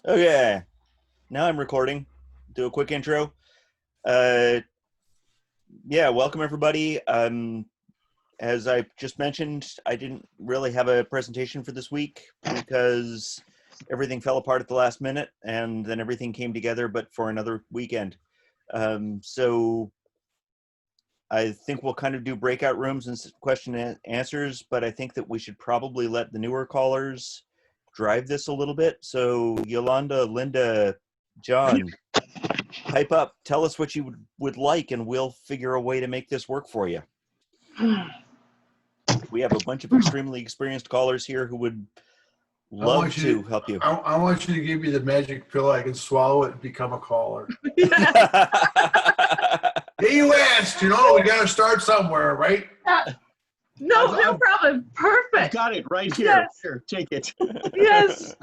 Okay, now I'm recording. Do a quick intro. Uh, yeah, welcome everybody. As I just mentioned, I didn't really have a presentation for this week because everything fell apart at the last minute, and then everything came together, but for another weekend. So I think we'll kind of do breakout rooms and question and answers, but I think that we should probably let the newer callers drive this a little bit. So Yolanda, Linda, John, pipe up. Tell us what you would like, and we'll figure a way to make this work for you. We have a bunch of extremely experienced callers here who would love to help you. I want you to give me the magic pill. I can swallow it and become a caller. Hey, you asked, we got to start somewhere, right? No problem. Perfect. I've got it right here. Yes. Here, take it. Yes.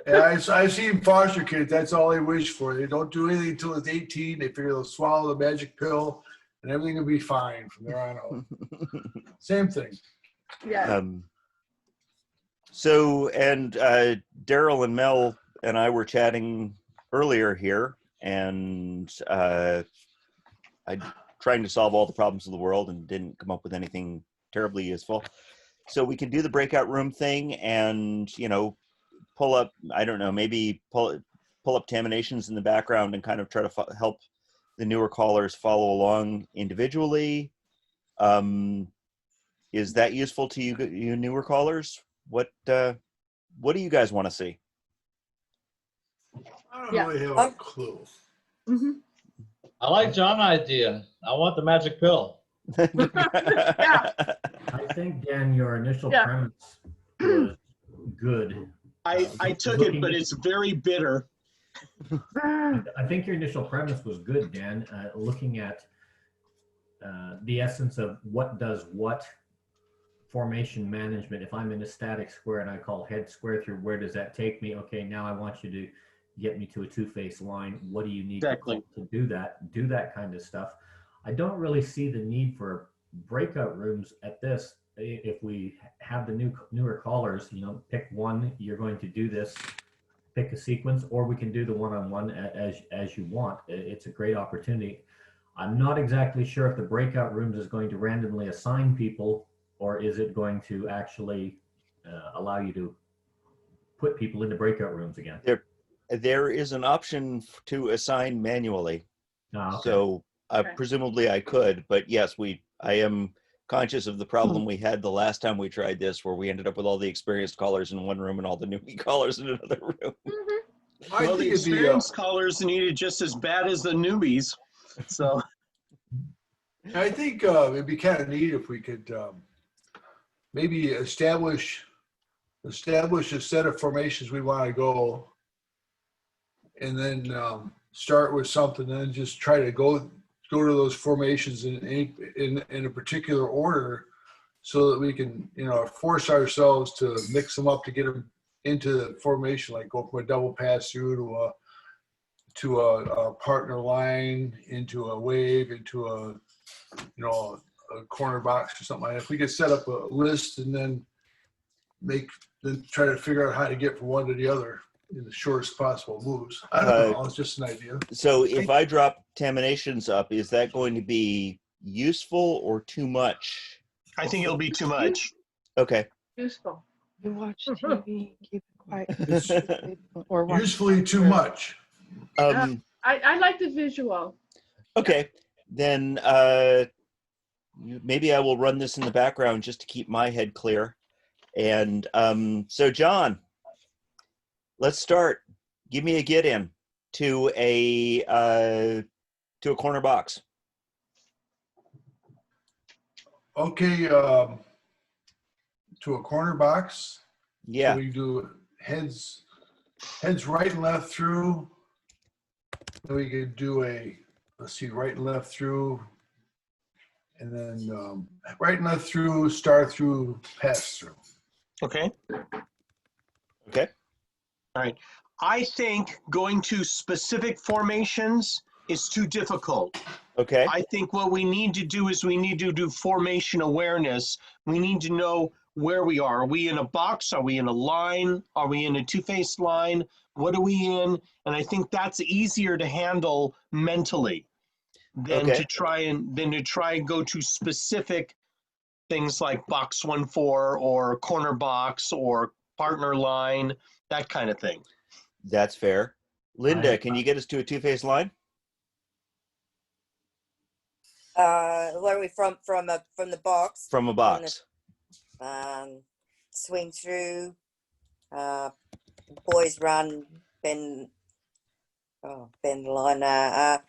Yeah, I've seen foster kids. That's all they wish for. They don't do anything until it's 18. They figure they'll swallow the magic pill and everything will be fine from there on out. Same thing. Yeah. So, and Daryl and Mel and I were chatting earlier here, and I trying to solve all the problems of the world and didn't come up with anything terribly useful. So we can do the breakout room thing and, pull up, I don't know, maybe pull up terminations in the background and kind of try to help the newer callers follow along individually. Is that useful to you newer callers? What do you guys want to see? I don't really have a clue. Mm-hmm. I like John's idea. I want the magic pill. Yeah. I think, Dan, your initial premise was good. I took it, but it's very bitter. I think your initial premise was good, Dan, looking at the essence of what does what formation management. If I'm in a static square and I call head square through, where does that take me? Okay, now I want you to get me to a two-face line. What do you need to do that? Do that kind of stuff. I don't really see the need for breakout rooms at this. If we have the newer callers, pick one, you're going to do this, pick a sequence, or we can do the one-on-one as you want. It's a great opportunity. I'm not exactly sure if the breakout rooms is going to randomly assign people, or is it going to actually allow you to put people into breakout rooms again? There is an option to assign manually. Okay. So presumably I could, but yes, I am conscious of the problem we had the last time we tried this, where we ended up with all the experienced callers in one room and all the newbie callers in another room. Mm-hmm. Well, the experienced callers need it just as bad as the newbies. So I think it'd be kind of neat if we could maybe establish a set of formations we want to go, and then start with something, and then just try to go to those formations in a particular order, so that we can force ourselves to mix them up to get them into the formation, like go from a double pass through to a partner line, into a wave, into a corner box or something like that. If we could set up a list and then try to figure out how to get from one to the other in the shortest possible moves. I don't know. It's just an idea. So if I drop terminations up, is that going to be useful or too much? I think it'll be too much. Okay. Useful. You watch TV, keep it quiet. Or watch Usefully too much. I like the visual. Okay. Then maybe I will run this in the background just to keep my head clear. And so John, let's start. Give me a get in to a corner box. Okay, to a corner box. Yeah. So we do heads right and left through. Then we could do right and left through, and then right and left through, star through, pass through. Okay. Okay. All right. I think going to specific formations is too difficult. Okay. I think what we need to do is we need to do formation awareness. We need to know where we are. Are we in a box? Are we in a line? Are we in a two-faced line? What are we in? And I think that's easier to handle mentally than Okay. to try and go to specific things like box 1-4 or corner box or partner line, that kind of thing. That's fair. Linda, I- can you get us to a two-faced line? Where are we from? From the box. From a box. Swing through. Boys run. Bend the line.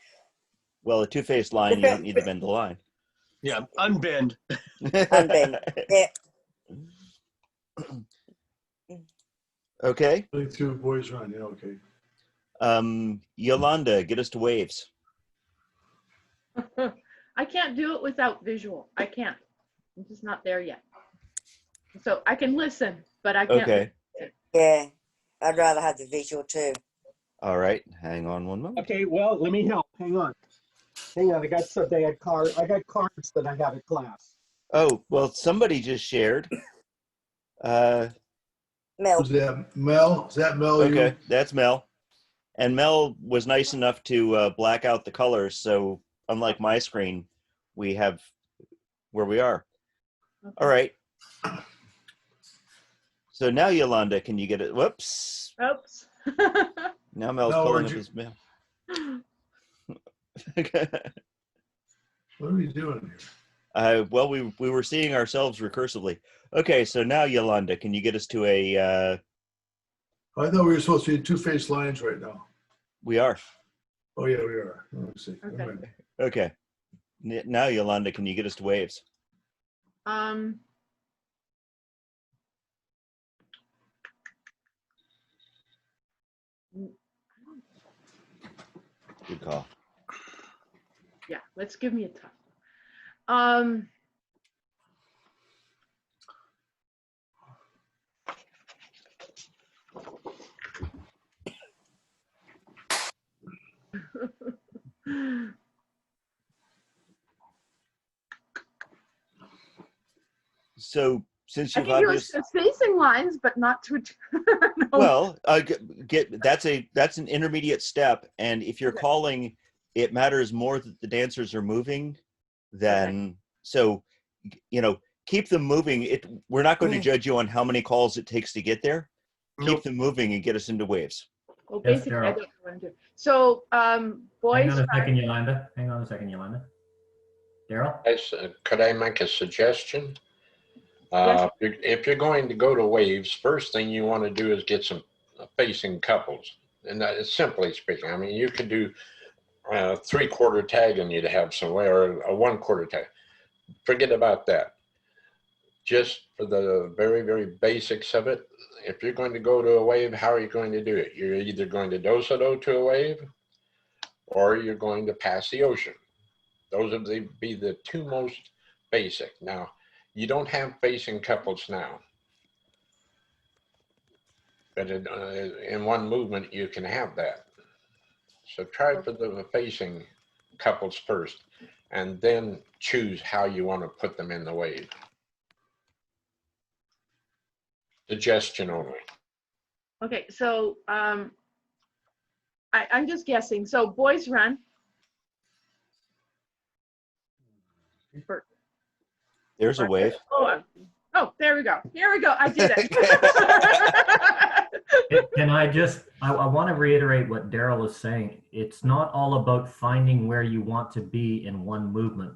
Well, a two-faced line, you don't need to bend the line. Yeah, unbend. Unbend. Yeah. Okay. Like two boys run, yeah, okay. Yolanda, get us to waves. I can't do it without visual. I can't. I'm just not there yet. So I can listen, but I can't. Okay. Yeah. I'd rather have the visual too. All right. Hang on one moment. Okay, well, let me help. Hang on. I got cards that I have at class. Oh, well, somebody just shared. Mel. Was that Mel? Is that Mel? you? Okay, that's Mel. And Mel was nice enough to black out the colors, so unlike my screen, we have where we are. Okay. All right. So now, Yolanda, can you get it? Whoops. Oops. Now Mel's No, pulling we're up ju- his mail. What are we doing here? Well, we were seeing ourselves recursively. Okay, so now, Yolanda, can you get us to a... I thought we were supposed to be in two-faced lines right now. We are. Oh, yeah, we are. Let's see. Okay. All right. Okay. Now, Yolanda, can you get us to waves? Good call. Yeah, let's give me a tough. So, since I you've can do obviously... spacing lines, but not to. No. Well, that's an intermediate step, and if you're Okay. calling, it matters more that the dancers are moving than so. Keep them moving. We're not going to judge you on how many calls it takes to get there. Nope. Keep them moving and get us into waves. Well, Yes, basically, I Daryl. don't know what I'm doing. So, boys. Hang on a second, Yolanda. Hang on a second, Yolanda. Daryl? Could I make a suggestion? Yes. If you're going to go to waves, first thing you want to do is get some facing couples. And that is simply speaking. I mean, you could do a 3/4 tag and you'd have some way, or a 1/4 tag. Forget about that. Just for the very, very basics of it, if you're going to go to a wave, how are you going to do it? You're either going to do-so-do to a wave, or you're going to pass the ocean. Those would be the two most basic. Now, you don't have facing couples now, but in one movement you can have that. So try for the facing couples first, and then choose how you want to put them in the wave. Suggestion only. Okay, so I'm just guessing. So boys run. There's a wave. Oh, there we go. Here we go. I did it. Can I want to reiterate what Daryl is saying. It's not all about finding where you want to be in one movement.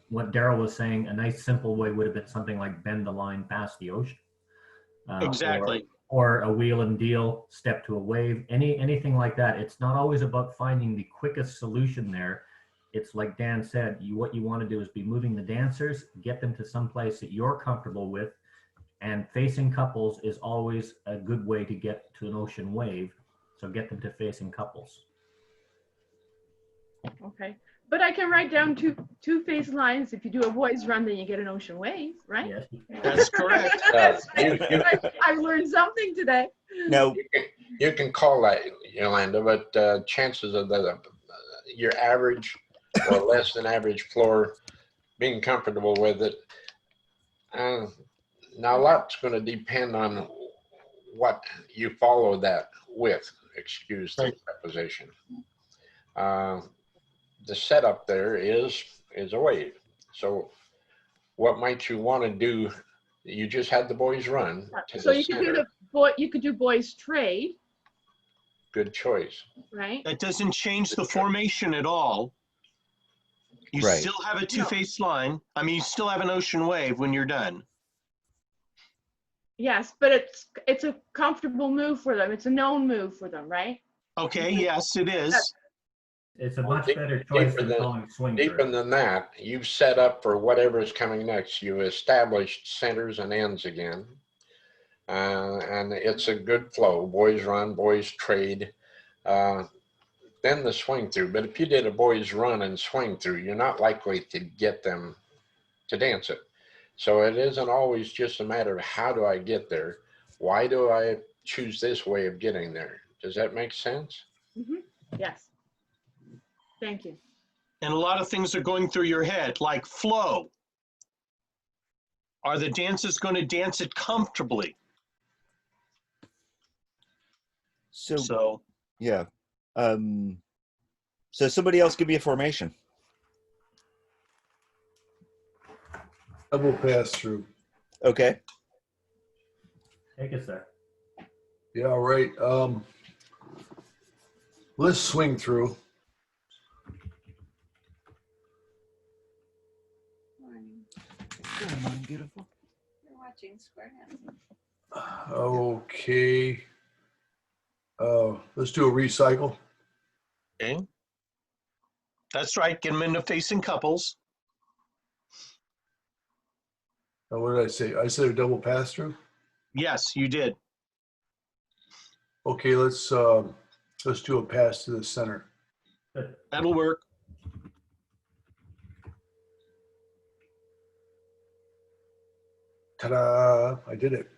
What Daryl was saying, a nice simple way would have been something like bend the line past the ocean. Exactly. Or a wheel and deal, step to a wave, anything like that. It's not always about finding the quickest solution there. It's like Dan said, what you want to do is be moving the dancers, get them to some place that you're comfortable with, and facing couples is always a good way to get to an ocean wave. So get them to facing couples. Okay, but I can write down two phase lines. If you do a boys run, then you get an ocean wave, right? Yes. That's correct. I learned something today. Now, You can call that, Yolanda, but chances of your average or less than average floor being comfortable with it, Now, a lot's going to depend on what you follow that with. Excuse the preposition. The setup there is a wave. So what might you want to do? You just had the boys run to So the you could do center. you could do boys trade, Good choice. right? That doesn't change the formation at all. You Right. still have a two-faced line. I mean, you still have an ocean wave when you're done. Yes, but it's a comfortable move for them. It's a known move for them, right? Okay, yes, it is. It's a much Deep- better choice deeper than than- calling swing Deeper through. than that, you've set up for whatever is coming next. You've established centers and ends again. And it's a good flow. Boys run, boys trade, then the swing through. But if you did a boys run and swing through, you're not likely to get them to dance it. So it isn't always just a matter of how do I get there? Why do I choose this way of getting there? Does that make sense? Yes. Thank you. And a lot of things are going through your head, like flow. Are the dancers going to dance it comfortably? So yeah. So somebody else give me a formation. Double pass through. Okay. Take us there. Yeah, all right. Let's swing through. Good morning, beautiful. You're watching Square Hands. Okay. Let's do a recycle. Okay. That's right. Get them into facing couples. What did I say? I said a double pass through. Yes, you did. Okay, let's do a pass to the center. Good. That'll work. Ta-da! I did it.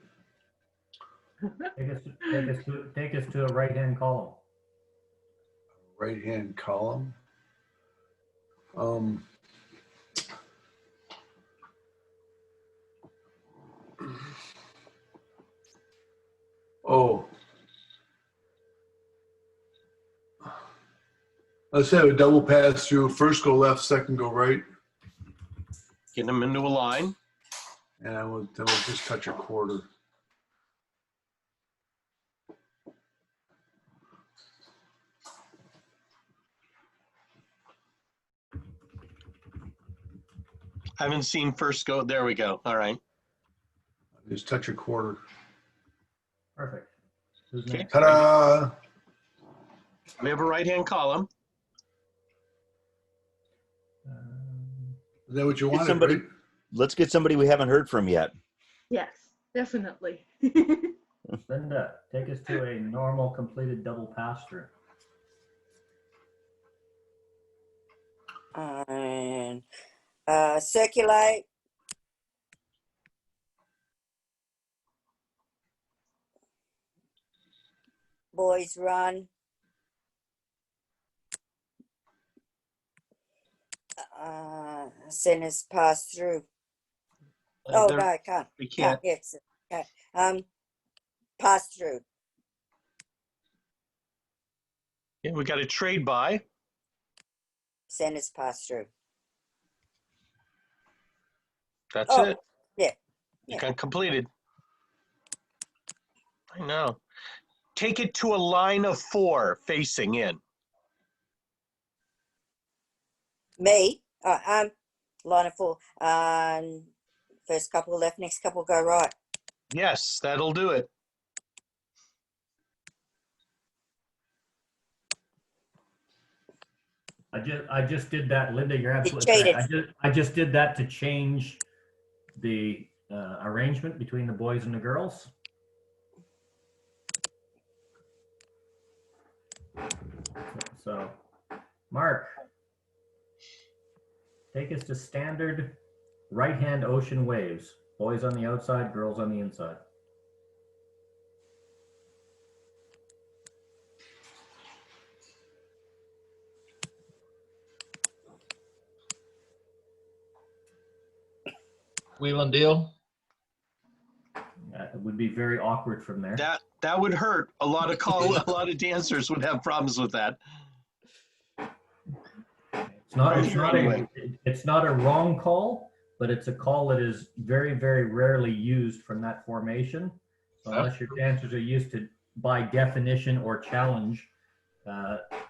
Take us to a right-hand column. Right-hand column. Oh. Let's have a double pass through. First go left, second go right. Get them into a line. And then we'll just touch a quarter. Haven't seen first go. There we go. All right. Just touch a quarter. Perfect. Who's Okay. next? Ta-da! We have a right-hand column. Is that what you wanted, somebody- right? Let's get somebody we haven't heard from yet. Yes, definitely. Linda, take us to a normal completed double pass through. And circulate. Boys run. Centers pass through. Oh no, I can't. We can't. Yes. Okay. Pass through. Yeah, we got a trade by. Centers pass through. That's Oh, it. yeah. You got completed. I know. Take it to a line of 4 facing in. Me. Line of 4. First couple left, next couple go right. Yes, that'll do it. I just did that, Linda. You're absolutely correct. I just did that to change the arrangement between the boys and the girls. So, Mark, take us to standard right-hand ocean waves. Boys on the outside, girls on the inside. Wheel and deal. be very awkward from there. That would hurt. A lot of dancers would have problems with that. It's not a wrong call, but it's a call that is very, very rarely used from that formation. So unless your dancers are used to, by definition or challenge,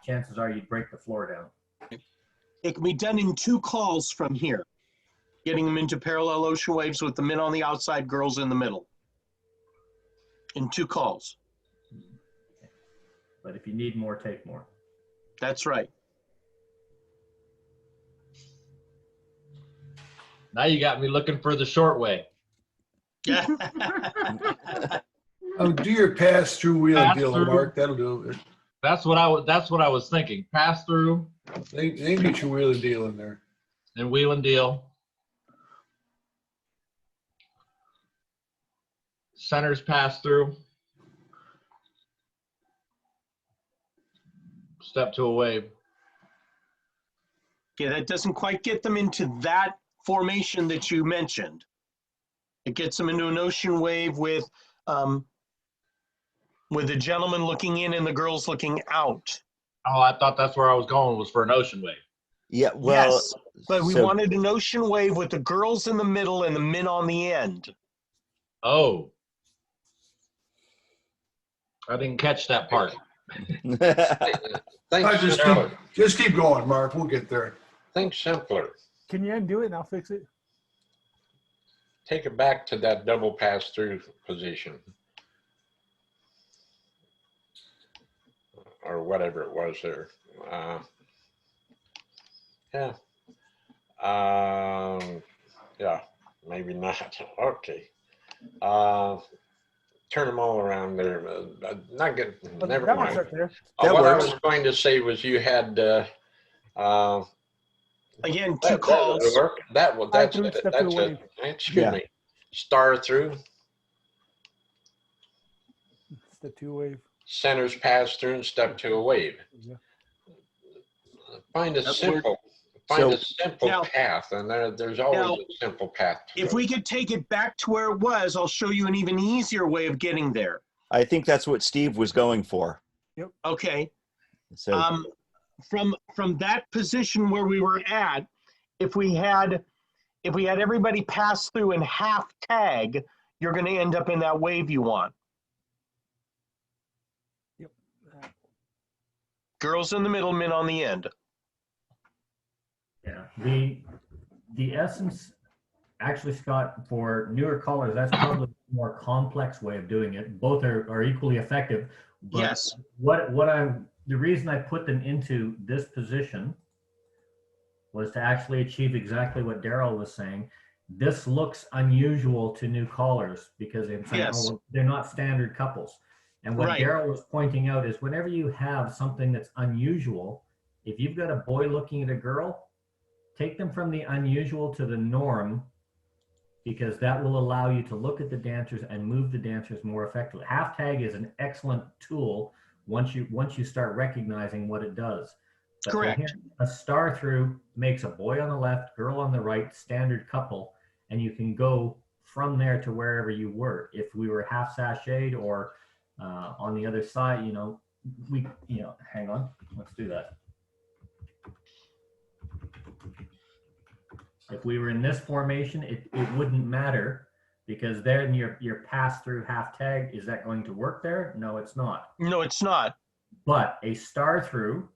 chances are you'd break the floor down. It can be done in 2 calls from here, getting them into parallel ocean waves with the men on the outside, girls in the middle. In 2 calls. But if you need more, take more. That's right. Now you got me looking for the short way. Yeah. Oh, do your pass through wheel and Pass deal, through. Mark. That'll do it. That's what I was thinking. Pass through They get your wheel and deal in there. and wheel and deal. Centers pass through. Step to a wave. Yeah, that doesn't quite get them into that formation that you mentioned. It gets them into an ocean wave with the gentleman looking in and the girls looking out. Oh, I thought that's where I was going, was for an ocean wave. Yeah, well, Yes, but we so- wanted an ocean wave with the girls in the middle and the men on the end. Oh. I didn't catch that part. Think Just keep going, Mark. We'll get there. think simpler. Can you undo it and I'll fix it? Take it back to that double pass through position. Or whatever it was there. Yeah. Yeah, maybe not. Okay. Turn them all around there. Not good. But Never that one's mind. right there. That What works. I was going to say was you had Again, 2 that calls. would work. That's through, it. step That's to a it. Excuse me. Star through, Step 2 wave. centers pass through, and step to a wave. Yeah. Find a That simple, Now- path, and there's always a simple path. To If go. we could take it back to where it was, I'll show you an even easier way of getting there. I think that's what Steve was going for. Okay. So From that position where we were at, if we had everybody pass through and half tag, you're going to end up in that wave you want. Yep. Girls in the middle, men on the end. Yeah, the essence, actually, Scott, for newer callers, that's probably a more complex way of doing it. Both are equally effective. But Yes. The reason I put them into this position was to actually achieve exactly what Daryl was saying. This looks unusual to new callers because they're saying, Yes. oh, well, they're not standard couples. And what Right. Daryl was pointing out is whenever you have something that's unusual, if you've got a boy looking at a girl, take them from the unusual to the norm, because that will allow you to look at the dancers and move the dancers more effectively. Half tag is an excellent tool once you start recognizing what it does. But Correct. here, a star through makes a boy on the left, girl on the right, standard couple, and you can go from there to wherever you were. If we were half sashayed or on the other side, hang on, let's do that. If we were in this formation, it wouldn't matter, because then your pass through half tag, is that going to work there? No, it's not. No, it's not. But a star through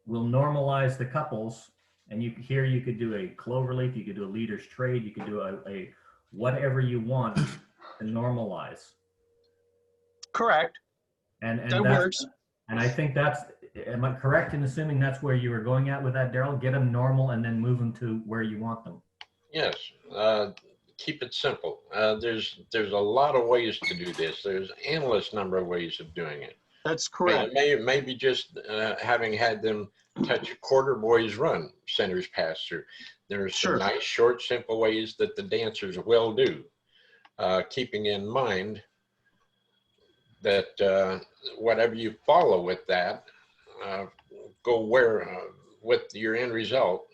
will normalize the couples, and you could do a cloverleaf, you could do a leader's trade, you could do a whatever you want to normalize. Correct. And That works. And I think am I correct in assuming that's where you were going at with that, Daryl? Get them normal and then move them to where you want them. Yes, keep it simple. There's a lot of ways to do this. There's endless number of ways of doing it. That's correct. Maybe just having had them touch a quarter boys run, centers pass through. There's some nice, short, simple ways that the dancers will do, keeping in mind that whatever you follow with that, go where with your end result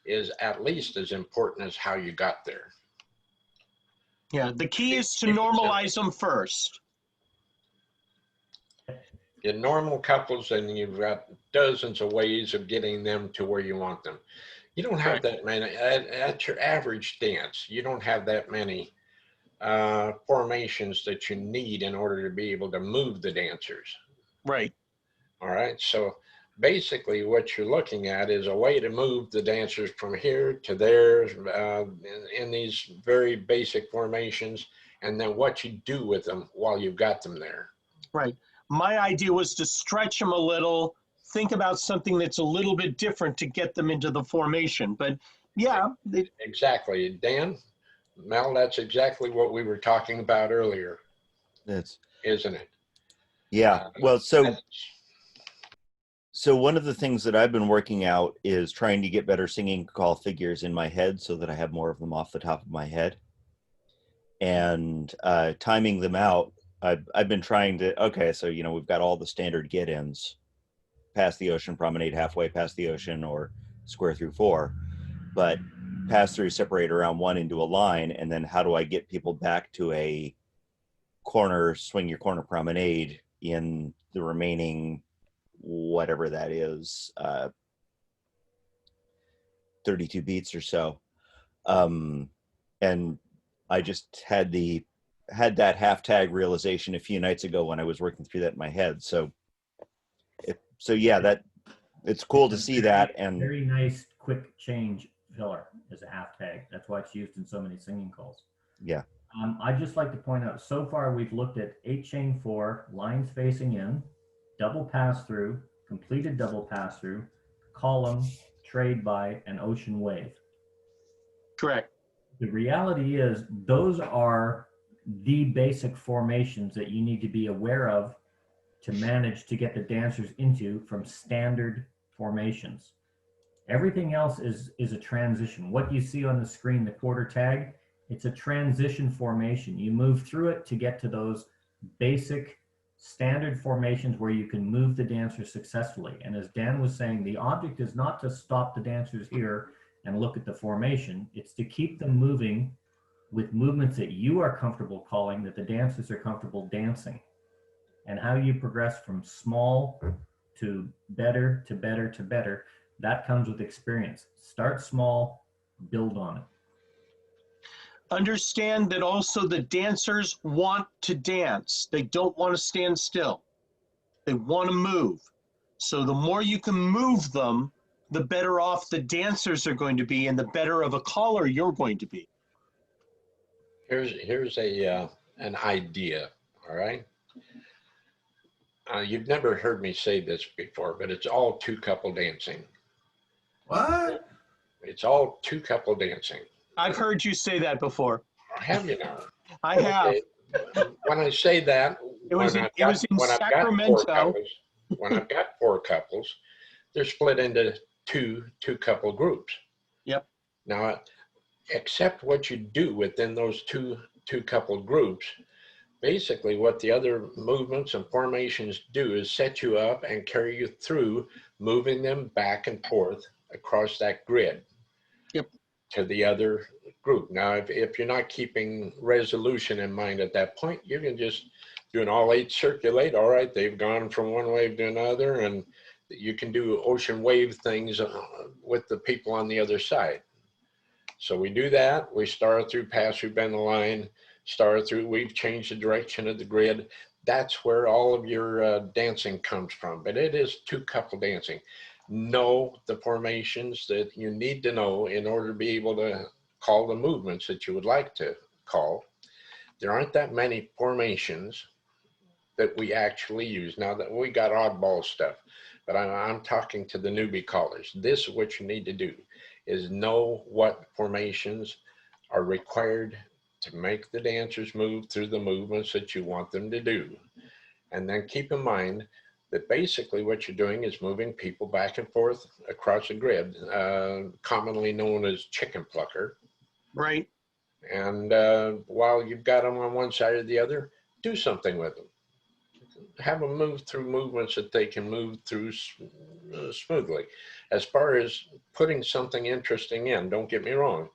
is at least as important as how you got there. Yeah, the key is to normalize them first. Your normal couples, and you've got dozens of ways of getting them to where you want them. You don't have that many at your average dance. You don't have that many formations that you need in order to be able to move the dancers. Right. All right. So basically, what you're looking at is a way to move the dancers from here to there in these very basic formations, and then what you do with them while you've got them there. Right. My idea was to stretch them a little, think about something that's a little bit different to get them into the formation. But yeah. Exactly. Dan, Mel, that's exactly what we were talking about earlier. Isn't it? Yeah. Well, so one of the things that I've been working out is trying to get better singing call figures in my head so that I have more of them off the top of my head. And timing them out, I've been trying to, okay, so, you know, we've got all the standard get-ins, past the ocean, promenade halfway past the ocean, or square through 4, but pass through, separate around 1 into a line, and then how do I get people back to a corner, swing your corner promenade in the remaining, whatever that is, 32 beats or so. And I just had that half tag realization a few nights ago when I was working through that in my head. So yeah, that it's cool to see that. And very nice quick change filler as a half tag. That's why it's used in so many singing calls. Yeah. I'd just like to point out, so far we've looked at 8 chain 4, lines facing in, double pass through, completed double pass through, column, trade by, and ocean wave. Correct. The reality is those are the basic formations that you need to be aware of to manage to get the dancers into from standard formations. Everything else is a transition. What you see on the screen, the quarter tag, it's a transition formation. You move through it to get to those basic standard formations where you can move the dancers successfully. And as Dan was saying, the object is not to stop the dancers here and look at the formation. It's to keep them moving with movements that you are comfortable calling, that the dancers are comfortable dancing. And how you progress from small to better, to better, to better, that comes with experience. Start small, build on it. Understand that also the dancers want to dance. They don't want to stand still. They want to move. So the more you can move them, the better off the dancers are going to be and the better of a caller you're going to be. Here's an idea, all right? You've never heard me say this before, but it's all 2 couple dancing. What? It's all 2 couple dancing. I've heard you say that before. Have you now? I have. When I say that, It was in Sacramento. When I've got 4 couples, they're split into two couple groups. Yep. Now, accept what you do within those two couple groups. Basically, what the other movements and formations do is set you up and carry you through, moving them back and forth across that grid. Yep. To the other group. Now, if you're not keeping resolution in mind at that point, you can just do an all 8 circulate. All right, they've gone from one wave to another, and you can do ocean wave things with the people on the other side. So we do that. We start through, pass through, bend the line, start through, we've changed the direction of the grid. That's where all of your dancing comes from, but it is 2 couple dancing. Know the formations that you need to know in order to be able to call the movements that you would like to call. There aren't that many formations that we actually use. Now that we got oddball stuff, but I'm talking to the newbie callers. This is what you need to do, is know what formations are required to make the dancers move through the movements that you want them to do. And then keep in mind that basically what you're doing is moving people back and forth across the grid, commonly known as chicken plucker. Right. And while you've got them on one side or the other, do something with them. Have them move through movements that they can move through smoothly. As far as putting something interesting in, don't get me wrong,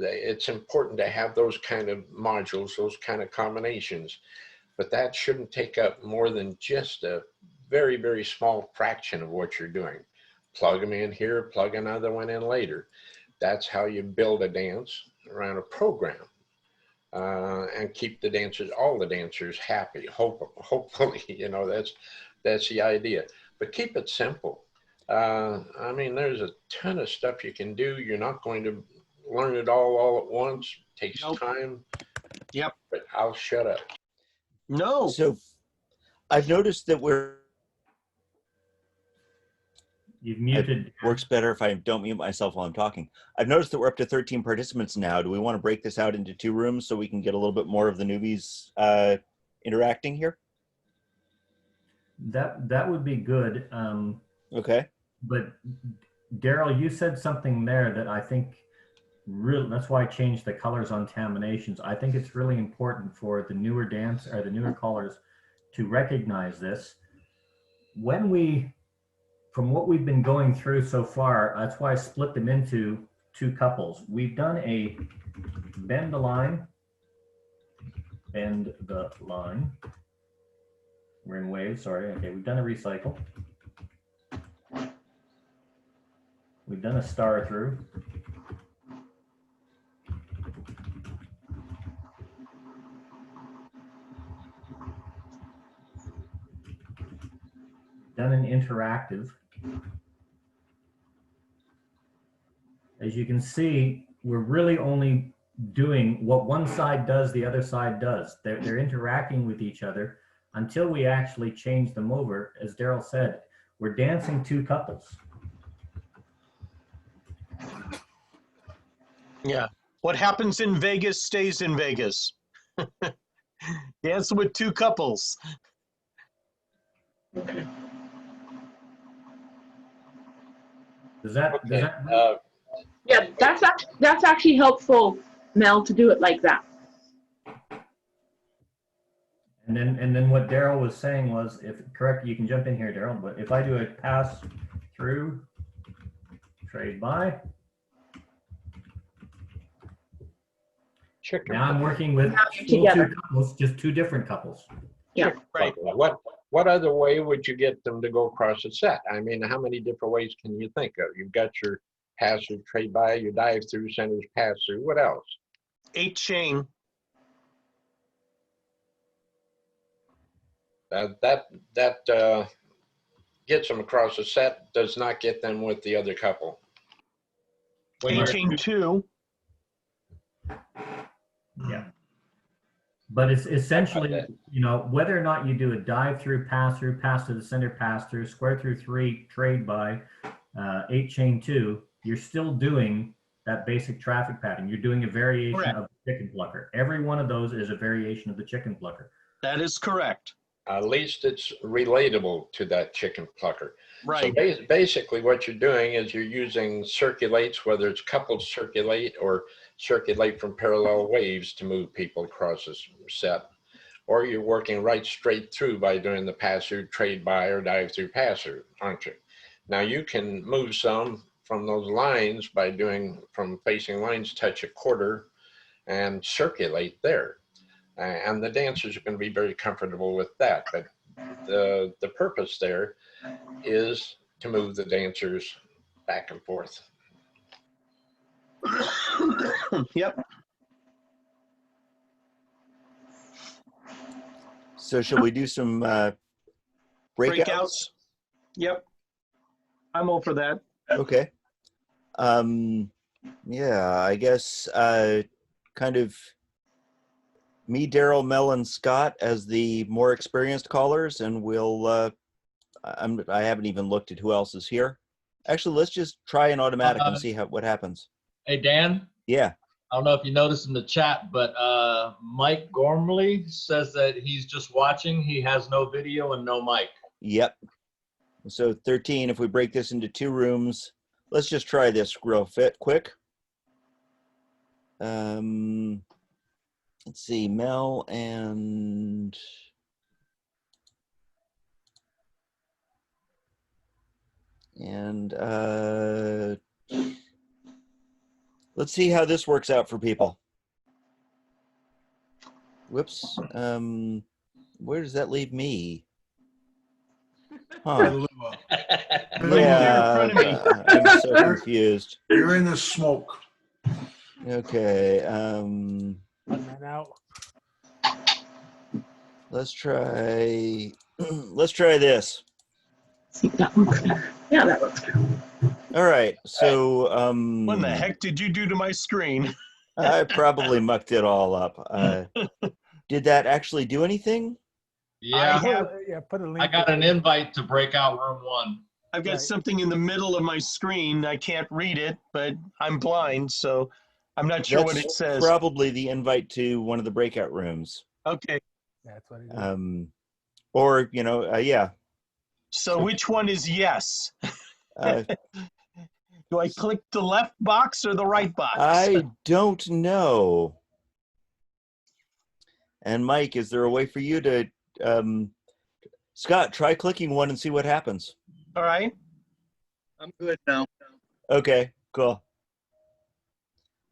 It's important to have those kind of modules, those kind of combinations, but that shouldn't take up more than just a very, very small fraction of what you're doing. Plug them in here, plug another one in later. That's how you build a dance around a program, and keep the dancers, all the dancers happy. Hopefully, you know, that's the idea. But keep it simple. I mean, there's a ton of stuff you can do. You're not going to learn it all at once. It takes time. Yep. But I'll shut up. No. So I've noticed that You've muted. It works better if I don't mute myself while I'm talking. I've noticed that we're up to 13 participants now. Do we want to break this out into 2 rooms so we can get a little bit more of the newbies interacting here? That would be good. Okay. But Daryl, you said something there that I think really, that's why I changed the colors on Taminations. I think it's really important for the newer the newer callers to recognize this. When from what we've been going through so far, that's why I split them into 2 couples. We've done a bend the line. We're in waves, sorry. Okay, we've done a recycle. We've done a star through. Done an interactive. As you can see, we're really only doing what one side does, the other side does. They're interacting with each other until we actually change them over. As Daryl said, we're dancing 2 couples. Yeah. What happens in Vegas stays in Vegas. Dancing with 2 couples. Does that Yeah, that's actually helpful, Mel, to do it like that. And then what Daryl was saying was, if correct, you can jump in here, Daryl, but if I do a pass through, trade by, now I'm working with still 2 couples, just 2 different couples. Yeah. Right. What other way would you get them to go across the set? I mean, how many different ways can you think of? You've got your pass through, trade by, your dive through, centers, pass through. What else? 8 chain. That gets them across the set, does not get them with the other couple. 8 chain 2. Yeah. But it's essentially, you know, whether or not you do a dive through, pass to the center, pass through, square through 3, trade by, 8 chain 2, you're still doing that basic traffic pattern. You're doing a variation Correct. of the chicken plucker. Every one of those is a variation of the chicken plucker. That is correct. At least it's relatable to that chicken plucker. Right. So basically what you're doing is you're using circulates, whether it's coupled circulate or circulate from parallel waves to move people across this set, or you're working right straight through by doing the pass through, trade by, or dive through, pass through, aren't you? Now you can move some from those lines by doing from facing lines, touch a quarter and circulate there. And the dancers are going to be very comfortable with that. But the purpose there is to move the dancers back and forth. Yep. So shall we do some breakouts? Yep. I'm all for that. Okay. Yeah, I guess kind of me, Daryl, Mel, and Scott as the more experienced callers, and we'll I haven't even looked at who else is here. Actually, let's just try an automatic and see what happens. Hey, Dan? Yeah. I don't know if you noticed in the chat, but Mike Gormley says that he's just watching. He has no video and no mic. Yep. So 13, if we break this into 2 rooms, let's just try this real quick. Let's see, Mel and Let's see how this works out for people. Whoops. Where does that leave me? Huh. Dilemma. Yeah, in front of me. I'm so confused. You're in the smoke. Okay. Run that out. Let's try. Let's try this. See, that looks better. Yeah, that looks good. All right. So, What in the heck did you do to my screen? I probably mucked it all up. Did that actually do anything? Yeah, Put a link. I got an invite to breakout room 1. I've got Right. something in the middle of my screen. I can't read it, but I'm blind, so I'm not sure what it That's says. probably the invite to one of the breakout rooms. Okay, That's what it is. Or, yeah. so which one is yes? Uh, Do I click the left box or the right box? I don't know. And Mike, is there a way for you to, Scott, try clicking one and see what happens. All right. I'm good now. Okay, cool.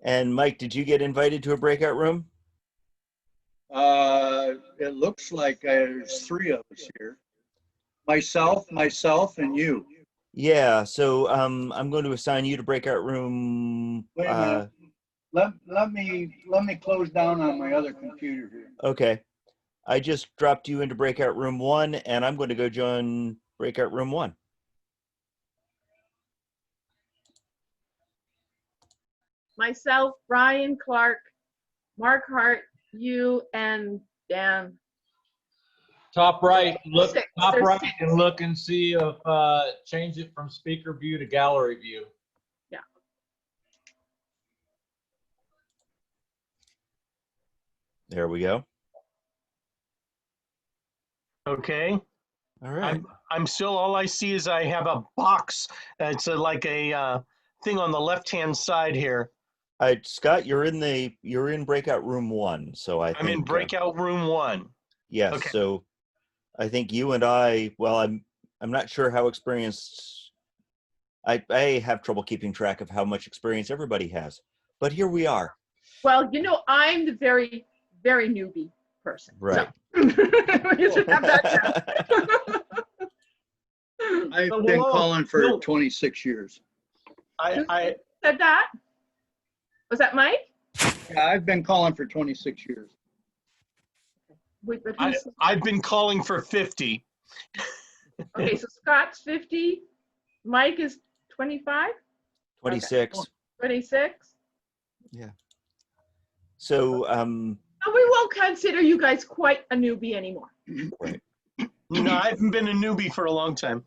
And Mike, did you get invited to a breakout room? It looks like there's 3 of us here. Myself, and you. Yeah, so I'm going to assign you to breakout room. Wait a minute. Let me close down on my other computer here. Okay. I just dropped you into breakout room 1, and I'm going to go join breakout room 1. Myself, Brian Clark, Mark Hart, you, and Dan. Top right, look, Six. top There's right 6. and look and see if change it from speaker view to gallery view. Yeah. There we go. Okay. All right. I'm still, all I see is I have a box. It's like a thing on the left-hand side here. Scott, you're in breakout room 1, so I think I'm in breakout room 1. yes. Okay. So I think you and I. Well, I'm not sure how experienced. I have trouble keeping track of how much experience everybody has, but here we are. Well, I'm the very, very newbie person. Right. So. You should have that down. I've So been we'll- calling for we'll- 26 years. I Said that? Was that Mike? Yeah, I've been calling for 26 years. Wait, but who's, I've been calling for 50. okay, so Scott's 50, Mike is 25, 26. 26. Yeah. So So we won't consider you guys quite a newbie anymore. right. No, I haven't been a newbie for a long time.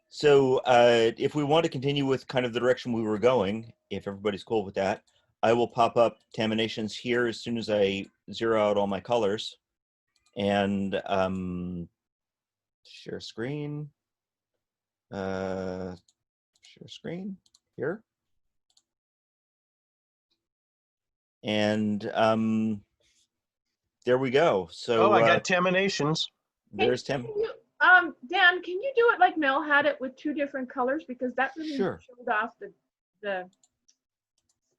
So if we want to continue with kind of the direction we were going, if everybody's cool with that, I will pop up Taminations here as soon as I zero out all my colors. And share screen. Share screen here. And there we go. So I got Taminations. there's Tim. Dan, can you do it like Mel had it with 2 different colors? Because that really Sure. showed off the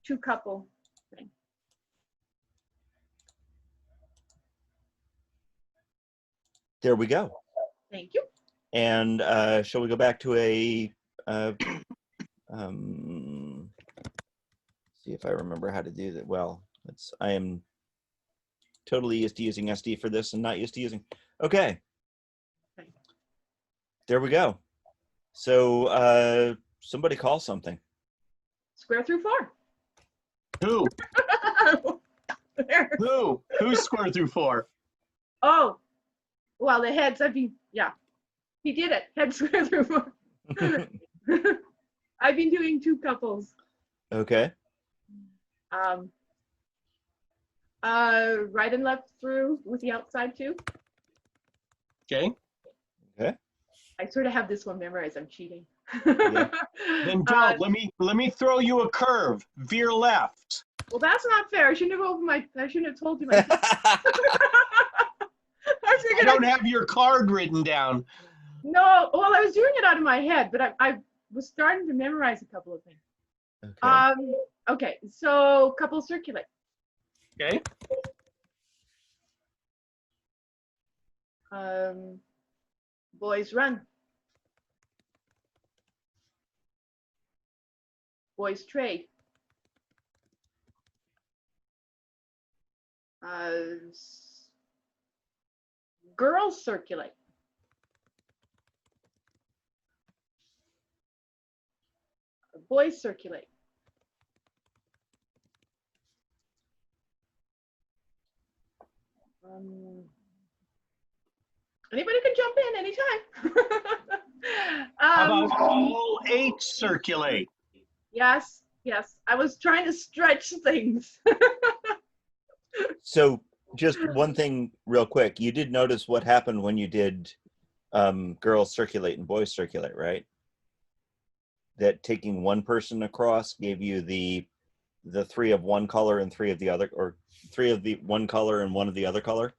2 couple thing. There we go. Thank you. And shall we go back to a see if I remember how to do that. Well, I am totally used to using SD for this and not used to using. Okay. There we go. So somebody call something. Square through 4. Who? There. Who's square through 4? Oh, well, the heads, yeah. He did it. Head square through 4. I've been doing 2 couples. Okay. Right and left through with the outside too. Okay. Okay. I sort of have this one memorized. I'm cheating. Yeah. Then don't. Let me throw you a curve. Veer left. Well, that's not fair. I shouldn't have told you my. I don't have your card written down. No, well, I was doing it out of my head, but I was starting to memorize a couple of things. Okay. Okay, so couples circulate. Okay. Boys run. Boys trade. Girls circulate. Boys circulate. Anybody can jump in anytime. How about all 8 circulate? Yes, yes. I was trying to stretch things. So just one thing real quick. You did notice what happened when you did girls circulate and boys circulate, right? That taking one person across gave you the 3 of one color and 3 of the other, or 3 of the one color and 1 of the other color.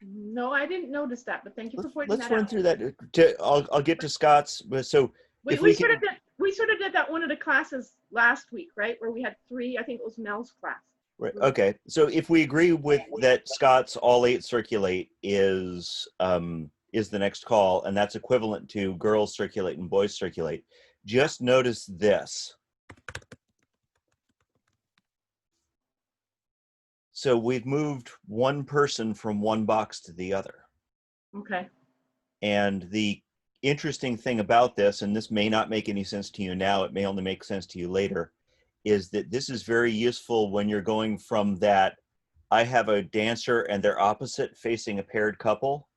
No, I didn't notice that, but thank you for pointing Let's that run out. through that. I'll get to Scott's. So We, if we we sort can, of did that one of the classes last week, right? Where we had 3, I think it was Mel's class. right, okay. So if we agree with that, Scott's all 8 circulate is the next call, and that's equivalent to girls circulate and boys circulate. Just notice this. So we've moved one person from one box to the other. Okay. And the interesting thing about this, and this may not make any sense to you now, it may only make sense to you later, is that this is very useful when you're going from that, I have a dancer and they're opposite facing a paired couple,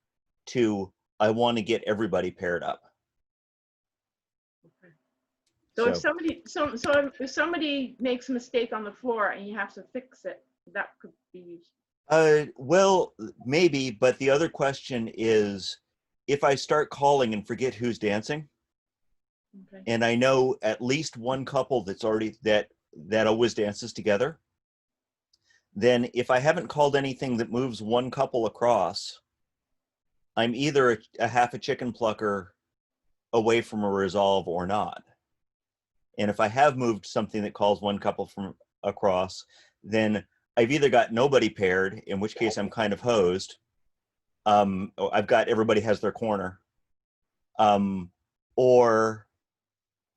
to I want to get everybody paired up. Okay. So if somebody if somebody makes a mistake on the floor and you have to fix it, that could be used. Well, maybe, but the other question is, if I start calling and forget who's dancing, Okay. and I know at least one couple that's already that always dances together, then if I haven't called anything that moves one couple across, I'm either a half a chicken plucker away from a resolve or not. And if I have moved something that calls one couple from across, then I've either got nobody paired, in which case I'm kind of hosed. I've got everybody has their corner, or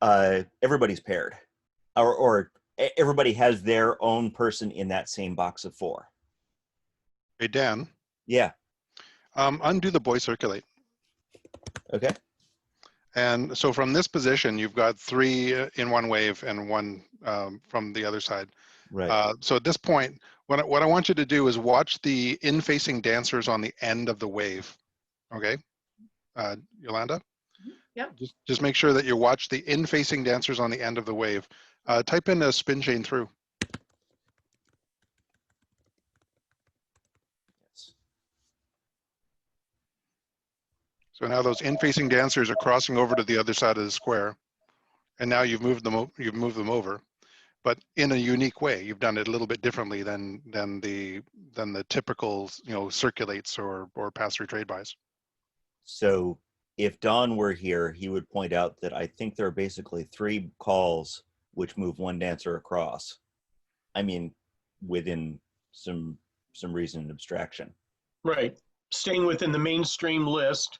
everybody's paired, or everybody has their own person in that same box of 4. Hey, Dan. Yeah. Undo the boy circulate. Okay. And so from this position, you've got 3 in one wave and 1 from the other side. Right. So at this point, what I want you to do is watch the in-facing dancers on the end of the wave. Okay, Yolanda? Yep. Just make sure that you watch the in-facing dancers on the end of the wave. Type in a spin chain through. So now those in-facing dancers are crossing over to the other side of the square, and now you've moved them over, but in a unique way. You've done it a little bit differently than the typical, circulates or pass-through trade buys. So if Don were here, he would point out that I think there are basically 3 calls which move one dancer across. I mean, within some reason and abstraction. Right. Staying within the mainstream list.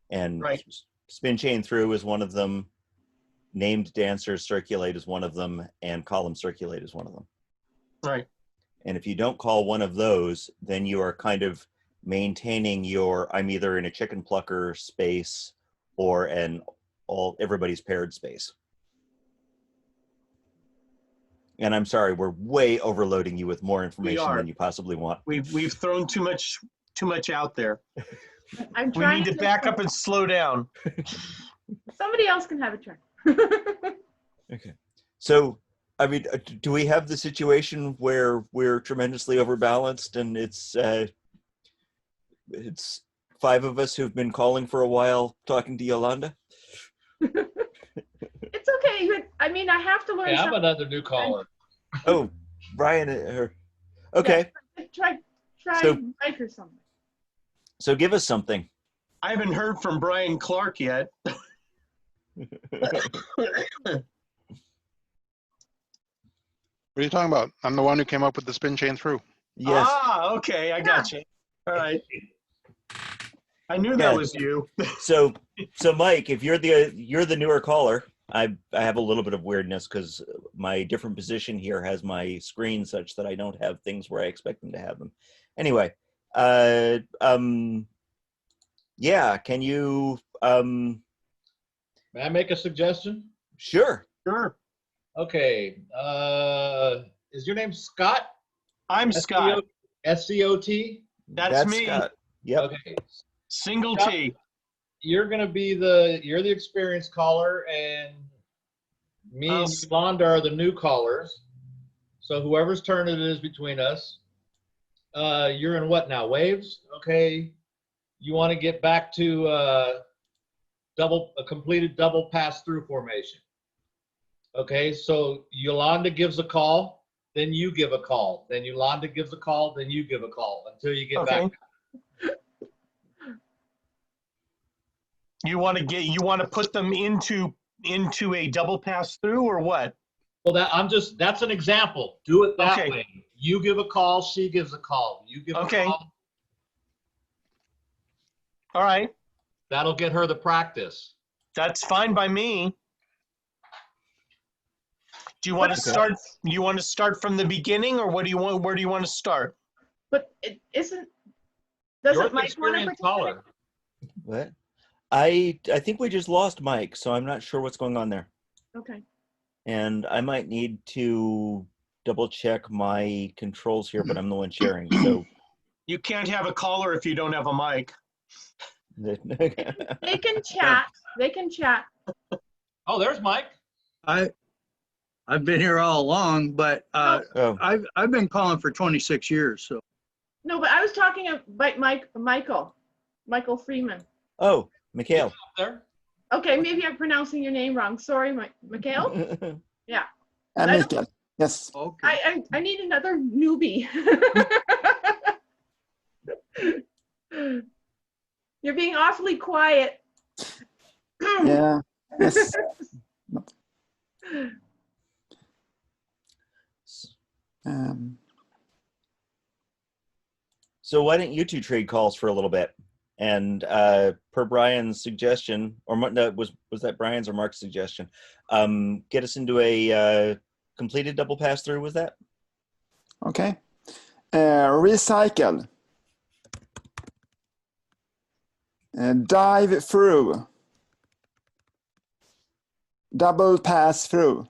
And right. Spin chain through is one of them. Named dancers circulate is one of them, and column circulate is one of them. Right. And if you don't call one of those, then you are kind of maintaining your, I'm either in a chicken plucker space or everybody's paired space. And I'm sorry, we're way overloading you with more information than you possibly want. We've thrown too much out there. We need to back up and slow down. Somebody else can have a turn. Okay. So, I mean, do we have the situation where we're tremendously overbalanced and it's 5 of us who've been calling for a while talking to Yolanda? It's okay. I mean, I have to learn. Yeah, I'm another new caller. Oh, Brian. Okay. Yeah, try Mike or something. So give us something. I haven't heard from Brian Clark yet. What are you talking about? I'm the one who came up with the spin chain through. Yes. Ah, okay, I got you. All right. I knew Yeah. that was you. So Mike, if you're the newer caller, I have a little bit of weirdness because my different position here has my screen such that I don't have things where I expect them to have them. Anyway, yeah, can you May I make a suggestion? Sure. Sure. Okay. Is your name Scott? I'm Scott. SCOT? That's me. Scott. Yep. Okay. Single Scott, T. You're gonna be you're the experienced caller, and me and Oh. Yolanda are the new callers. So whoever's turn it is between us. You're in what now? Waves? Okay. You want to get back to a completed double pass through formation. Okay, so Yolanda gives a call, then you give a call, then Yolanda gives a call, then you give a call until you get back. You want to put them into a double pass through or what? Well, that's an example. Do it that way. You give a call, she gives a call. You give a call. All right. That'll get her the practice. That's fine by me. Do you want to start? You want to start from the beginning, or what do you want? Where do you want to start? But it isn't. You're Doesn't the Mike want to experienced participate? caller. What? I think we just lost Mike, so I'm not sure what's going on there. Okay. And I might need to double check my controls here, but I'm the one sharing, so You can't have a caller if you don't have a mic. They can chat. They can chat. Oh, there's Mike. I've been here all along, but I've been calling for 26 years. So No, but I was talking about Michael Freeman. Oh, Mikhail. There. Okay, maybe I'm pronouncing your name wrong. Sorry, Mikhail. Yeah. Mikael. Yes. I need another newbie. You're being awfully quiet. Yeah. Yes. So why don't you two trade calls for a little bit? And per Brian's suggestion, or no, was that Brian's or Mark's suggestion? Get us into a completed double pass through. Was that? Okay. Recycle. Dive through. Double pass through.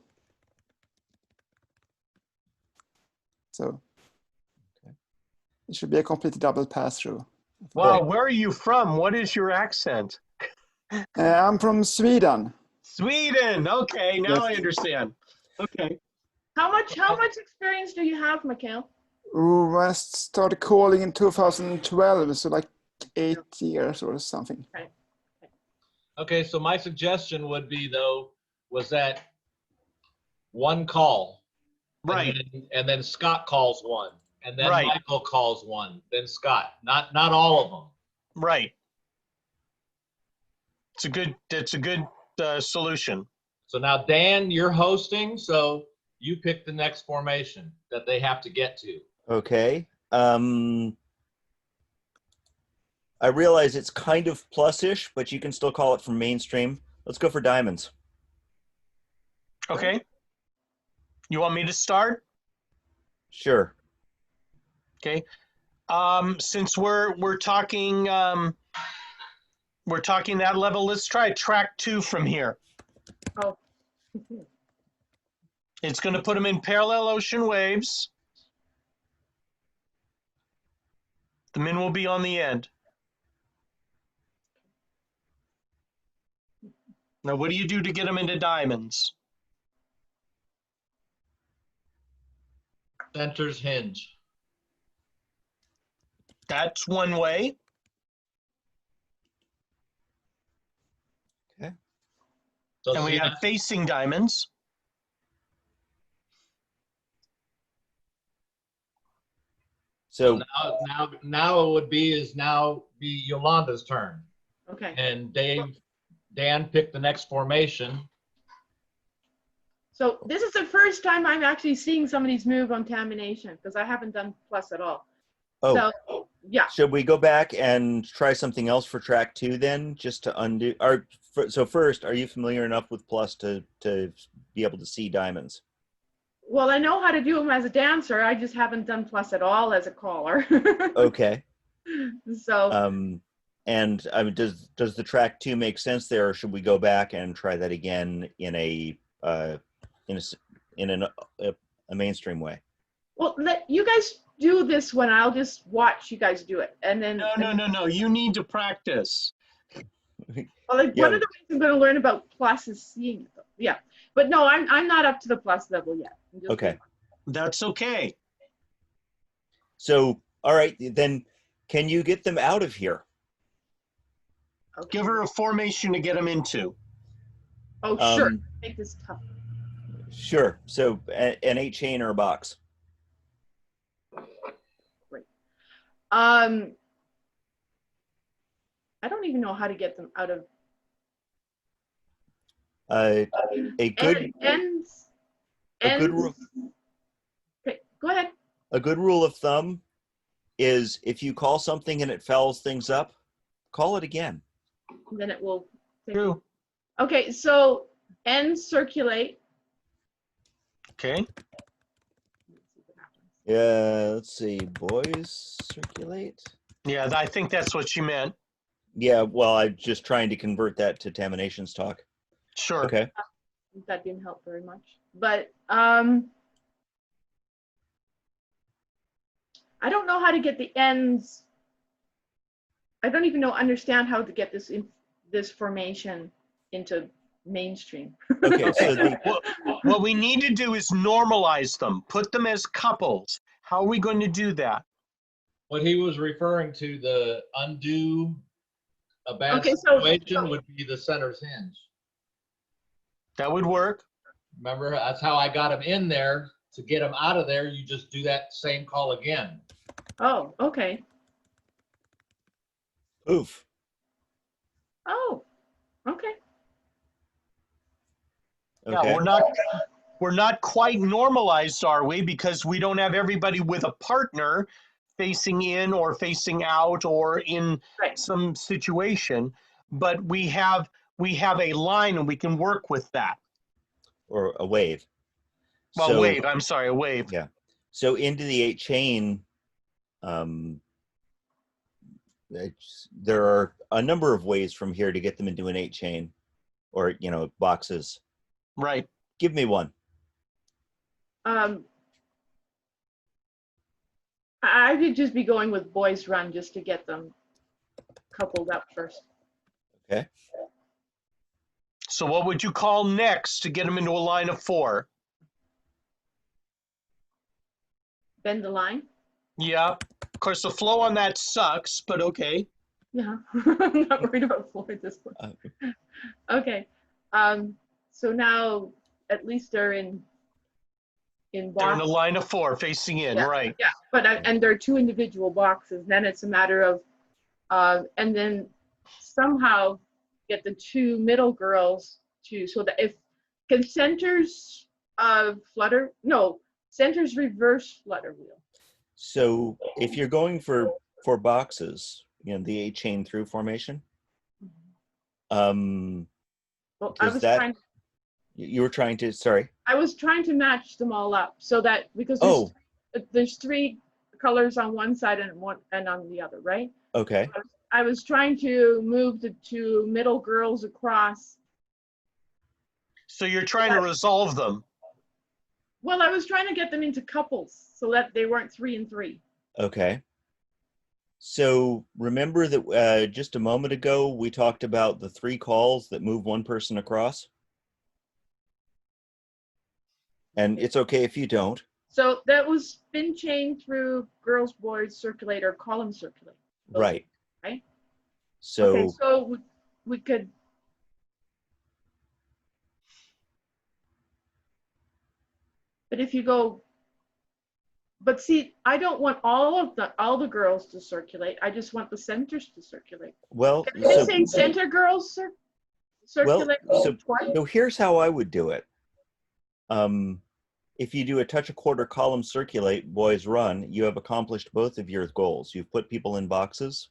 So it should be a complete double pass through. Wow, where are you from? What is your accent? I'm from Sweden. Sweden. Okay, now Yes. I understand. Okay. How much experience do you have, Mikhail? Ooh, I started calling in 2012, so like 8 years or something. Okay, so my suggestion would be was that one call. Right. And then Scott calls one. And then Right. Michael calls one. Then Scott. Not all of them. Right. It's a good solution. So now, Dan, you're hosting, so you pick the next formation that they have to get to. Okay. I realize it's kind of plus-ish, but you can still call it from mainstream. Let's go for diamonds. Okay. You want me to start? Sure. Okay. Since we're talking that level, let's try track 2 from here. Oh. It's going to put them in parallel ocean waves. The min will be on the end. Now, what do you do to get them into diamonds? Center's hinge. That's one way. Okay. So And we see, have facing diamonds. So now it would be Yolanda's turn. Okay. And Dan picked the next formation. So this is the first time I'm actually seeing somebody's move on Tamination, because I haven't done plus at all. Oh, So, yeah. should we go back and try something else for track 2 then, just to undo? So first, are you familiar enough with plus to be able to see diamonds? Well, I know how to do them as a dancer. I just haven't done plus at all as a caller. Okay. So. And I mean, does the track 2 make sense there, or should we go back and try that again in a mainstream way? Well, let you guys do this one. I'll just watch you guys do it, and then. No. You need to practice. Well, like, one of the ways I'm going to learn about plus is seeing it. Yeah, but no, I'm not up to the plus level yet. Okay, that's okay. So, all right, then, can you get them out of here? Okay. Give her a formation to get them into. Oh, sure. Make this tough. Sure. So, an 8 chain or a box. Great. I don't even know how to get them out of. A good rule. Okay, go ahead. A good rule of thumb is if you call something and it fouls things up, call it again. Then it will. True. Okay, so ends circulate. Okay. Yeah, let's see. Boys circulate. Yeah, I think that's what she meant. Yeah, well, I'm just trying to convert that to Tamination's talk. Sure. Okay. That didn't help very much. But I don't know how to get the ends. I don't even understand how to get this formation into mainstream. Okay, so what we need to do is normalize them, put them as couples. How are we going to do that? What he was referring to, the undo a bad Okay, situation would be the center's hinge. That would work. Remember, that's how I got him in there. To get him out of there, you just do that same call again. Oh, okay. Oof. Oh, okay. Yeah, we're not quite normalized, are we? Because we don't have everybody with a partner facing in or facing out or in some situation, but we have a line and we can work with that. Or a wave. Well, So, wave. I'm sorry, a wave. Yeah. So into the 8 chain, there are a number of ways from here to get them into an 8 chain, or boxes. Right. Give me one. I could just be going with boys run just to get them coupled up first. Okay. So what would you call next to get them into a line of 4? Bend the line. Yeah. Of course, the flow on that sucks, but okay. Yeah, I'm not worried about flow at this point. Okay. So now at least they're in box. They're in a line of 4 facing in, right? Yeah, but and there are 2 individual boxes. Then it's a matter of, and then somehow get the 2 middle girls so that if centers flutter, no, centers reverse flutter wheel. So if you're going for boxes, the 8 chain through formation, well, you were trying to, sorry. I was trying to match them all up so that because there's 3 colors on one side and on the other, right? Okay. I was trying to move the 2 middle girls across. So you're trying to resolve them. Well, I was trying to get them into couples so that they weren't 3 and 3. Okay. So remember that just a moment ago, we talked about the 3 calls that move one person across? And it's okay if you don't. So that was spin chain through girls, boys, circulate, or column circulate. Right. Right. So, okay, so we could. But if you go, but see, I don't want all the girls to circulate. I just want the centers to circulate. Well, can I say center girls circulate so here's how I would do it. If you do a touch a quarter column circulate, boys run, you have accomplished both of your goals. You've put people in boxes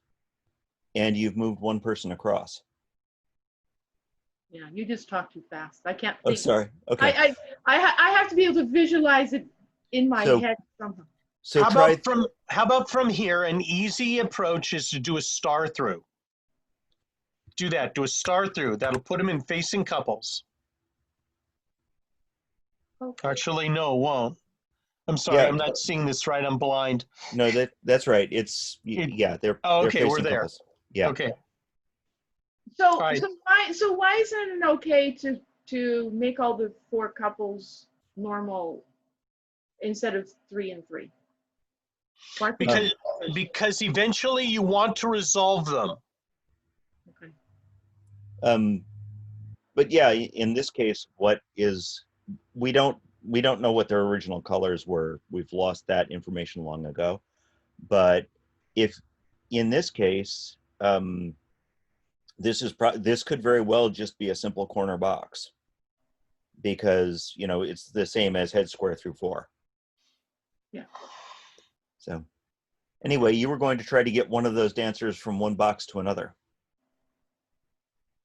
and you've moved one person across. Yeah, you just talk too fast. I can't Oh, think. sorry. Okay. I have to be able to visualize it in my head somehow. So how about from here, an easy approach is to do a star through. Do that, do a star through. That'll put them in facing couples. Okay. Actually, no, it won't. I'm sorry, Yeah. I'm not seeing this right. I'm blind. No, that's right. Yeah, they're okay, facing we're there. couples. Yeah. Okay. So right. so why isn't it okay to make all the 4 couples normal instead of 3 and 3? Because eventually you want to resolve them. Okay. But yeah, in this case, we don't know what their original colors were. We've lost that information long ago. But if in this case, this could very well just be a simple corner box, because it's the same as head square through 4. Yeah. So anyway, you were going to try to get one of those dancers from one box to another.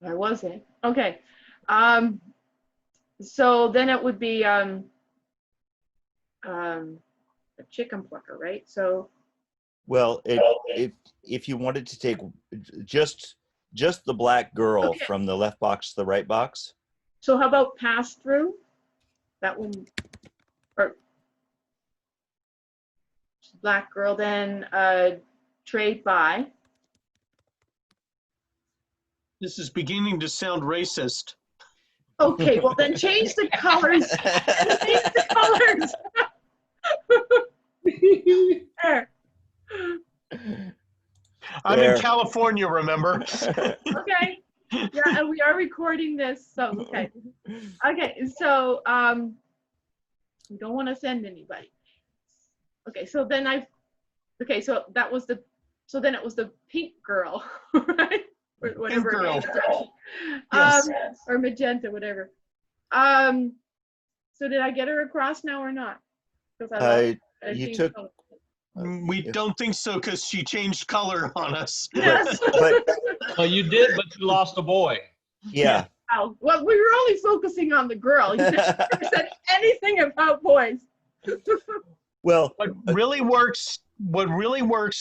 I wasn't. Okay. So then it would be a chicken plucker, right? So. Well, if you wanted to take just the black girl from the left box to the right box. So how about pass through? That one, or black girl, then trade by. This is beginning to sound racist. Okay, well then change the colors. Change the colors. There. I'm in California, remember? Okay. Yeah, and we are recording this, so okay. Okay, so we don't want to send anybody. Okay, so then so that was then it was the pink girl, right? Or whatever. Pink girl. Yes. Or magenta, whatever. So did I get her across now or not? Because you took. We don't think so, because she changed color on us. Yes. Well, you did, but you lost a boy. Yeah. Oh, well, we were only focusing on the girl. You never said anything about boys. Well, what really works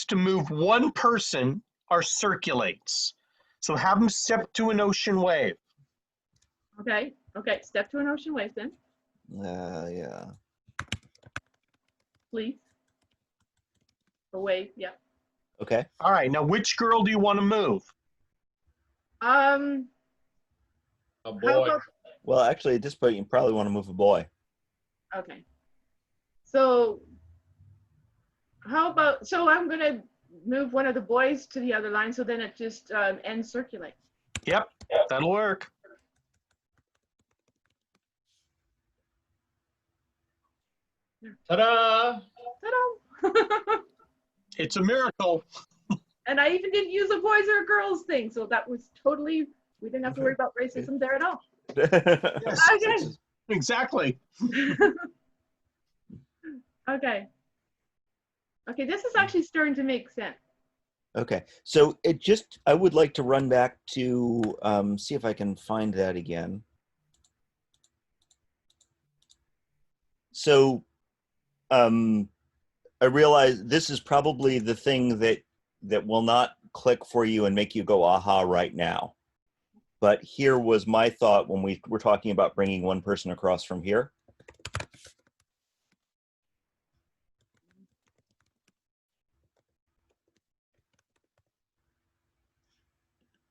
to move one person are circulates. So have them step to an ocean wave. Okay. Step to an ocean wave then. Yeah. Please. A wave, yeah. Okay. All right. Now, which girl do you want to move? A boy. Well, actually, at this point, you probably want to move a boy. Okay. So how about, I'm going to move one of the boys to the other line, so then it just ends circulate. Yep, that'll work. Ta-da! Ta-da! It's a miracle. And I even didn't use a boys or girls thing, so that was totally, we didn't have to worry about racism there at all. Yes, Okay. Exactly. Okay, this is actually starting to make sense. Okay, so I would like to run back to see if I can find that again. So I realize this is probably the thing that will not click for you and make you go aha right now. But here was my thought when we were talking about bringing one person across from here.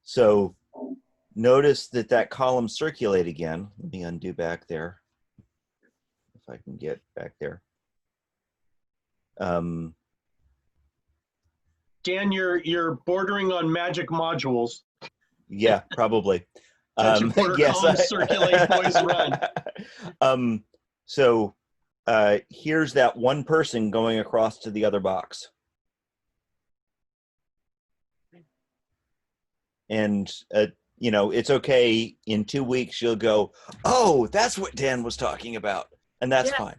So notice that column circulate again. Let me undo back there, if I can get back there. Dan, you're bordering on magic modules. Yeah, probably. Yes, circulate, boys run. So here's that one person going across to the other box. And you know, it's okay. In 2 weeks, you'll go, oh, that's what Dan was talking about. And that's fine.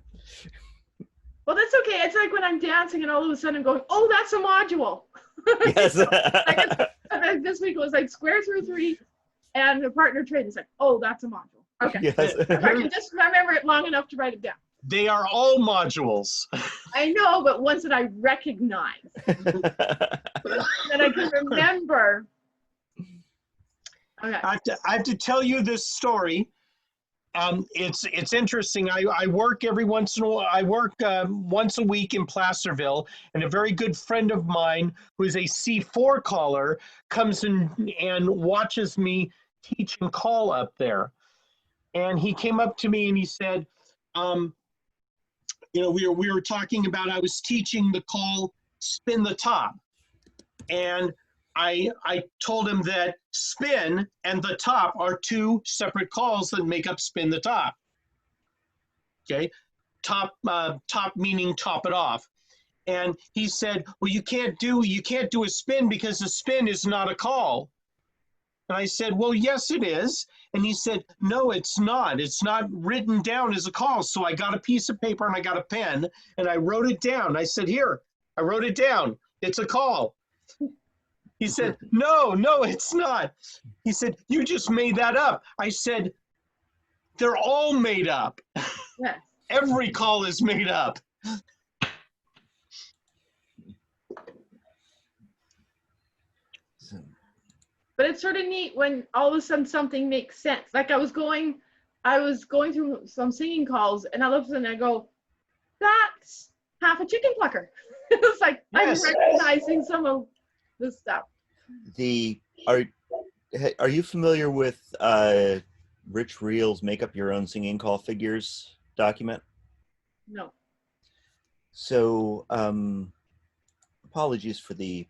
Well, that's okay. It's like when I'm dancing and all of a sudden I'm going, oh, that's a module. Yes. Like this week it was like square through 3 and the partner trade is like, oh, that's a module. Okay. Yes. If I can just remember it long enough to write it down. They are all modules. I know, but ones that I recognize. That I can remember. Okay. I have to tell you this story. It's interesting. I work every once in a while. I work once a week in Placerville, and a very good friend of mine who is a C4 caller comes in and watches me teach and call up there. And he came up to me and he said, you know, we were talking about, I was teaching the call spin the top, and I told him that spin and the top are 2 separate calls that make up spin the top. Okay, top meaning top it off, and he said, well, you can't do a spin because a spin is not a call. And I said, well, yes, it is. And he said, no, it's not. It's not written down as a call. So I got a piece of paper and I got a pen and I wrote it down. I said, here, I wrote it down. It's a call. He said, no, it's not. He said, you just made that up. I said, they're all made up. Yeah. Every call is made up. But it's sort of neat when all of a sudden something makes sense. Like I was going through some singing calls and all of a sudden I go, that's half a chicken plucker. It's like Yes. I'm recognizing some of this stuff. Are you familiar with Rich Reel's Make Up Your Own Singing Call Figures document? No. So apologies for the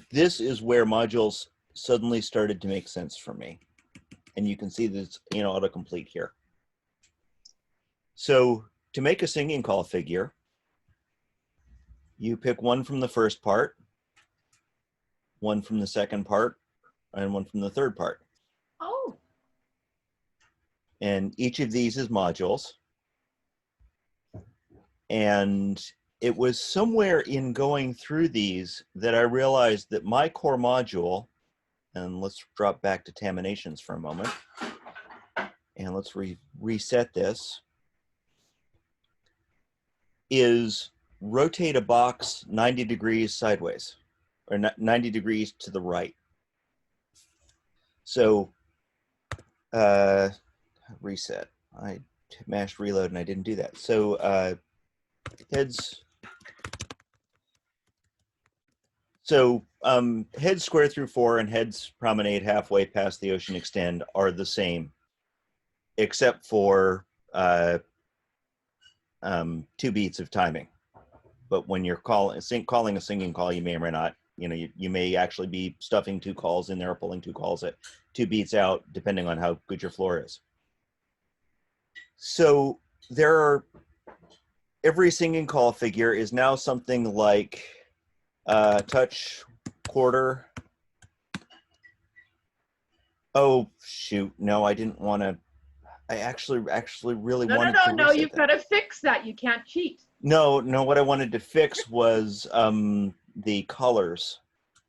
this is where modules suddenly started to make sense for me, and you can see this, you know, autocomplete here. So to make a singing call figure, you pick one from the first part, one from the second part, and one from the third part. Oh. And each of these is modules. And it was somewhere in going through these that I realized that my core module, and let's drop back to terminations for a moment, and let's reset this, is rotate a box 90 degrees sideways, or 90 degrees to the right. So, reset. I mashed reload and I didn't do that. So, heads. So heads square through 4 and heads promenade halfway past the ocean extend are the same, except for 2 beats of timing. But when you're calling a singing call, you may or may not, you know, you may actually be stuffing 2 calls in there, or pulling 2 calls at 2 beats out, depending on how good your floor is. So every singing call figure is now something like touch, quarter. Oh shoot! No, I didn't want to. I actually really wanted to. No! You've got to fix that. You can't cheat. No. What I wanted to fix was the colors.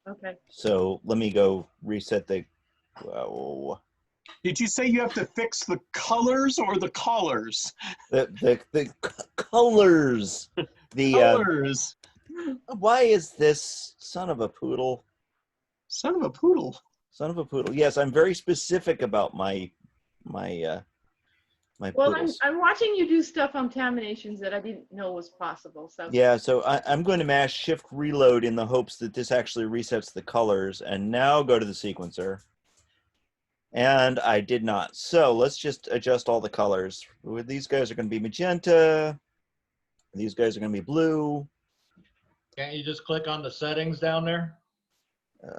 Okay. So let me go reset the. Whoa. Did you say you have to fix the colors or the callers? The colors. The colors. Why is this son of a poodle? Son of a poodle. Son of a poodle. Yes, I'm very specific about my Well, poodles. I'm watching you do stuff on terminations that I didn't know was possible. So yeah, so I'm going to mash shift reload in the hopes that this actually resets the colors, and now go to the sequencer. And I did not. So let's just adjust all the colors. These guys are going to be magenta. These guys are going to be blue. Can't you just click on the settings down there?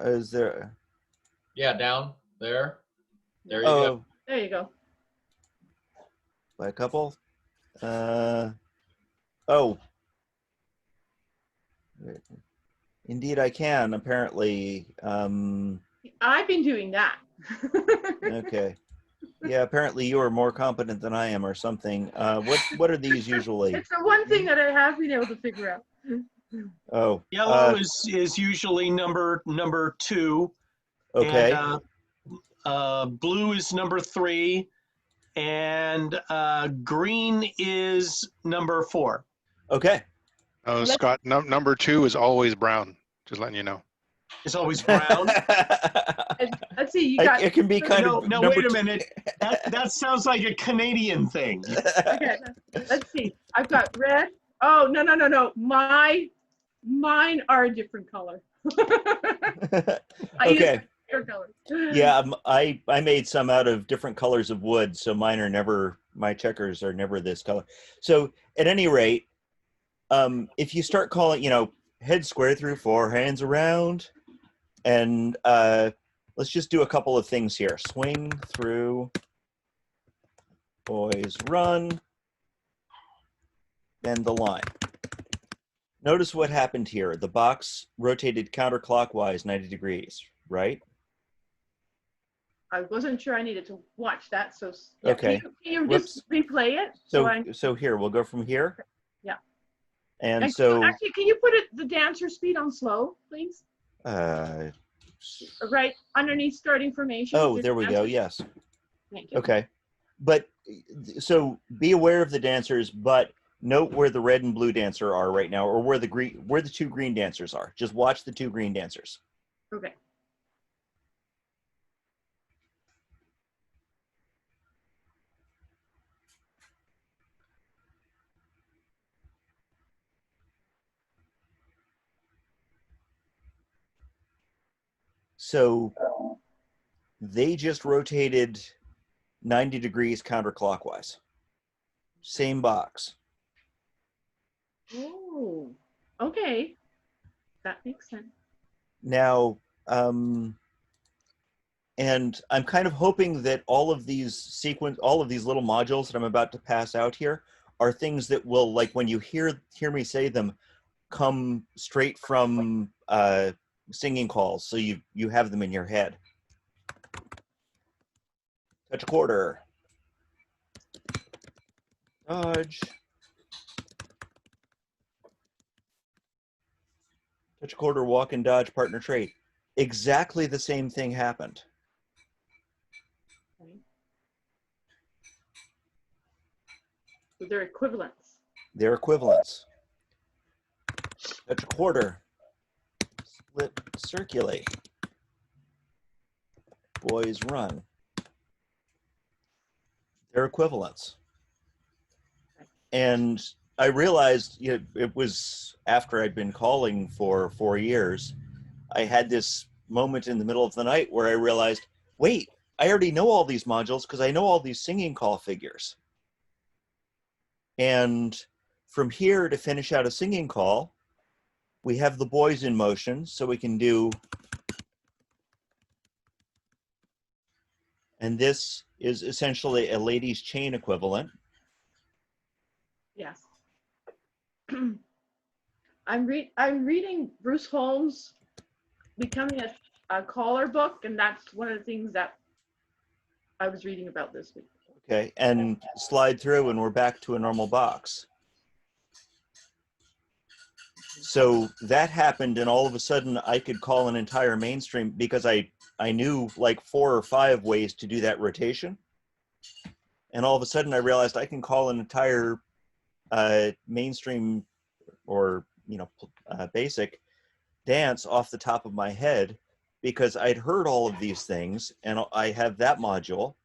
Is there? Yeah, down there. There you go. There you go. By a couple. Oh. I Indeed, I can. Apparently. I've been doing that. Okay. Yeah, apparently you are more competent than I am or something. What are these usually? It's the one thing that I have been able to figure out. Oh. Yellow is usually number 2. Okay. And blue is number 3. And green is number 4. Okay. Oh, Scott, number 2 is always brown. Just letting you know. It's always brown. Let's see, you got. It can be kind of. No, wait a minute. That sounds like a Canadian thing. Okay, let's see. I've got red. Oh, no. Mine are a different color. Okay. Color. Yeah, I made some out of different colors of wood, so mine are never, my checkers are never this color. So at any rate, if you start calling, head square through 4, hands around, and let's just do a couple of things here. Swing through, boys run, and the line. Notice what happened here. The box rotated counterclockwise 90 degrees, right? I wasn't sure I needed to watch that, so yeah. Okay. Can you just replay it? So here, we'll go from here. Yeah. And so actually, can you put the dancer speed on slow, please? Right underneath starting formation. Oh, there we go. Yes. Thank you. Okay. But so be aware of the dancers, but note where the red and blue dancer are right now, or where the 2 green dancers are. Just watch the 2 green dancers. Okay. So they just rotated 90 degrees counterclockwise. Same box. Oh, okay. That makes sense. Now, and I'm kind of hoping that all of these little modules that I'm about to pass out here are things that will, like when you hear me say them, come straight from singing calls, so you have them in your head. Touch a quarter. Dodge. Touch a quarter, walk and dodge, partner trade. Exactly the same thing happened. Okay. So they're equivalents. They're equivalents. Touch a quarter. Split, circulate. Boys run. They're equivalents. And I realized it was after I'd been calling for 4 years, I had this moment in the middle of the night where I realized, wait, I already know all these modules because I know all these singing call figures. And from here to finish out a singing call, we have the boys in motion, so we can do, and this is essentially a ladies' chain equivalent. Yes. I'm reading Bruce Holmes' Becoming a Caller book, and that's one of the things that I was reading about this week. Okay, and slide through and we're back to a normal box. So that happened, and all of a sudden I could call an entire mainstream because I knew like 4 or 5 ways to do that rotation. And all of a sudden I realized I can call an entire mainstream or basic dance off the top of my head because I'd heard all of these things, and I have that module,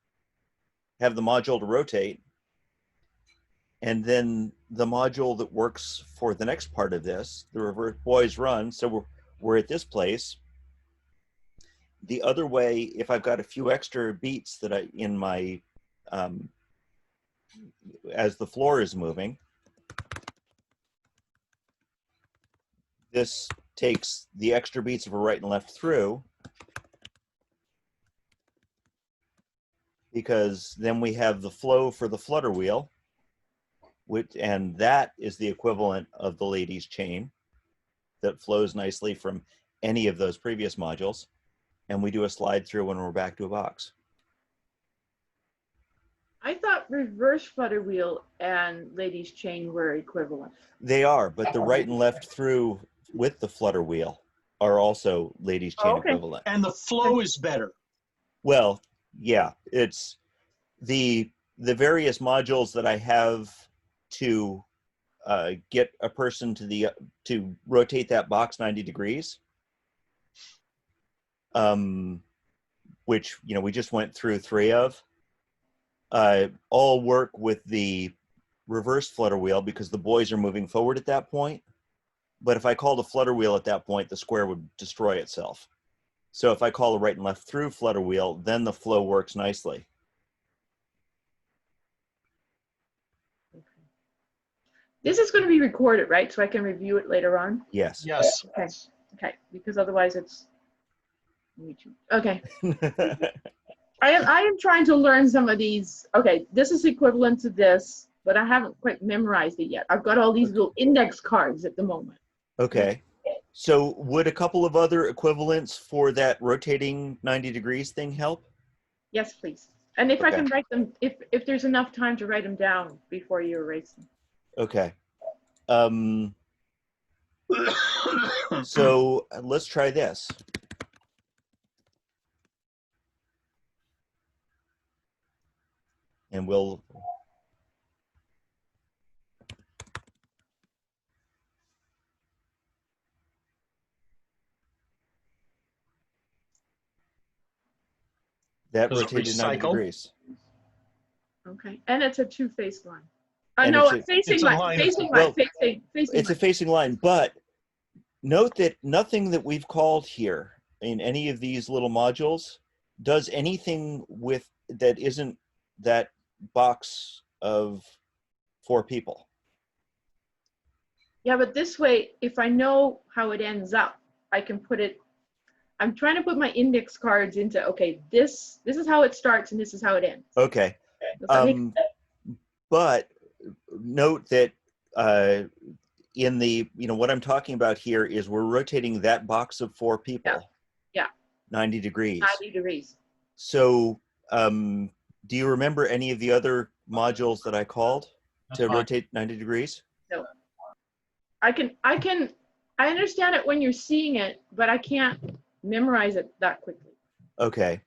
have the module to rotate, and then the module that works for the next part of this, the reverse boys run. So we're at this place. The other way, if I've got a few extra beats that in my as the floor is moving, this takes the extra beats of a right and left through, because then we have the flow for the flutter wheel, and that is the equivalent of the ladies' chain that flows nicely from any of those previous modules. and we do a slide through when we're back to a box. I thought reverse flutter wheel and ladies chain were equivalent. They are, but the right and left through with the flutter wheel are also ladies chain equivalent. And the flow is better. Well, yeah, it's the various modules that I have to get a person to rotate that box 90 degrees. Which, you know, we just went through 3 of. All work with the reverse flutter wheel because the boys are moving forward at that point. But if I call the flutter wheel at that point, the square would destroy itself. So if I call the right and left through flutter wheel, then the flow works nicely. This is going to be recorded, right? So I can review it later on? Yes. Yes. Okay. Okay. Because otherwise it's YouTube. Okay. I am trying to learn some of these. Okay, this is equivalent to this, but I haven't quite memorized it yet. I've got all these little index cards at the moment. Okay. So would a couple of other equivalents for that rotating 90 degrees thing help? Yes, please. And if I Okay. can write them, if there's enough time to write them down before you erase them. Okay. So let's try this. And we'll that Does it rotated 90 recycle? degrees. Okay. And it's a two-faced line. And No, it's facing it's a line. line. Facing Well, line. Facing It's a line. facing line, but note that nothing that we've called here in any of these little modules does anything with that isn't that box of 4 people. Yeah, but this way, if I know how it ends up, I can put it. I'm trying to put my index cards into, okay, this is how it starts and this is how it ends. Okay. Does that make sense? But note that in the, you know, what I'm talking about here is we're rotating that box of 4 people. Yeah. 90 degrees. 90 degrees. So do you remember any of the other modules that I called to rotate 90 degrees? No. I understand it when you're seeing it, but I can't memorize it that quickly. Okay.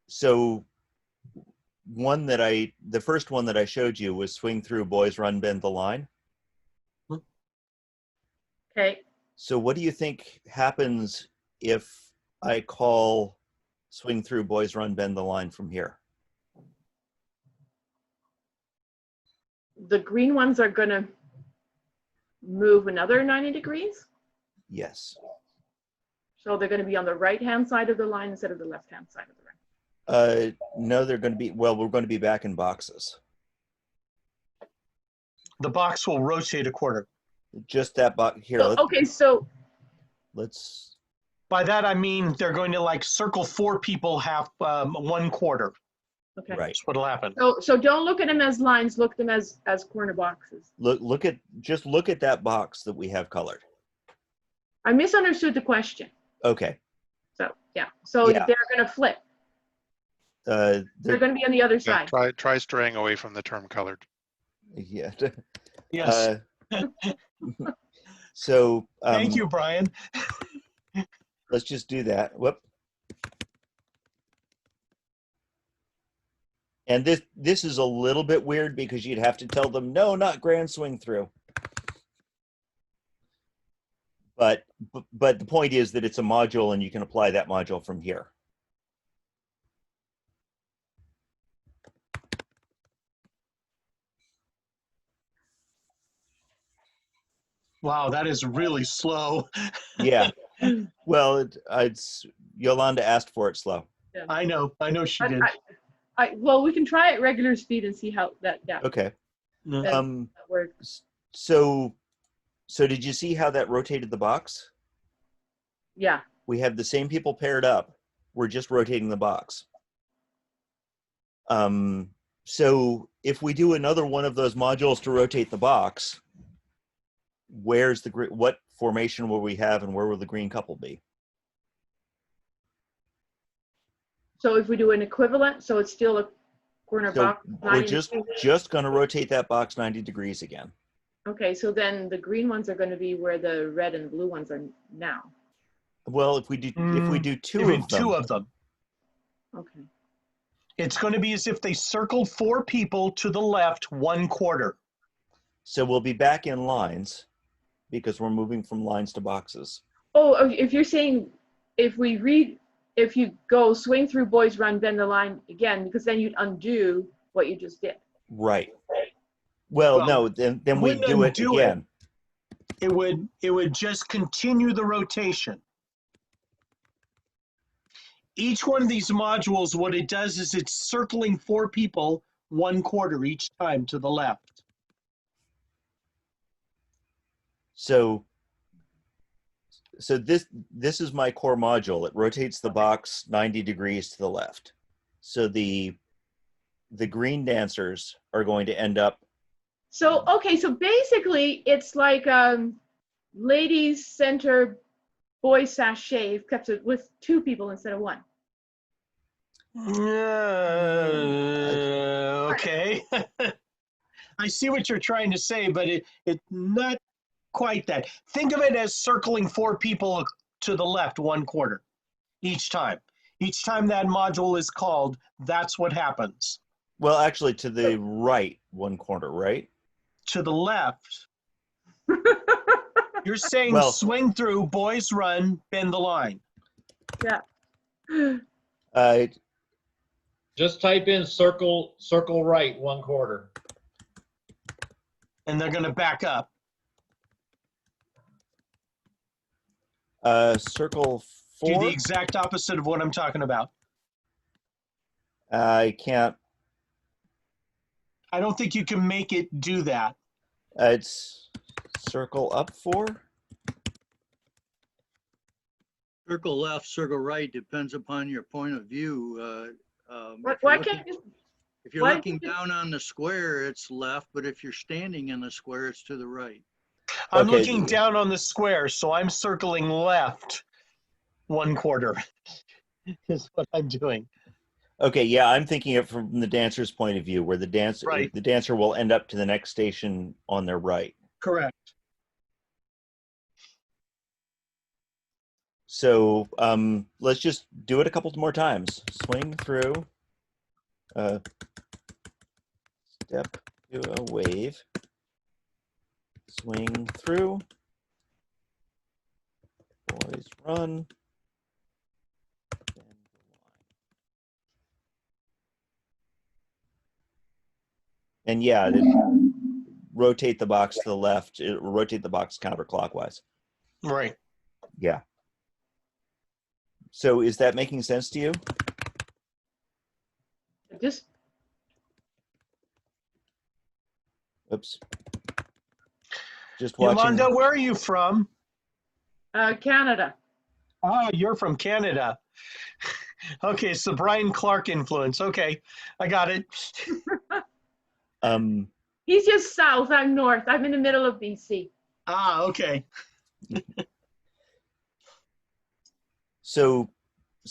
So the first one that I showed you was swing through, boys run, bend the line. Okay. So what do you think happens if I call swing through, boys run, bend the line from here? The green ones are going to move another 90 degrees. Yes. So they're going to be on the right-hand side of the line instead of the left-hand side of the line. No, they're going to be, well, we're going to be back in boxes. The box will rotate a quarter. Just that box here. So, okay, so let's. By that I mean they're going to like circle 4 people half 1 quarter. okay. Right. That's what'll happen. So don't look at them as lines. Look at them as corner boxes. Look at that box that we have colored. I misunderstood the question. Okay. So yeah. So Yeah. they're going to flip. They're going to be on the other Yeah, side. try straying away from the term colored. Yeah. Yes. So Thank you, Brian. Let's just do that. Whoop. And this is a little bit weird because you'd have to tell them, no, not grand swing through. But the point is that it's a module and you can apply that module from here. Wow, that is really slow. Yeah. Well, it's Yolanda asked for it slow. Yeah. I know she did. Well, we can try at regular speed and see how that. Yeah. Okay. That works. So did you see how that rotated the box? Yeah. We have the same people paired up. We're just rotating the box. So if we do another one of those modules to rotate the box, what formation will we have and where will the green couple be? So if we do an equivalent, so it's still a corner So box. we're just going to rotate that box 90 degrees again. Okay, so then the green ones are going to be where the red and blue ones are now. Well, if we do two of them. Okay. It's going to be as if they circled 4 people to the left 1/4. So we'll be back in lines because we're moving from lines to boxes. Oh, if you're saying if you go swing through, boys run, bend the line again, because then you'd undo what you just did. Right. Well, no, then we do it again. It would just continue the rotation. Each one of these modules, what it does is it's circling 4 people 1/4 each time to the left. So this is my core module. It rotates the box 90 degrees to the left. So the green dancers are going to end up. So, okay, so basically it's like ladies center, boys sachet, except with 2 people instead of 1. Okay. I see what you're trying to say, but it's not quite that. Think of it as circling 4 people to the left 1/4 each time. Each time that module is called, that's what happens. Well, actually, to the right 1/4, right? To the left. You're saying swing through, boys run, bend the line. Yeah. Just type in circle right 1/4. And they're going to back up. Circle 4. Do the exact opposite of what I'm talking about. I can't. I don't think you can make it do that. It's circle up 4. Circle left, circle right, depends upon your point of view. Why can't you? If you're looking down on the square, it's left, but if you're standing in the square, it's to the right. I'm looking down on the square, so I'm circling left 1/4 is what I'm doing. Okay, yeah, I'm thinking it from the dancer's point of view, where the dancer will end up to the next station on their right. Correct. So let's just do it a couple more times. Swing through. Step to a wave. Swing through. Boys run. And yeah, rotate the box to the left. Rotate the box counterclockwise. Right. Yeah. So is that making sense to you? Just. Oops. Just watching. Yolanda, where are you from? Canada. Oh, you're from Canada. Okay, it's the Brian Clark influence. Okay, I got it. He's just south. I'm north. I'm in the middle of BC. Ah, okay. So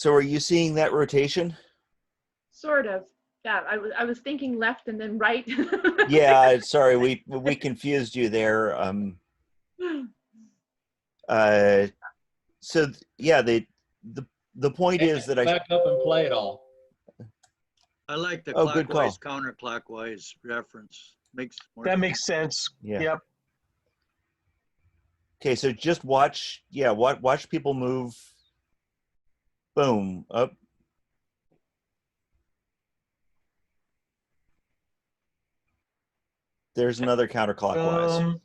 are you seeing that rotation? Sort of. Yeah, I was thinking left and then right. Yeah, sorry, we confused you there. So yeah, the point is that back up and play it all. I like the good call. clockwise, counterclockwise reference. Makes more That sense. makes sense. Yeah. Yep. Okay, so just watch people move. Boom, up. There's another counterclockwise.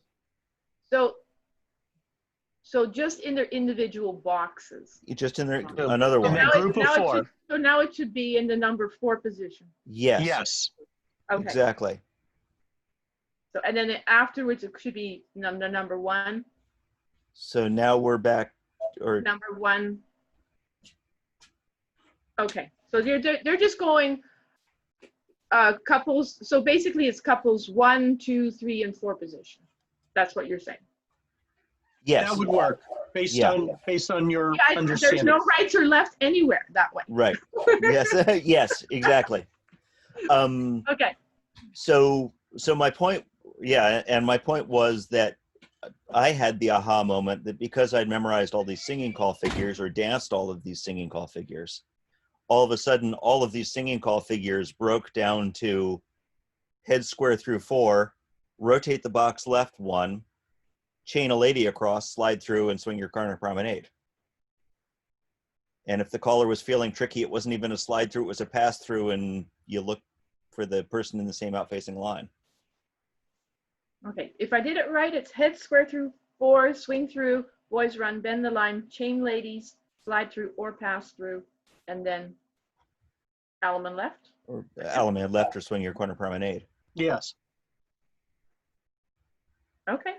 So just in their individual boxes. Just in there, another one. In a group of 4. So now it should be in the number 4 position. Yes. Yes. Okay. Exactly. So and then afterwards it should be number 1. So now we're back, or number 1. Okay. So they're just going couples. So basically it's couples 1, 2, 3, and 4 position. That's what you're saying. yes. That would work. based on your Yeah, there's understanding. no rights or left anywhere that way. Right. Yes. Yes. Exactly. Okay. So my point, and my point was that I had the aha moment that because I'd memorized all these singing call figures or danced all of these singing call figures, all of a sudden, all of these singing call figures broke down to head square through 4, rotate the box left 1, chain a lady across, slide through, and swing your corner promenade. And if the caller was feeling tricky, it wasn't even a slide through, it was a pass through, and you look for the person in the same outfacing line. Okay, if I did it right, it's head square through 4, swing through, boys run, bend the line, chain ladies, slide through or pass through, and then Alaman left. Or Alaman left or swing your corner promenade. Yes. Okay.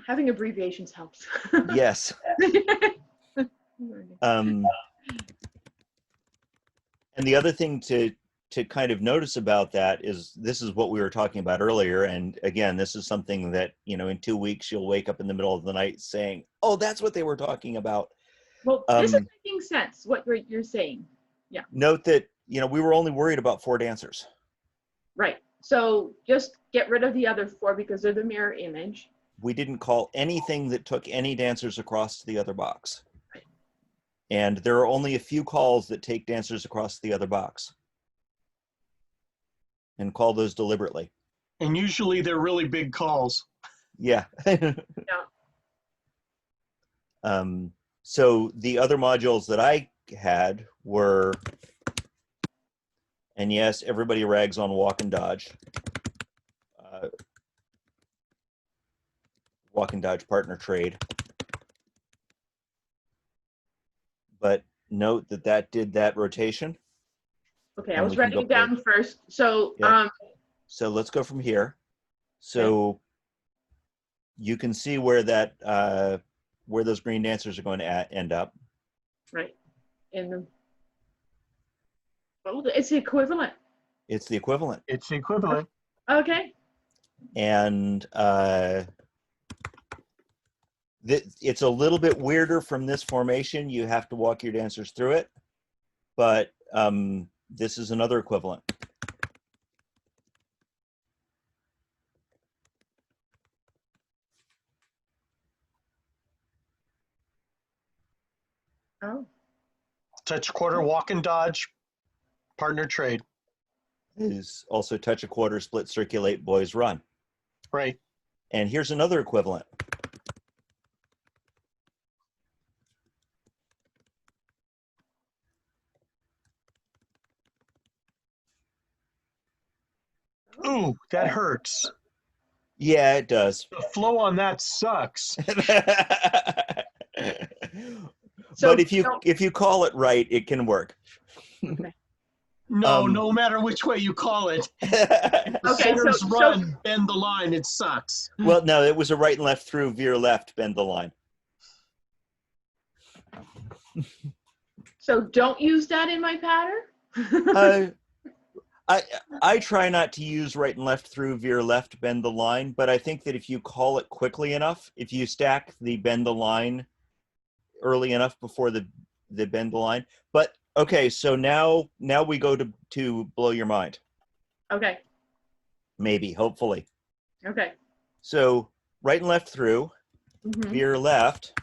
Having abbreviations helps. Yes. And the other thing to kind of notice about that is this is what we were talking about earlier. And again, this is something that, in 2 weeks, you'll wake up in the middle of the night saying, oh, that's what they were talking about. Well, this is making sense, what you're saying. Yeah. Note that, we were only worried about 4 dancers. Right. So just get rid of the other 4 because they're the mirror image. We didn't call anything that took any dancers across to the other box. And there are only a few calls that take dancers across the other box. And call those deliberately. And usually they're really big calls. Yeah. Yeah. So the other modules that I had were, and yes, everybody rags on walk and dodge. Walk and dodge partner trade. But note that did that rotation. Okay, I was writing it down first. So, yeah. So let's go from here. So you can see where that, where those green dancers are going to end up. Right. Well, it's the equivalent. It's the equivalent. It's the equivalent. Okay. And it's a little bit weirder from this formation. You have to walk your dancers through it. But this is another equivalent. Oh. Touch a quarter, walk and dodge, partner trade. Is also touch a quarter, split, circulate, boys run. Right. And here's another equivalent. Ooh, that hurts. Yeah, it does. The flow on that sucks. But if you call it right, it can work. Okay. No, no matter which way you call it. Centers run, bend the line, it sucks. Well, no, it was a right and left through, veer left, bend the line. So don't use that in my pattern? I try not to use right and left through, veer left, bend the line, but I think that if you call it quickly enough, if you stack the bend the line early enough before the bend the line. But okay, so now we go to blow your mind. Okay. Maybe, hopefully. Okay. So right and left through, veer left.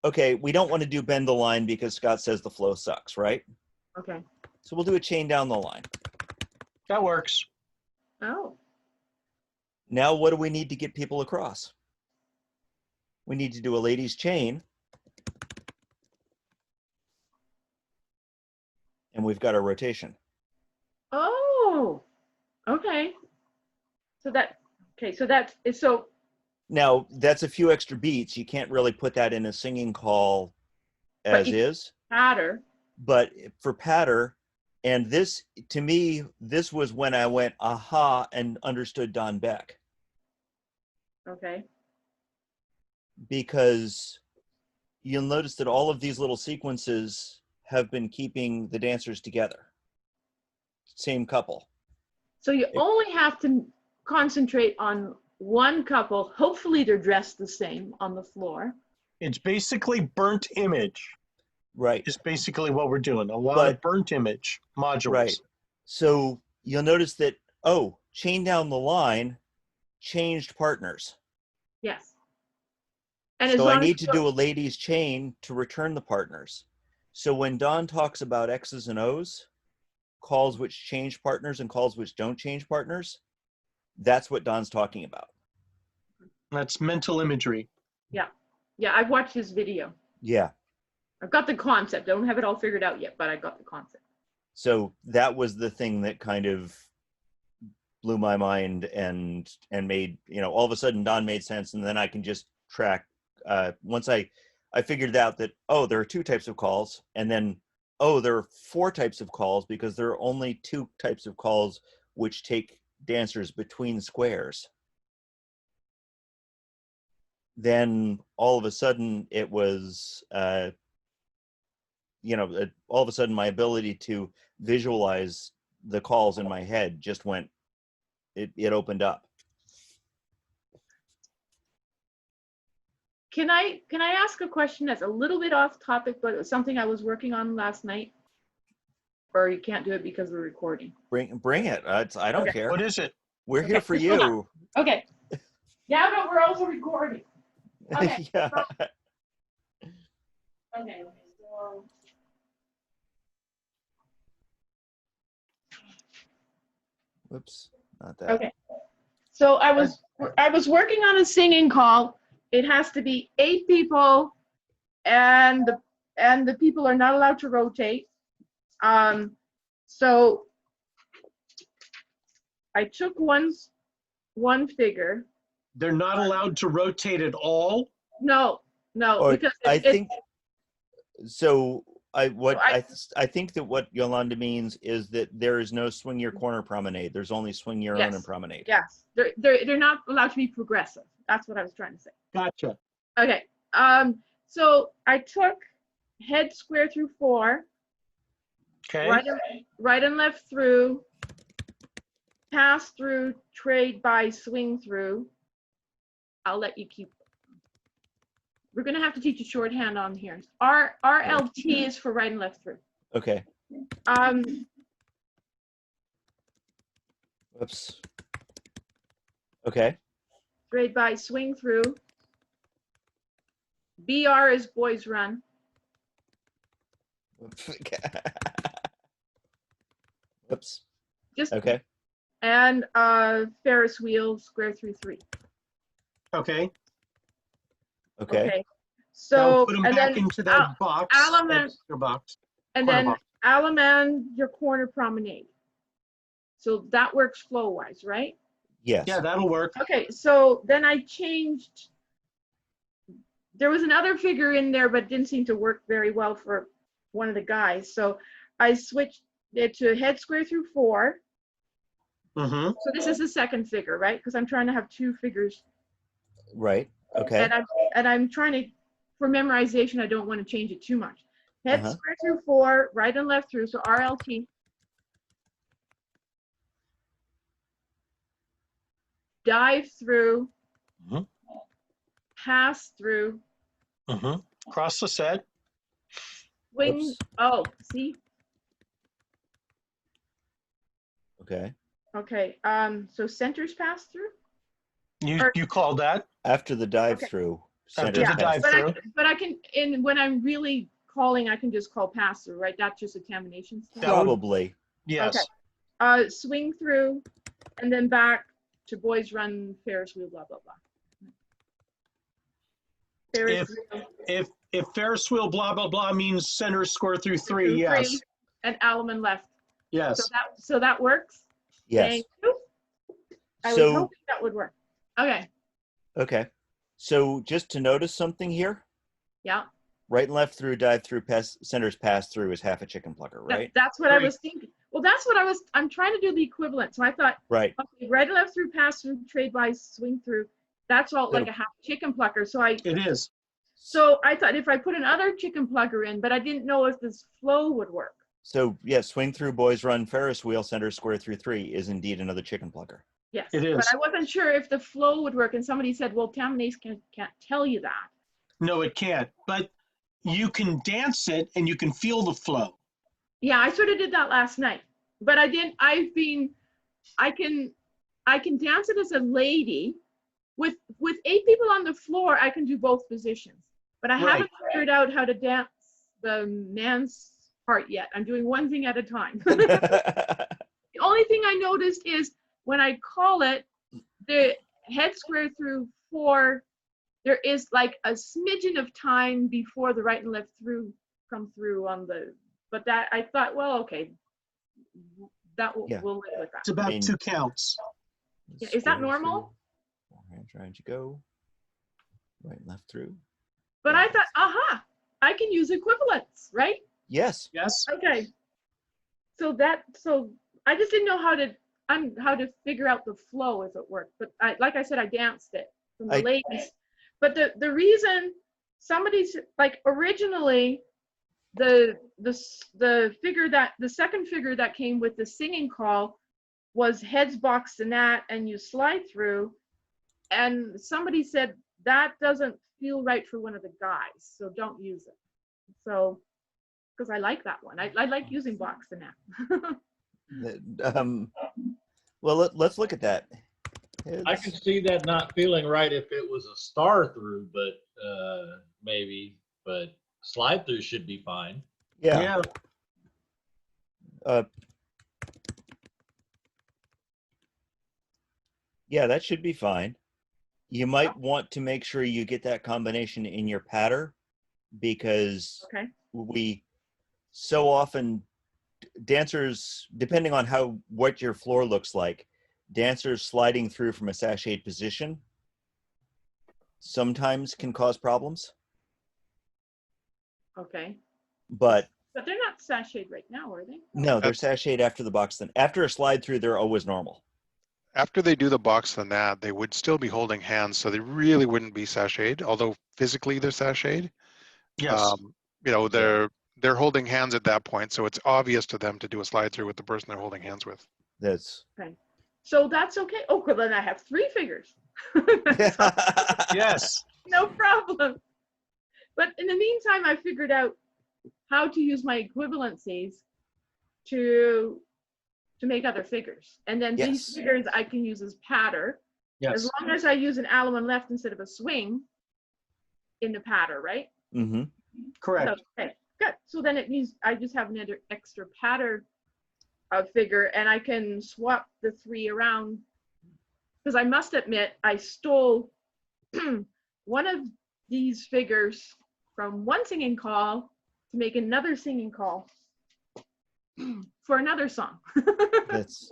Okay, we don't want to do bend the line because Scott says the flow sucks, right? Okay. So we'll do a chain down the line. That works. Oh. Now what do we need to get people across? We need to do a ladies chain. And we've got our rotation. Oh. Okay. So so now that's a few extra beats. You can't really put that in a singing call as is. Patter. But for patter, and this, to me, this was when I went, aha, and understood Don Beck. Okay. Because you'll notice that all of these little sequences have been keeping the dancers together. Same couple. So you only have to concentrate on one couple, hopefully they're dressed the same on the floor. It's basically burnt image. Right. Is basically what we're doing. A lot of burnt image modules. Right. So you'll notice that, oh, chain down the line, changed partners. Yes. And as So I long as need to do a ladies chain to return the partners. So when Don talks about X's and O's, calls which change partners and calls which don't change partners, that's what Don's talking about. That's mental imagery. Yeah. Yeah, I've watched his video. Yeah. I've got the concept. I don't have it all figured out yet, but I got the concept. So that was the thing that kind of blew my mind and made, you know, all of a sudden Don made sense, and then I can just track. Once I figured out that, oh, there are 2 types of calls, and then, oh, there are 4 types of calls because there are only 2 types of calls which take dancers between squares. Then all of a sudden it was, you know, all of a sudden my ability to visualize the calls in my head just went, it opened up. Can I ask a question that's a little bit off topic, but it was something I was working on last night? Or you can't do it because we're recording? Bring it. I don't care. What is it? We're here for you. Okay. Yeah, but we're also recording. Okay. Yeah. Okay. So. Whoops. Not that. Okay. So I was working on a singing call. It has to be 8 people, and the people are not allowed to rotate. So I took one figure. They're not allowed to rotate at all? No, because I think so. I think that what Yolanda means is that there is no swing your corner promenade. There's only swing your own and promenade. Yes, they're not allowed to be progressive. That's what I was trying to say. Gotcha. Okay. So I took head square through 4. Okay. Right and left through. Pass through, trade by, swing through. I'll let you keep. We're going to have to teach a shorthand on here. RLT is for right and left through. Okay. Whoops. Okay. Trade by, swing through. BR is boys run. Whoops. Just okay. And Ferris wheel, square through 3. Okay. Okay. So put them and back then into that box. Your box. And corner then box. Alaman, your corner promenade. So that works flow wise, right? Yes. Yeah, that'll work. Okay, so then I changed. There was another figure in there, but it didn't seem to work very well for one of the guys. So I switched it to head square through 4. Mm-hmm. So this is the second figure, right? Because I'm trying to have 2 figures. Right. Okay. And I'm trying to, for memorization, I don't want to change it too much. Head square through 4, right and left through, so RLT. Dive through. Mm-hmm. Pass through. Mm-hmm. Cross the set. Swing. Oops. Oh, see? Okay. Okay. So centers pass through? You called that? After the dive through. After the dive through. But I can, when I'm really calling, I can just call pass through, right? That's just a combination step. Probably. Yes. Okay. Swing through, and then back to boys run, Ferris wheel, blah, blah, blah. Ferris wheel. If Ferris wheel, blah, blah, blah means center square through 3, yes. 3, and Alaman left. Yes. So that works? Yes. Thank you. I was hoping that would work. Okay. Okay. So just to notice something here. Yeah. Right and left through, dive through, centers pass through is half a chicken plucker, right? That's what I was thinking. Well, that's what I'm trying to do the equivalent. So I thought, right. Okay, right and left through, pass through, trade by, swing through. That's all like a half chicken plucker. So it is. So I thought if I put another chicken plucker in, but I didn't know if this flow would work. So yeah, swing through, boys run, Ferris wheel, center square through 3 is indeed another chicken plucker. Yes, It is. but I wasn't sure if the flow would work, and somebody said, well, Tamanation can't tell you that. No, it can't. But you can dance it and you can feel the flow. Yeah, I sort of did that last night, but I can dance it as a lady. With 8 people on the floor, I can do both positions, but I haven't figured out how to dance the man's part yet. I'm doing one thing at a time. The only thing I noticed is when I call it, the head square through 4, there is like a smidgen of time before the right and left through come through on the, but that I thought, well, okay, that will, we'll live with that. It's about 2 counts. Yeah, is that normal? Forehand trying to go. Right and left through. But I thought, aha, I can use equivalents, right? Yes. Yes. Okay. So I just didn't know how to figure out the flow if it worked. But like I said, I danced it from the ladies. But the reason somebody's like originally the figure that the second figure that came with the singing call was heads box the nat and you slide through, and somebody said that doesn't feel right for one of the guys, so don't use it. So because I like that one, I like using box the nat. Well, let's look at that. I can see that not feeling right if it was a star through, but maybe, but slide through should be fine. Yeah. Yeah, that should be fine. You might want to make sure you get that combination in your patter, because we so often dancers, depending on what your floor looks like, dancers sliding through from a sashayed position sometimes can cause problems. Okay. But they're not sashayed right now, are they? No, they're sashayed after the box. Then after a slide through, they're always normal. After they do the box the nat, they would still be holding hands, so they really wouldn't be sashayed, although physically they're sashayed. Yes. You know, they're holding hands at that point, so it's obvious to them to do a slide through with the person they're holding hands with. That's okay. So that's okay. Oh, well, then I have 3 figures. Yes. No problem. But in the meantime, I figured out how to use my equivalencies to make other figures. And then these figures I can use as patter. Yes. As long as I use an alum and left instead of a swing in the patter, right? Mm-hmm. Correct. So, okay, good. So then it means I just have another extra patter figure, and I can swap the 3 around. Because I must admit, I stole one of these figures from one singing call to make another singing call for another song. That's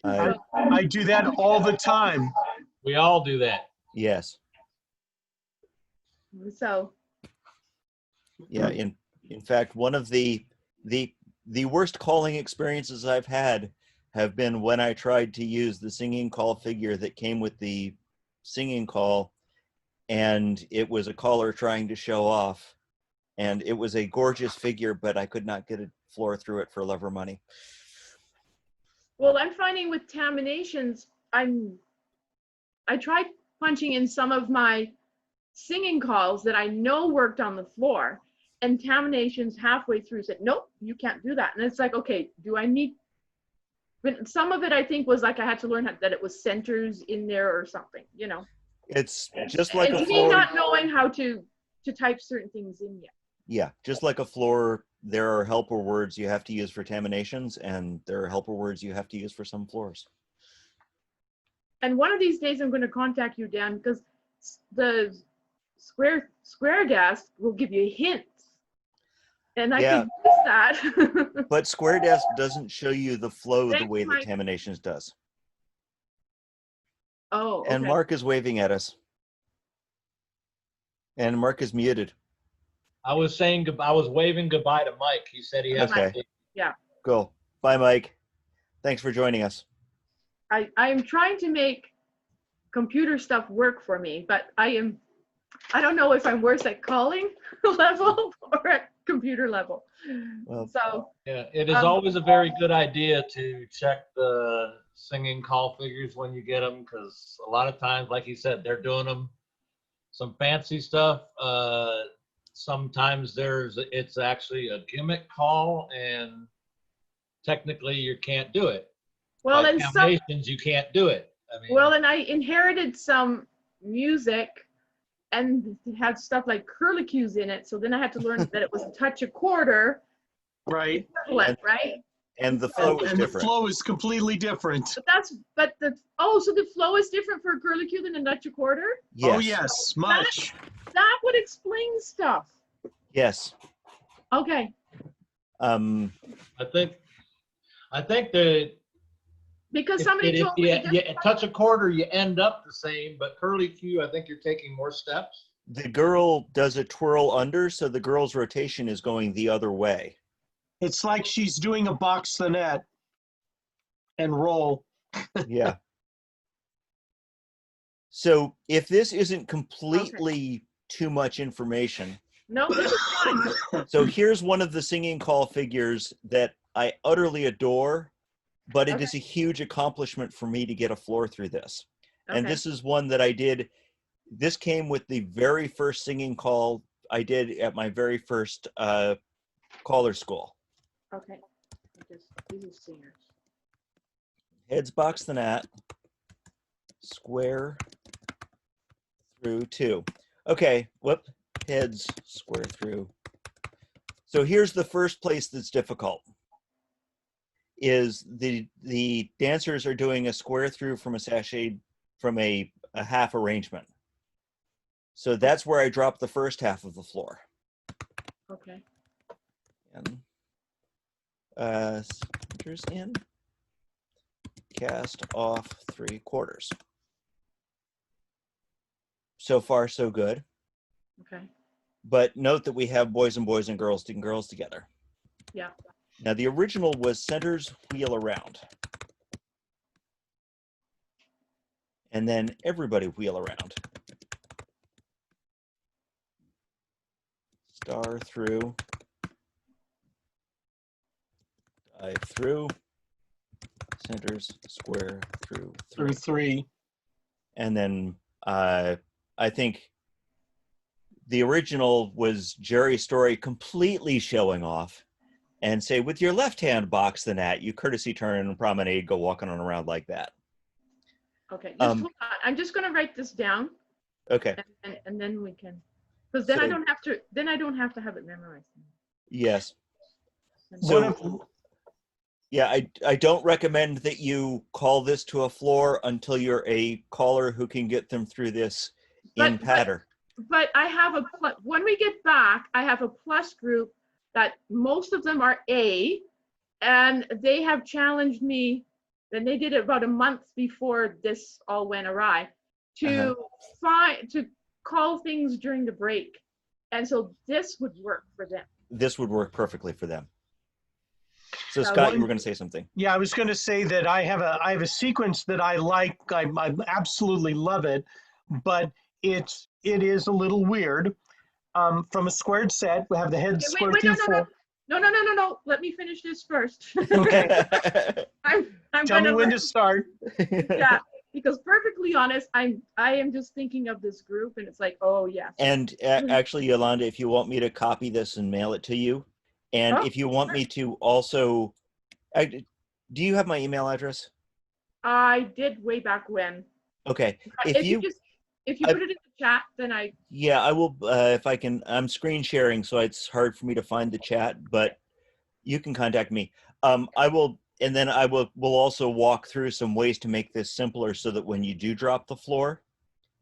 I do that all the time. We all do that. Yes. So yeah, in fact, one of the worst calling experiences I've had have been when I tried to use the singing call figure that came with the singing call, and it was a caller trying to show off, and it was a gorgeous figure, but I could not get a floor through it for love or money. Well, I'm finding with terminations, I tried punching in some of my singing calls that I know worked on the floor, and terminations halfway through said, nope, you can't do that. And it's like, okay, do I need, but some of it I think was like I had to learn that it was centers in there or something, you know. It's just like it's a floor. me not knowing how to type certain things in yet. Yeah, just like a floor, there are helper words you have to use for terminations, and there are helper words you have to use for some floors. And one of these days I'm going to contact you, Dan, because the Square Desk will give you hints. And I can use that. But Square Desk doesn't show you the flow the way that terminations does. Oh, okay. And Mark is waving at us. And Mark is muted. I was saying I was waving goodbye to Mike. He said he has Okay. to. Yeah. Cool. Bye, Mike. Thanks for joining us. I'm trying to make computer stuff work for me, but I don't know if I'm worse at calling level or at computer level. Well, so yeah, it is always a very good idea to check the singing call figures when you get them, because a lot of times, like you said, they're doing them some fancy stuff. Sometimes it's actually a gimmick call, and technically you can't do it. Well, Like and some, combinations, you can't do it. I mean, well, and I inherited some music and it had stuff like curlicues in it. So then I had to learn that it was a touch a quarter. Right. Equivalent, right? And the flow is And the different. flow is completely different. So the flow is different for a curlicue than a touch a quarter? Yes. Oh, yes, much. That would explain stuff. Yes. Okay. I think that Because somebody told me you touch a quarter, you end up the same, but curlicue, I think you're taking more steps. The girl does a twirl under, so the girl's rotation is going the other way. It's like she's doing a box the net and roll. Yeah. So if this isn't completely too much information. No, this is fun. So here's one of the singing call figures that I utterly adore, but it is a huge accomplishment for me to get a floor through this. And this is one that I did. This came with the very first singing call I did at my very first caller school. Okay. These are singers. Heads box the gnat, square through 2. Okay, whoop, heads square through. So here's the first place that's difficult. Is the dancers are doing a square through from a sachet, from a half arrangement. So that's where I dropped the first half of the floor. Okay. And centers in, cast off 3/4. So far, so good. Okay. But note that we have boys and girls together. Yeah. Now the original was centers wheel around. And then everybody wheel around. Star through. Dive through. Centers square through 3. Through 3. And then I think the original was Jerry Story completely showing off and say, with your left hand box the gnat, you courtesy turn and promenade, go walking on around like that. Okay, just hold on. I'm just going to write this down. Okay. And then we can, because then So, I don't have to have it memorized. Yes. So, yeah, I don't recommend that you call this to a floor until you're a caller who can get them through this in patter. But I have when we get back, I have a plus group that most of them are A, and they have challenged me, and they did it about a month before this all went awry, to call things during the break. And so this would work for them. This would work perfectly for them. So Scott, you were going to say something. Yeah, I was going to say that I have a sequence that I like. I absolutely love it, but it is a little weird. From a squared set, we have the head squared through 4. No. Let me finish this first. Okay. I'm Tell me when to start. Yeah, because perfectly honest, I am just thinking of this group, and it's like, oh yeah. And actually, Yolanda, if you want me to copy this and mail it to you, and if you want me to also, do you have my email address? I did way back when. Okay. If you put it in the chat, then I. Yeah, I will. If I can, I'm screen sharing, so it's hard for me to find the chat. But you can contact me. I will, and then we'll also walk through some ways to make this simpler, so that when you do drop the floor,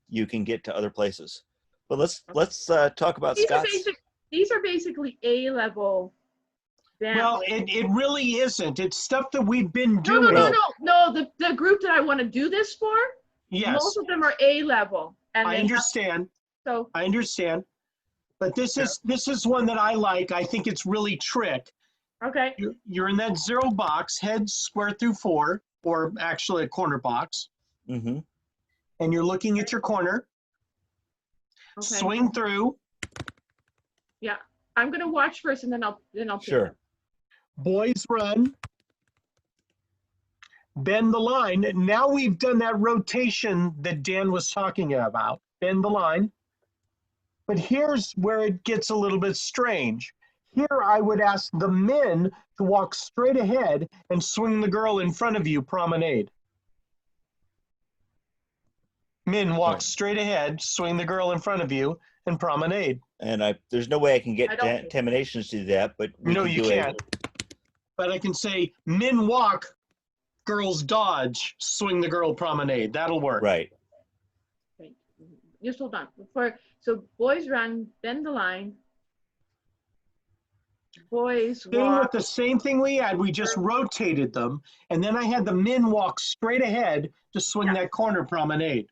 you can get to other places. But let's talk about Scott's. These are basically A-level. Well, it really isn't. It's stuff that we've been doing. No. The group that I want to do this for. Yes. Most of them are A-level. And I understand. I understand. But this is one that I like. I think it's really trick. Okay. You're in that 0 box, heads square through 4, or actually a corner box. Mm-hmm. And you're looking at your corner. Okay. Swing through. Yeah. I'm gonna watch first, and then I'll Sure. Boys run. bend the line. Now we've done that rotation that Dan was talking about. Bend the line. But here's where it gets a little bit strange. Here I would ask the men to walk straight ahead and swing the girl in front of you, promenade. Men walk straight ahead, swing the girl in front of you, and promenade. And there's no way I can get Terminations to do that, but we No, can you do can't. But I can say, men walk, girls dodge, swing the girl promenade. That'll work. Right. Wait, just hold on. So boys run, bend the line. Boys Staying with walk. the same thing we had, we just rotated them, and then I had the men walk straight ahead to swing that corner promenade.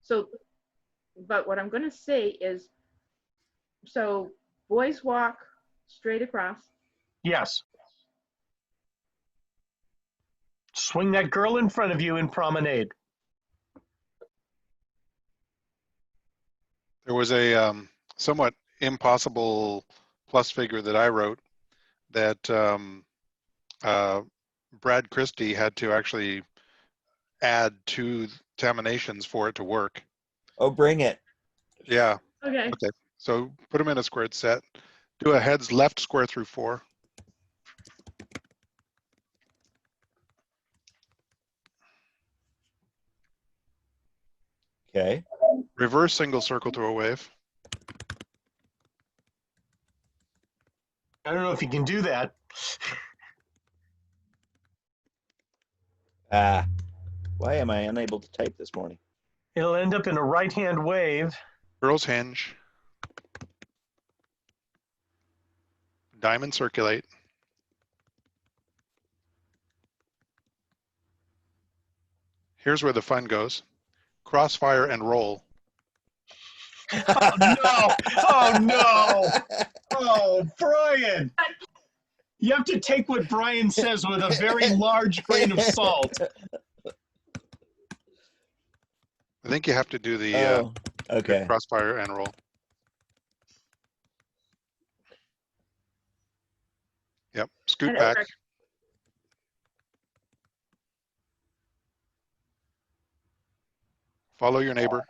So, but what I'm going to say is, so boys walk straight across. Yes. Swing that girl in front of you in promenade. There was a somewhat impossible plus figure that I wrote that Brad Christie had to actually add 2 terminations for it to work. Oh, bring it. Yeah. Okay. Okay. So put them in a squared set. Do a heads left square through 4. Okay. Reverse single circle to a wave. I don't know if you can do that. Why am I unable to type this morning? It'll end up in a right-hand wave. Girls hinge. Diamond circulate. Here's where the fun goes. Crossfire and roll. Oh, no. Oh, no. Oh, Brian. You have to take what Brian says with a very large grain of salt. I think you have to do the okay. Crossfire and roll. Yep. Scoot back. Follow your neighbor.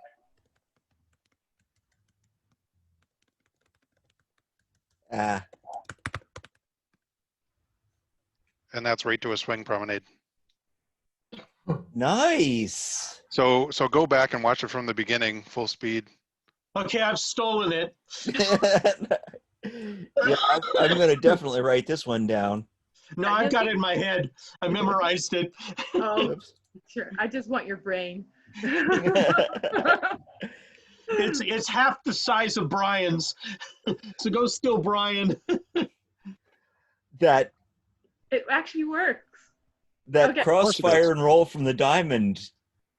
And that's right to a swing promenade. Nice. So go back and watch it from the beginning, full speed. Okay, I've stolen it. Yeah, I'm going to definitely write this one down. No, I've got it in my head. I memorized it. Oh, sure. I just want your brain. It's half the size of Brian's. So go steal Brian. That it actually works. That crossfire and roll from the diamond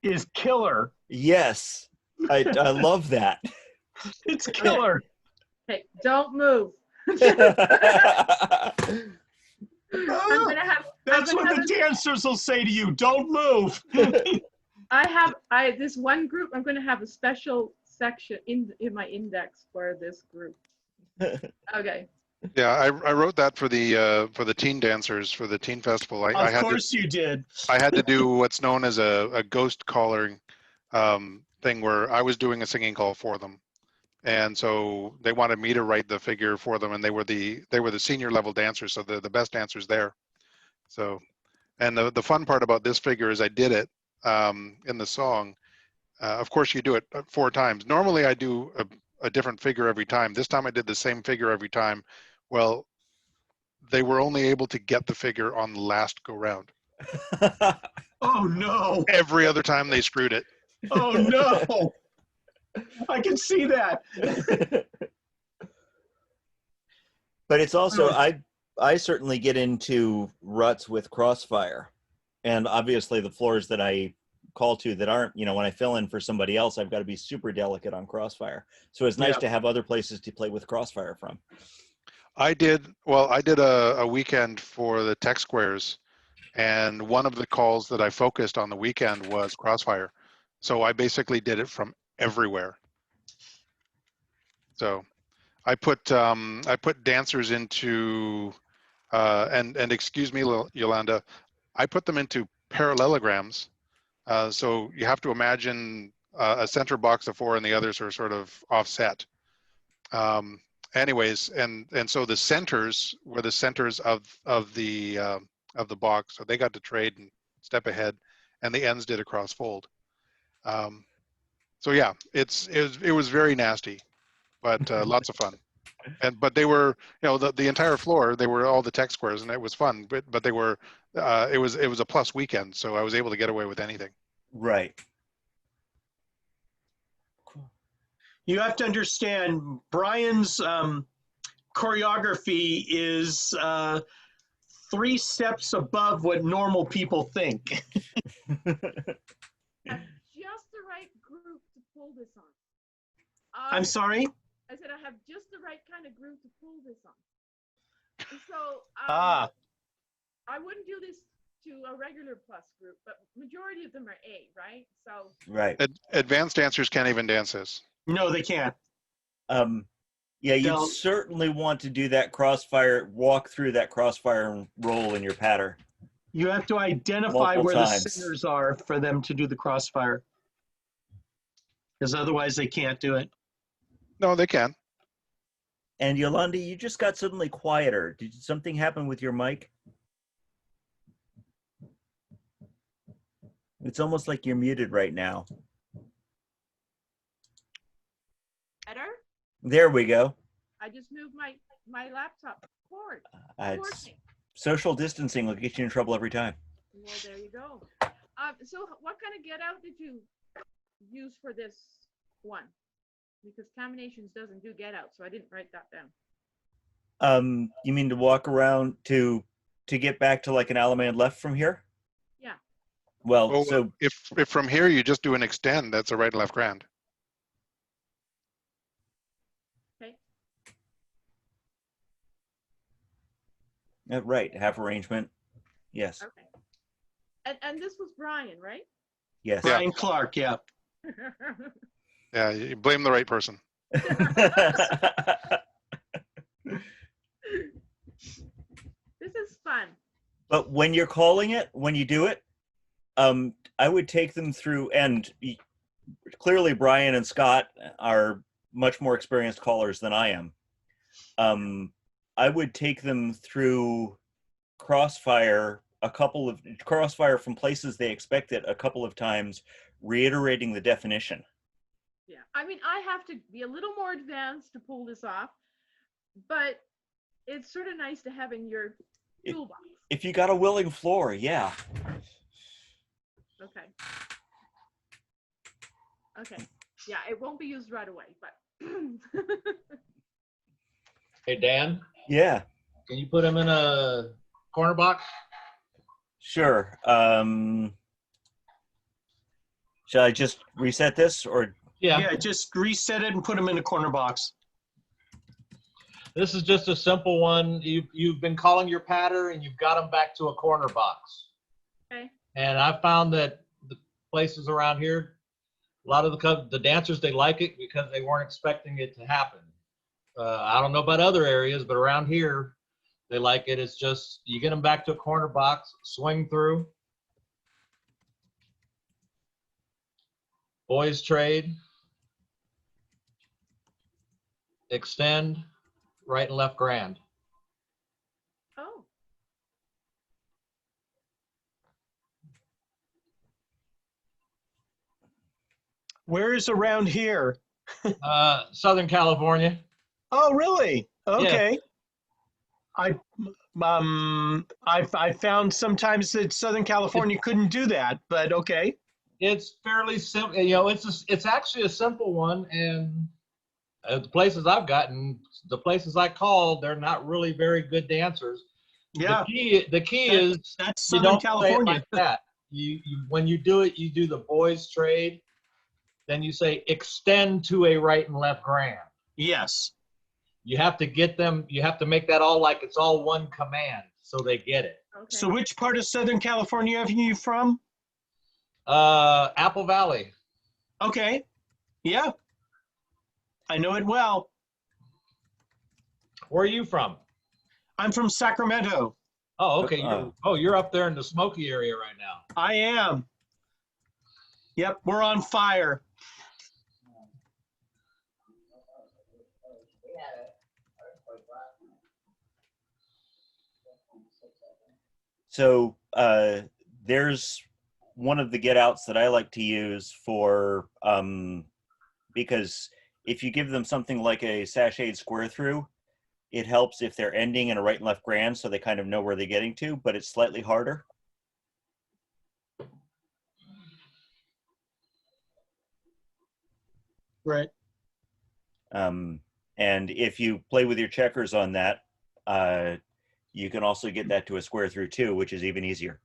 is killer. Yes, I love that. It's killer. Hey, don't move. That's what the dancers will say to you. Don't move. This one group. I'm going to have a special section in my index for this group. Okay. Yeah, I wrote that for the teen dancers for the teen festival. Of course you did. I had to do what's known as a ghost calling thing where I was doing a singing call for them, and so they wanted me to write the figure for them, and they were the senior level dancers, so they're the best dancers there. So, and the fun part about this figure is I did it in the song. Of course, you do it 4 times. Normally, I do a different figure every time. This time I did the same figure every time. Well, they were only able to get the figure on the last go round. Oh no. Every other time they screwed it. Oh no. I can see that. But it's also, I certainly get into ruts with crossfire. And obviously the floors that I call to that aren't, when I fill in for somebody else, I've got to be super delicate on crossfire. So it's nice to have other places to play with crossfire from. I did a weekend for the tech squares, and one of the calls that I focused on the weekend was crossfire. So I basically did it from everywhere. So I put dancers into and excuse me, Yolanda, I put them into parallelograms. So you have to imagine a center box of 4 and the others are sort of offset. Anyways, and so the centers were the centers of the box, so they got to trade and step ahead, and the ends did a cross fold. So yeah, it was very nasty, but lots of fun. But they were, the entire floor, they were all the tech squares, and it was fun. But they were, it was a plus weekend, so I was able to get away with anything. Right. You have to understand, Brian's choreography is 3 steps above what normal people think. Just the right group to pull this on. I'm sorry? I said I have just the right kind of group to pull this on. And so Ah. I wouldn't do this to a regular plus group, but majority of them are A, right? So Right. Advanced dancers can't even dance this. No, they can't. Yeah, you'd certainly want to do that crossfire, walk through that crossfire and roll in your patter. You have to identify Multiple where times. the centers are for them to do the crossfire. Because otherwise they can't do it. No, they can. And Yolanda, you just got suddenly quieter. Did something happen with your mic? It's almost like you're muted right now. better? There we go. I just moved my laptop cord. It's social distancing will get you in trouble every time. Well, there you go. So what kind of get out did you use for this one? Because combinations doesn't do get out, so I didn't write that down. You mean to walk around to get back to like an Alamand left from here? Yeah. Well, so if from here you just do an extend, that's a right and left grand. Okay. Right, half arrangement. Yes. Okay. And this was Brian, right? Yes. Brian Clark, yeah. Yeah, you blame the right person. This is fun. But when you're calling it, when you do it, I would take them through, and clearly Brian and Scott are much more experienced callers than I am. I would take them through crossfire from places they expect it a couple of times, reiterating the definition. Yeah, I mean, I have to be a little more advanced to pull this off, but it's sort of nice to have in your toolbox. If you got a willing floor, yeah. Okay. Okay. Yeah, it won't be used right away, but. Hey, Dan? Yeah. Can you put him in a corner box? Sure. Shall I just reset this, or? Yeah, just reset it and put them in a corner box. This is just a simple one. You've been calling your patter and you've got them back to a corner box. Okay. And I found that the places around here, a lot of the dancers, they like it because they weren't expecting it to happen. I don't know about other areas, but around here, they like it. It's just, you get them back to a corner box, swing through. Boys trade. Extend, right and left grand. Oh. Where is around here? Southern California. Oh, really? Okay. Yeah. I found sometimes that Southern California couldn't do that, but okay. It's fairly simple. You know, it's actually a simple one, and the places I've gotten, the places I called, they're not really very good dancers. Yeah. The key is that's you Southern don't California. say it like that. You when you do it, you do the boys trade. Then you say extend to a right and left grand. Yes. You have to get them. You have to make that all like it's all one command, so they get it. Okay. So which part of Southern California are you from? Apple Valley. Okay. Yeah. I know it well. Where are you from? I'm from Sacramento. Oh, okay. You're up there in the smoky area right now. I am. Yep, we're on fire. So there's one of the get outs that I like to use for, because if you give them something like a sashayed square through, it helps if they're ending in a right and left grand, so they kind of know where they're getting to, but it's slightly harder. Right. And if you play with your checkers on that, you can also get that to a square through too, which is even easier.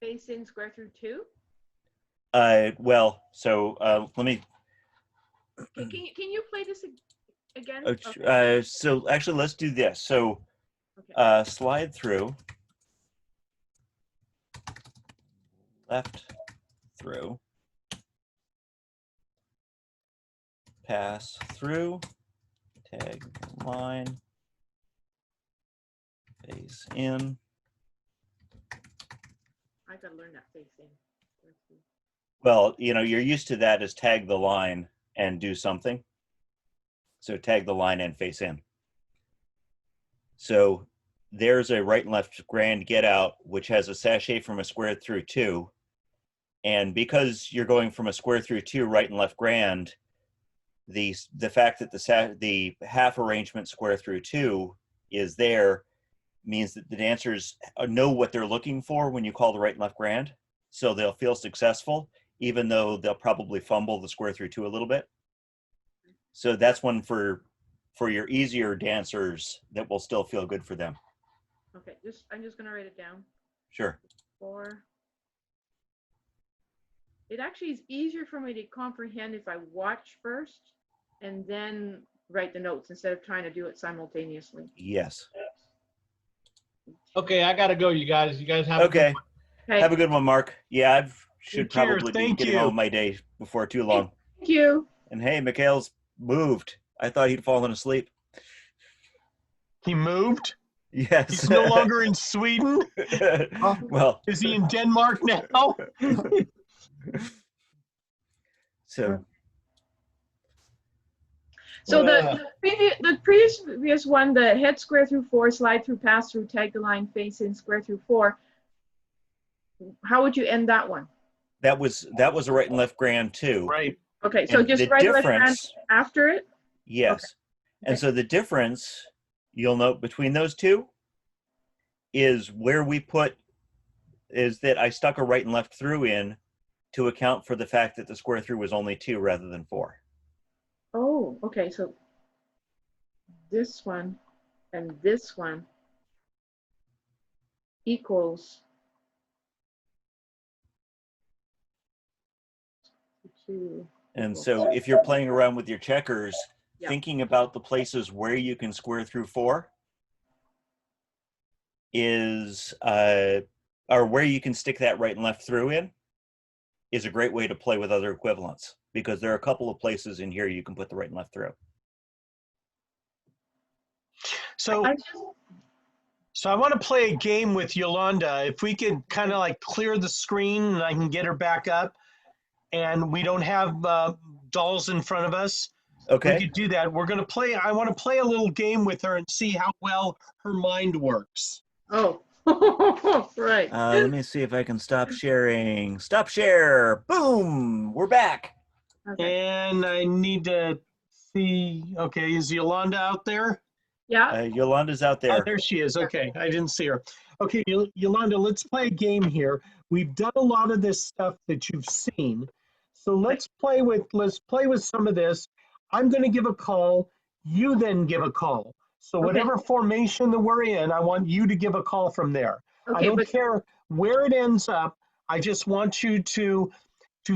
Face in square through 2? Well, so let me. Can you play this again? Okay. So actually, let's do this. So slide through, left through, pass through, tag line, face in. I gotta learn that face in. Well, you know, you're used to that as tag the line and do something. So tag the line and face in. So there's a right and left grand get out, which has a sachet from a square through 2. And because you're going from a square through 2 right and left grand, the fact that the half arrangement square through 2 is there means that the dancers know what they're looking for when you call the right and left grand. So they'll feel successful, even though they'll probably fumble the square through 2 a little bit. So that's one for your easier dancers that will still feel good for them. Okay, I'm just gonna write it down. Sure. 4. It actually is easier for me to comprehend if I watch first and then write the notes instead of trying to do it simultaneously. Yes. Okay, I gotta go, you guys. You guys have Okay. a good one. Have a good one, Mark. Yeah, I should Take care. probably be Thank getting you. on with my day before too long. Thank you. And hey, Mikhail's moved. I thought he'd fallen asleep. He moved? Yes. He's no longer in Sweden? Well. Is he in Denmark now? So the previous one, the head square through 4, slide through, pass through, tag the line, face in, square through 4. How would you end that one? that was a right and left grand too. Right. Okay, so And just the right and left grand difference- after it? Yes. Okay. And so the difference you'll note between those two is where we put is that I stuck a right and left through in to account for the fact that the square through was only 2 rather than 4. Oh, okay, so this one and this one equals 2. And so if you're playing around with your checkers, Yeah. thinking about the places where you can square through 4 is, or where you can stick that right and left through in is a great way to play with other equivalents, because there are a couple of places in here you can put the right and left through. So I want to play a game with Yolanda. If we could kind of like clear the screen and I can get her back up and we don't have dolls in front of us. Okay. We could do that. We're going to play. I want to play a little game with her and see how well her mind works. Oh, right. Let me see if I can stop sharing. Stop share. Boom. We're back. Okay. And I need to see. Okay, is Yolanda out there? Yeah. Yolanda's out there. Oh, there she is. Okay, I didn't see her. Okay, Yolanda, let's play a game here. We've done a lot of this stuff that you've seen. So let's play with some of this. I'm going to give a call. You then give a call. So whatever formation that we're in, I want you to give a call from there. Okay, I don't care where it ends up. I just want you to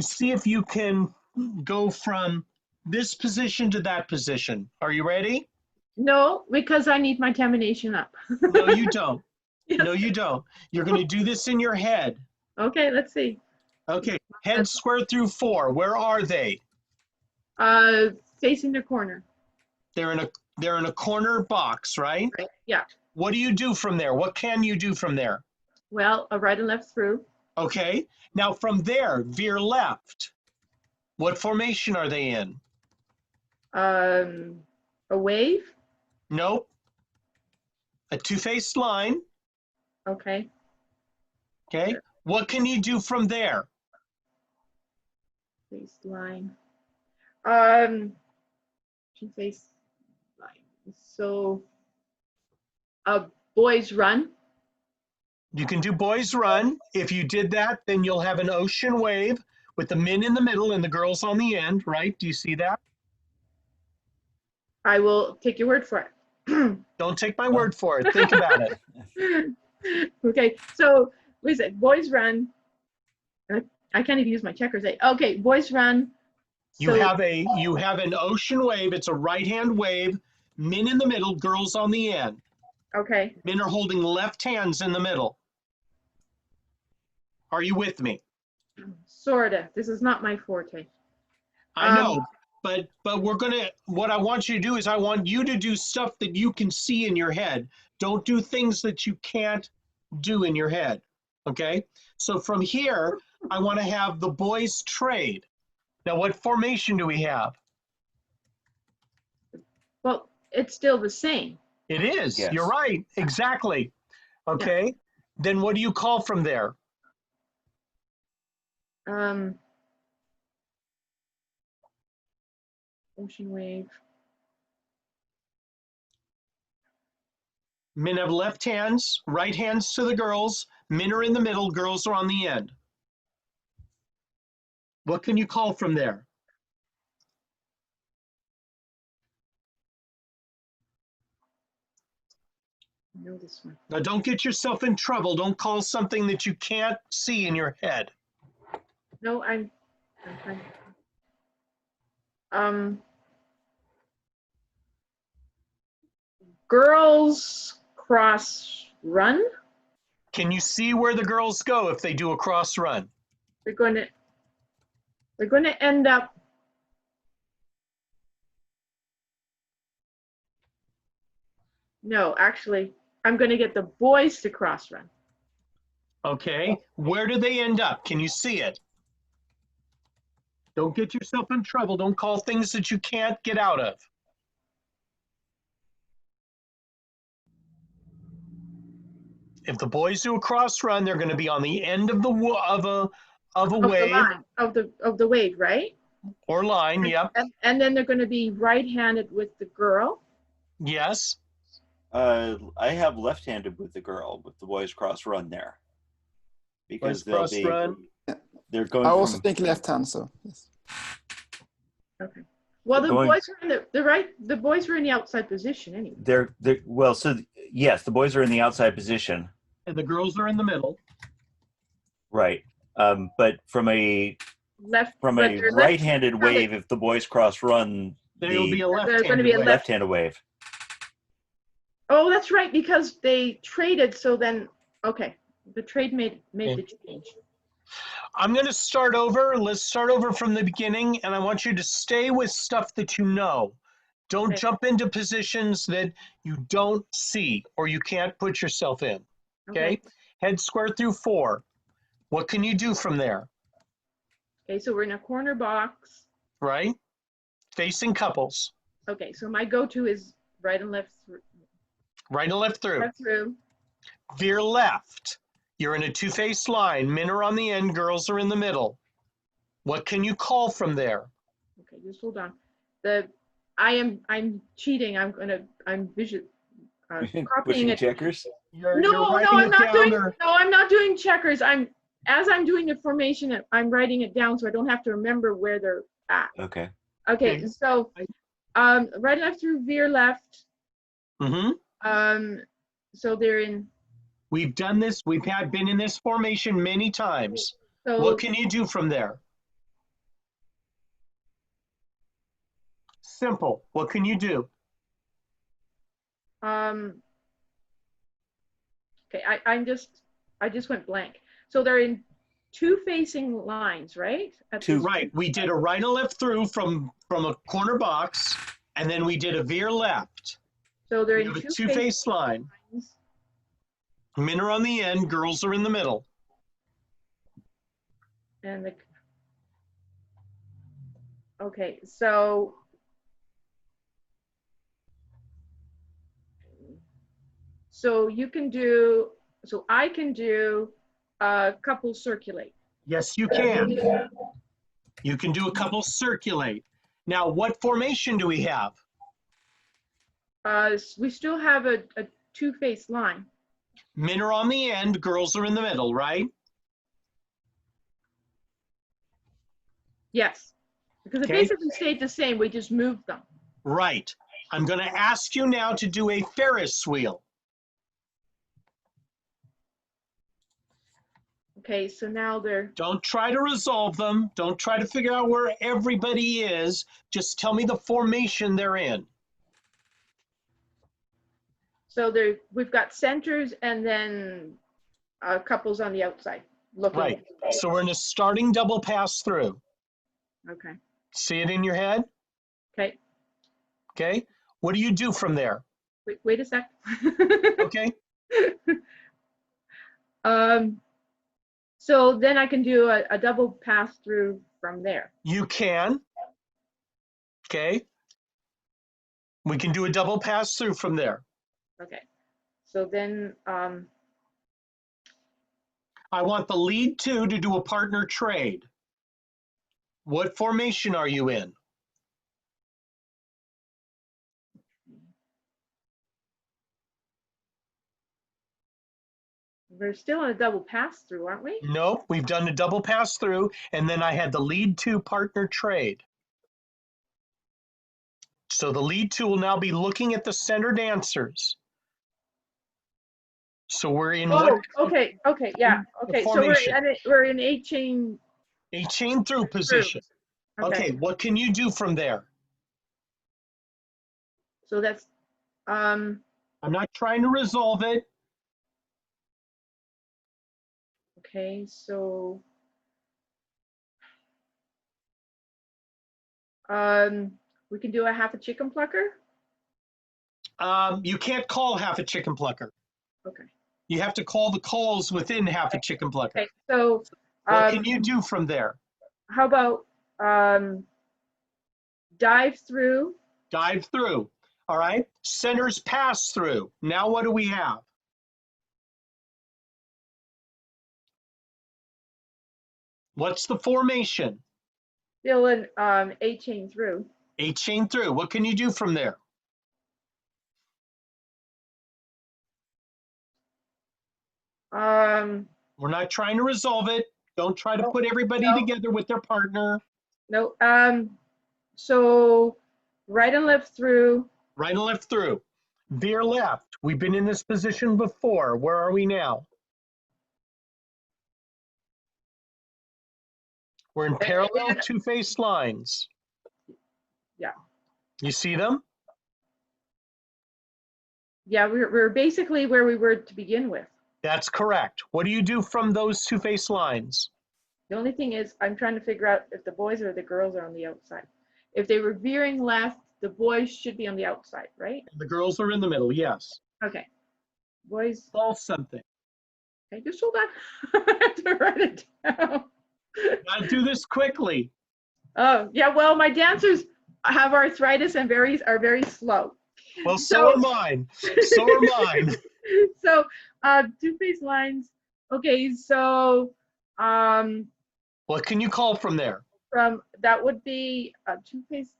see if you can go from this position to that position. Are you ready? No, because I need my termination up. No, you don't. No, you don't. You're going to do this in your head. Okay, let's see. Okay, head square through 4. Where are they? Facing the corner. They're in a They're in a corner box, right? Right. Yeah. What do you do from there? What can you do from there? Well, a right and left through. Okay. Now from there, veer left. What formation are they in? A wave. Nope. A two-faced line. Okay. Okay. What can you do from there? Face line. Two-face line. So, boys run. You can do boys run. If you did that, then you'll have an ocean wave with the men in the middle and the girls on the end, right? Do you see that? I will take your word for it. Don't take my word for it. Think about it. Okay, so what is it? Boys run. I can't even use my checkers. Okay, boys run. You have an ocean wave. It's a right-hand wave. Men in the middle, girls on the end. Okay. Men are holding left hands in the middle. Are you with me? Sorta. This is not my forte. I know, but what I want you to do is I want you to do stuff that you can see in your head. Don't do things that you can't do in your head, okay? So from here, I want to have the boys trade. Now, what formation do we have? Well, it's still the same. It is. Yes. You're right. Exactly. Okay. Yeah. Then what do you call from there? Ocean wave. Men have left hands, right hands to the girls. Men are in the middle, girls are on the end. What can you call from there? I know this one. Now, don't get yourself in trouble. Don't call something that you can't see in your head. No, I'm girls cross run. Can you see where the girls go if they do a cross run? They're going to end up no, actually, I'm going to get the boys to cross run. Okay, where do they end up? Can you see it? Don't get yourself in trouble. Don't call things that you can't get out of. If the boys do a cross run, they're going to be on the end of the wave. Of the wave, right? Or line, yep. And then they're going to be right-handed with the girl. Yes. I have left-handed with the girl with the boys cross run there. Because boys cross run. They're going. I also think left hand, so yes. Okay. Well, the boys are in the boys were in the outside position anyway. They're well, so yes, the boys are in the outside position. And the girls are in the middle. Right. But from a right-handed wave, if the boys cross run, there'll be a left-handed wave. Oh, that's right, because they traded. So then, okay, the trade made the change. I'm going to start over. Let's start over from the beginning, and I want you to stay with stuff that you know. Don't jump into positions that you don't see or you can't put yourself in. Okay? Head square through 4. What can you do from there? Okay, so we're in a corner box. Right? Facing couples. Okay, so my go-to is right and left through. Right and left through. Left through. Veer left. You're in a two-faced line. Men are on the end, girls are in the middle. What can you call from there? Okay, just hold on. I'm cheating. I'm copying it. Checkers? I'm not doing checkers. As I'm doing the formation, I'm writing it down so I don't have to remember where they're at. Okay. Okay, so right left through, veer left. Mm-hmm. So they're in. We've done this. We've been in this formation many times. So what can you do from there? Simple. What can you do? Okay, I just went blank. So they're in two facing lines, right? Right. We did a right and left through from a corner box. And then we did a veer left. So they're We in have a two two-faced line. lines. Men are on the end, girls are in the middle. And the, okay, so you can do, so I can do couple circulate. Yes, you can. You can do a couple circulate. Now, what formation do we have? We still have a two-faced line. Men are on the end, girls are in the middle, right? Yes, because it Okay. basically stayed the same. We just moved them. Right. I'm going to ask you now to do a Ferris wheel. Okay, so now they're, Don't try to resolve them. Don't try to figure out where everybody is. Just tell me the formation they're in. so they're, we've got centers and then couples on the outside looking. Right. So we're in a starting double pass through. Okay. See it in your head? Okay. Okay. What do you do from there? Wait a sec. Okay. So then I can do a double pass through from there. You can. Okay. We can do a double pass through from there. Okay. So then, I want the lead two to do a partner trade. What formation are you in? we're still on a double pass through, aren't we? Nope, we've done a double pass through, and then I had the lead two partner trade. So the lead two will now be looking at the center dancers. So we're in what? Okay, yeah. Okay, so we're in a chain. A chain through position. Okay, what can you do from there? So that's, I'm not trying to resolve it. okay, so, we can do a half a chicken plucker. You can't call half a chicken plucker. Okay. You have to call the calls within half a chicken plucker. Okay, so what can you do from there? How about dive through? Dive through. All right. Centers pass through. Now what do we have? What's the formation? Still an a chain through. A chain through. What can you do from there? We're not trying to resolve it. Don't try to put everybody together with their partner. No. So right and left through. Right and left through. Veer left. We've been in this position before. Where are we now? We're in parallel two-faced lines. Yeah. You see them? Yeah, we're basically where we were to begin with. That's correct. What do you do from those two-faced lines? The only thing is I'm trying to figure out if the boys or the girls are on the outside. If they were veering left, the boys should be on the outside, right? The girls are in the middle, yes. Okay. Boys. Solve something. Okay, just hold on. I have to write it down. Gotta do this quickly. Oh, yeah, well, my dancers have arthritis and are very slow. Well, so are mine. So are mine. So, two-faced lines. Okay, so, what can you call from there? That would be two-faced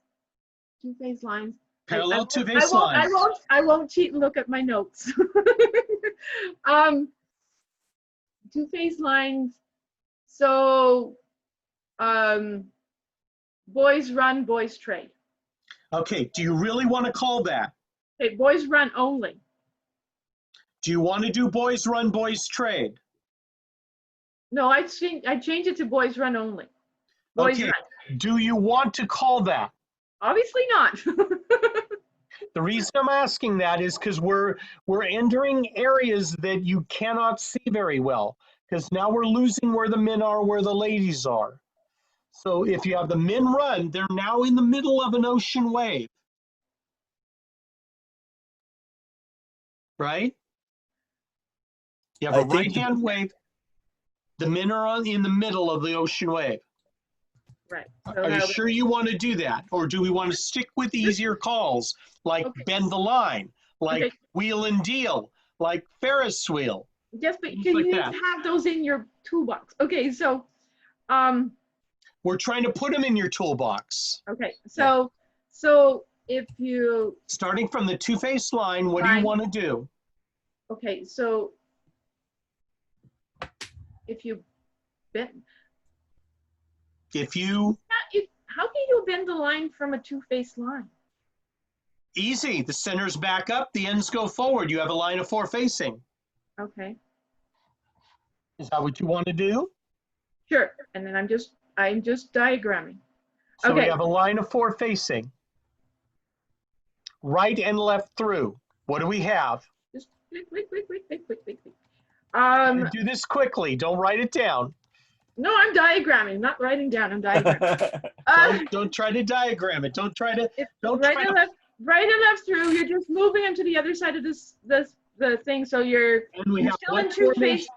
lines. Parallel two-faced lines. I won't cheat and look at my notes. Two-faced lines. So, boys run, boys trade. Okay, do you really want to call that? Okay, boys run only. Do you want to do boys run, boys trade? No, I change it to boys run only. Boys okay. run. Do you want to call that? Obviously not. The reason I'm asking that is because we're entering areas that you cannot see very well, because now we're losing where the men are, where the ladies are. So if you have the men run, they're now in the middle of an ocean wave. right? You have a right-hand wave. The men are in the middle of the ocean wave. Right. Are you sure you want to do that? Or do we want to stick with easier calls, like bend the line, like wheel and deal, like Ferris wheel? Yes, but Things you like need that. to have those in your toolbox. Okay, so, We're trying to put them in your toolbox. okay, so if you, Starting from the two-faced line, what do you want to do? okay, so if you bend, how can you bend the line from a two-faced line? Easy. The center's back up, the ends go forward. You have a line of 4 facing. Okay. Is that what you want to do? Sure. And then I'm just diagramming. So okay. we have a line of 4 facing. Right and left through. What do we have? Just click. Do this quickly. Don't write it down. No, I'm diagramming, not writing down. I'm diagramming. Don't try to diagram it. Don't try to. Right and left through. You're just moving onto the other side of the thing. So you're still in two-faced.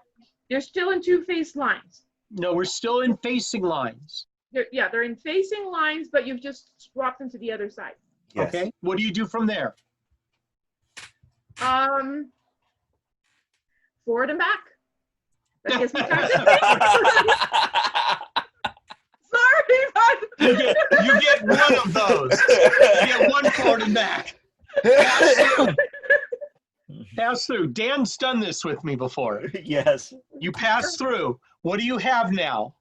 You're still in two-faced lines. No, we're still in facing lines. They're in facing lines, but you've just swapped them to the other side. Yes. Okay. What do you do from there? Forward and back. That gives me time to think. Sorry, but you get one of those. You get one forward and back. Pass through. Dan's done this with me before. Yes. You pass through. What do you have now?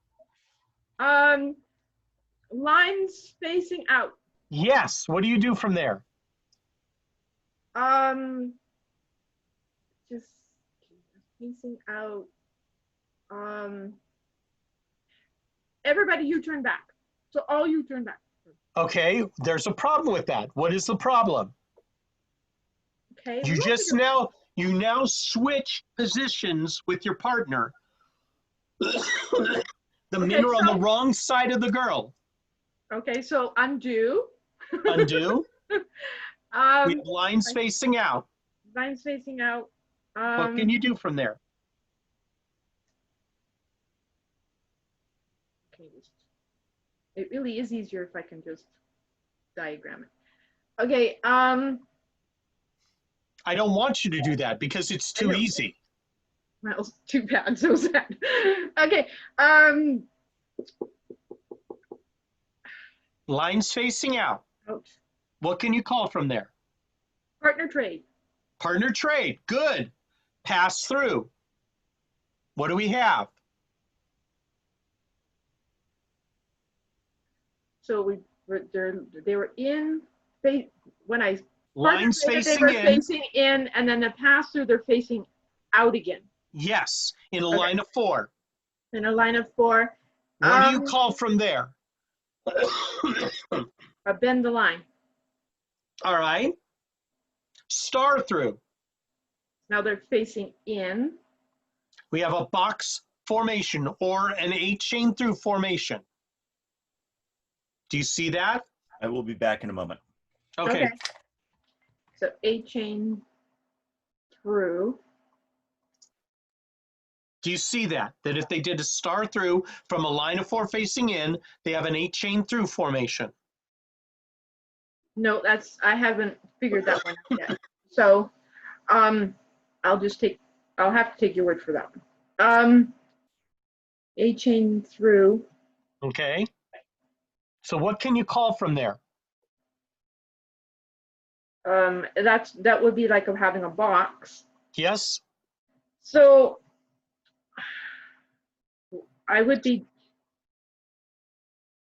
Lines facing out. Yes. What do you do from there? Just facing out. Everybody, you turn back. So all you turn back. Okay. There's a problem with that. What is the problem? Okay. You now switch positions with your partner. The men are on the wrong side of the girl. Okay, so undo. Undo. We have lines facing out. Lines facing out. What can you do from there? Okay, it really is easier if I can just diagram it. Okay. I don't want you to do that because it's too easy. Well, too bad. So sad. Okay. Lines facing out. Ouch. What can you call from there? Partner trade. Partner trade. Good. Pass through. What do we have? So they were in when I lines facing they were facing in, and then the pass through they're facing out again. Yes, in a line of 4. In a line of 4. What do you call from there? Bend the line. All right. Star through. Now they're facing in. We have a box formation or an 8 chain through formation. Do you see that? I will be back in a moment. Okay. So 8 chain through. Do you see that? That if they did a star through from a line of 4 facing in, they have an 8 chain through formation. No, I haven't figured that one out yet. So I'll have to take your word for that one. 8 chain through. Okay. So what can you call from there? That would be like having a box. Yes. So I would be.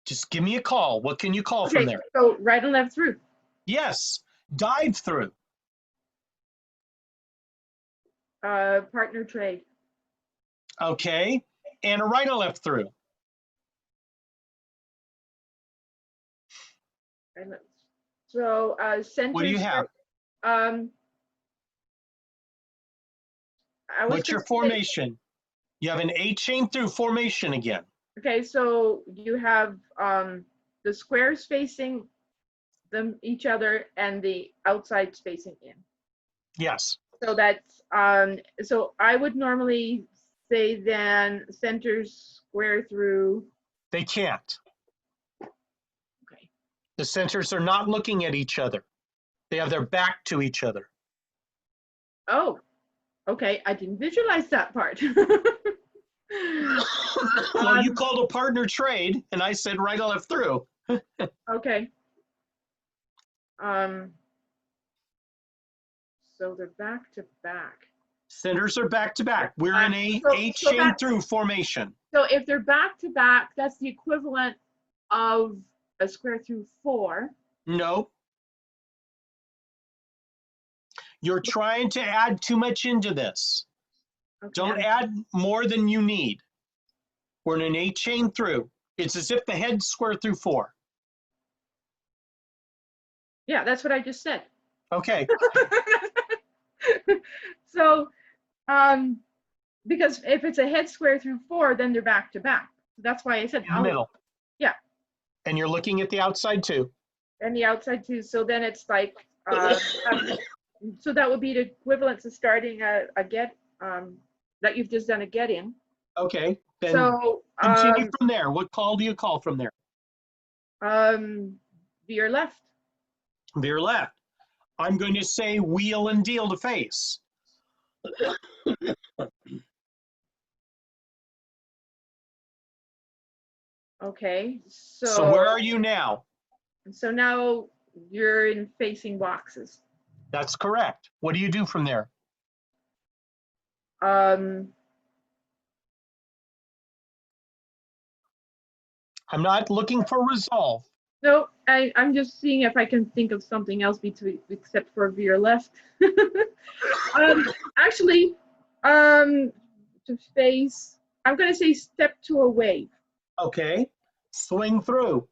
Just give me a call. What can you call from there? So right and left through. Yes. Dive through. Partner trade. Okay. And a right and left through. So center. What do you have? What's your formation? You have an 8 chain through formation again. Okay, so you have the squares facing each other and the outsides facing in. Yes. So that's, so I would normally say then centers square through. They can't. Okay. The centers are not looking at each other. They have their back to each other. Oh, okay. I didn't visualize that part. Well, you called a partner trade, and I said right or left through. Okay. So they're back to back. Centers are back to back. We're in a So chain through formation. So if they're back to back, that's the equivalent of a square through 4. No. You're trying to add too much into this. Okay. Don't add more than you need. We're in an 8 chain through. It's as if the head's square through 4. Yeah, that's what I just said. Okay. So, because if it's a head square through 4, then they're back to back. That's why I said In the middle. Yeah. And you're looking at the outside too. And the outside too. So then it's like, so that would be the equivalent to starting a get, that you've just done a get in. Okay. Then So continue from there. What call do you call from there? veer left. Veer left. I'm going to say wheel and deal to face. Okay. So where are you now? So now you're in facing boxes. That's correct. What do you do from there? Um, I'm not looking for resolve. no, I'm just seeing if I can think of something else between except for veer left. Actually, to face, I'm going to say step to a wave. Okay. Swing through.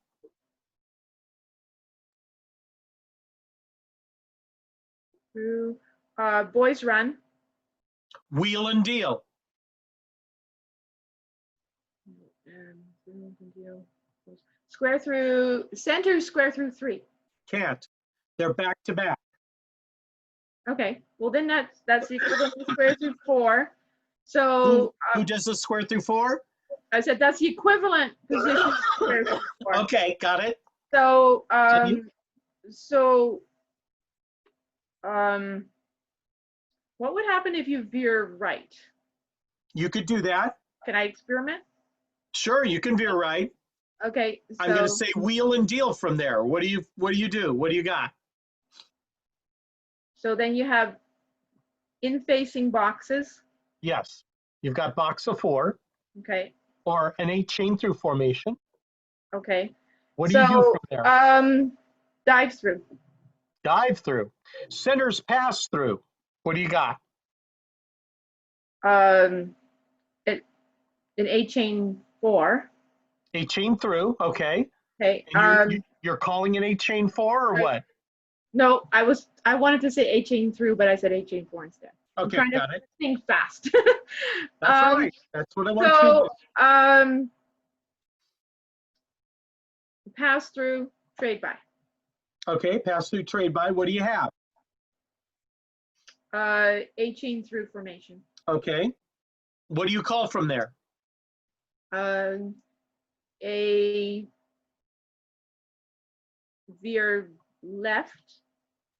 Through, boys run. Wheel and deal. Square through, center square through 3. Can't. They're back to back. Okay, well then that's the equivalent of square through 4. So who does the square through 4? I said that's the equivalent position of square through 4. Okay, got it. So what would happen if you veer right? You could do that. Can I experiment? Sure, you can veer right. Okay, so I'm going to say wheel and deal from there. What do you do? What do you got? So then you have in facing boxes. Yes, you've got box of 4. Okay. Or an 8 chain through formation. Okay. What do you do from there? Dive through. Dive through. Centers pass through. What do you got? An 8 chain 4. 8 chain through. Okay. Okay. You're calling an 8 chain 4 or what? No, I wanted to say 8 chain through, but I said 8 chain 4 instead. Okay, I'm trying got to it. think fast. That's all right. That's what I want to do. Pass through, trade by. Okay, pass through, trade by. What do you have? 8 chain through formation. Okay. What do you call from there? A veer left.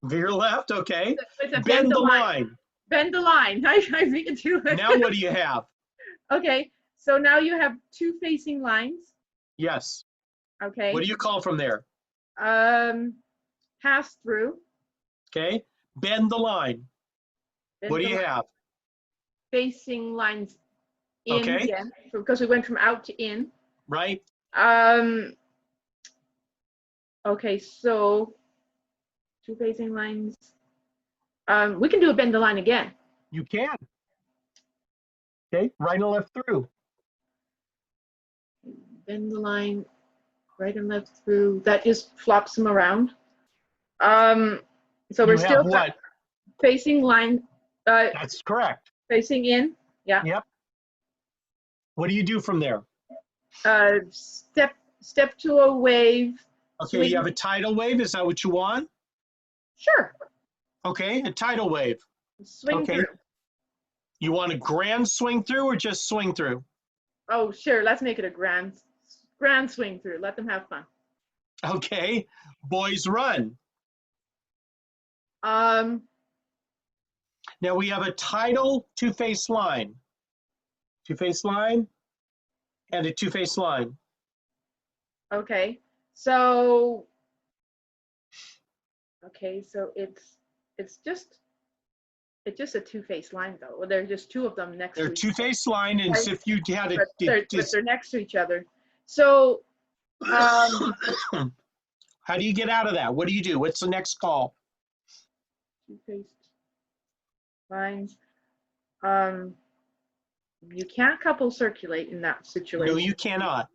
Veer left, okay. Bend the line. Bend the line. I beat it to it. Now what do you have? Okay, so now you have 2 facing lines. Yes. Okay. What do you call from there? Pass through. Okay. Bend the line. What do you have? Facing lines in Okay. again, because we went from out to in. Right. Okay, so 2 facing lines. We can do a bend the line again. You can. Okay, right and left through. Bend the line, right and left through. That just flops them around. So we're still what? Facing line. That's correct. Facing in. Yeah. Yep. What do you do from there? Step to a wave. Okay, swing. you have a tidal wave. Is that what you want? Sure. Okay, a tidal wave. Swing through. You want a grand swing through or just swing through? Oh, sure. Let's make it a grand swing through. Let them have fun. Okay. Boys run. Um. Now we have a tidal two-face line. Two-face line and a two-face line. Okay. So. Okay. So it's just a two-face line though. Well, there's just two of them next They're to each other. two-face line, and Right. if you had But it, they're next to each other. So. How do you get out of that? What do you do? What's the next call? Two-faced lines. You can't couple circulate in that situation. No, you cannot.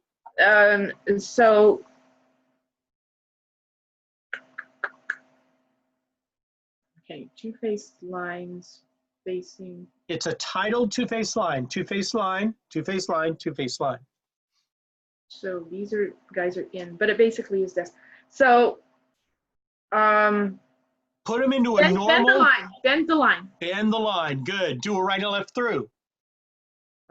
So okay, two-faced lines facing. It's a tidal two-face line. Two-face line, two-face line, two-face line. So these guys are in, but it basically is this. So put them into a normal. Bend the line. Bend the line. Bend the line. Good. Do a right and left through.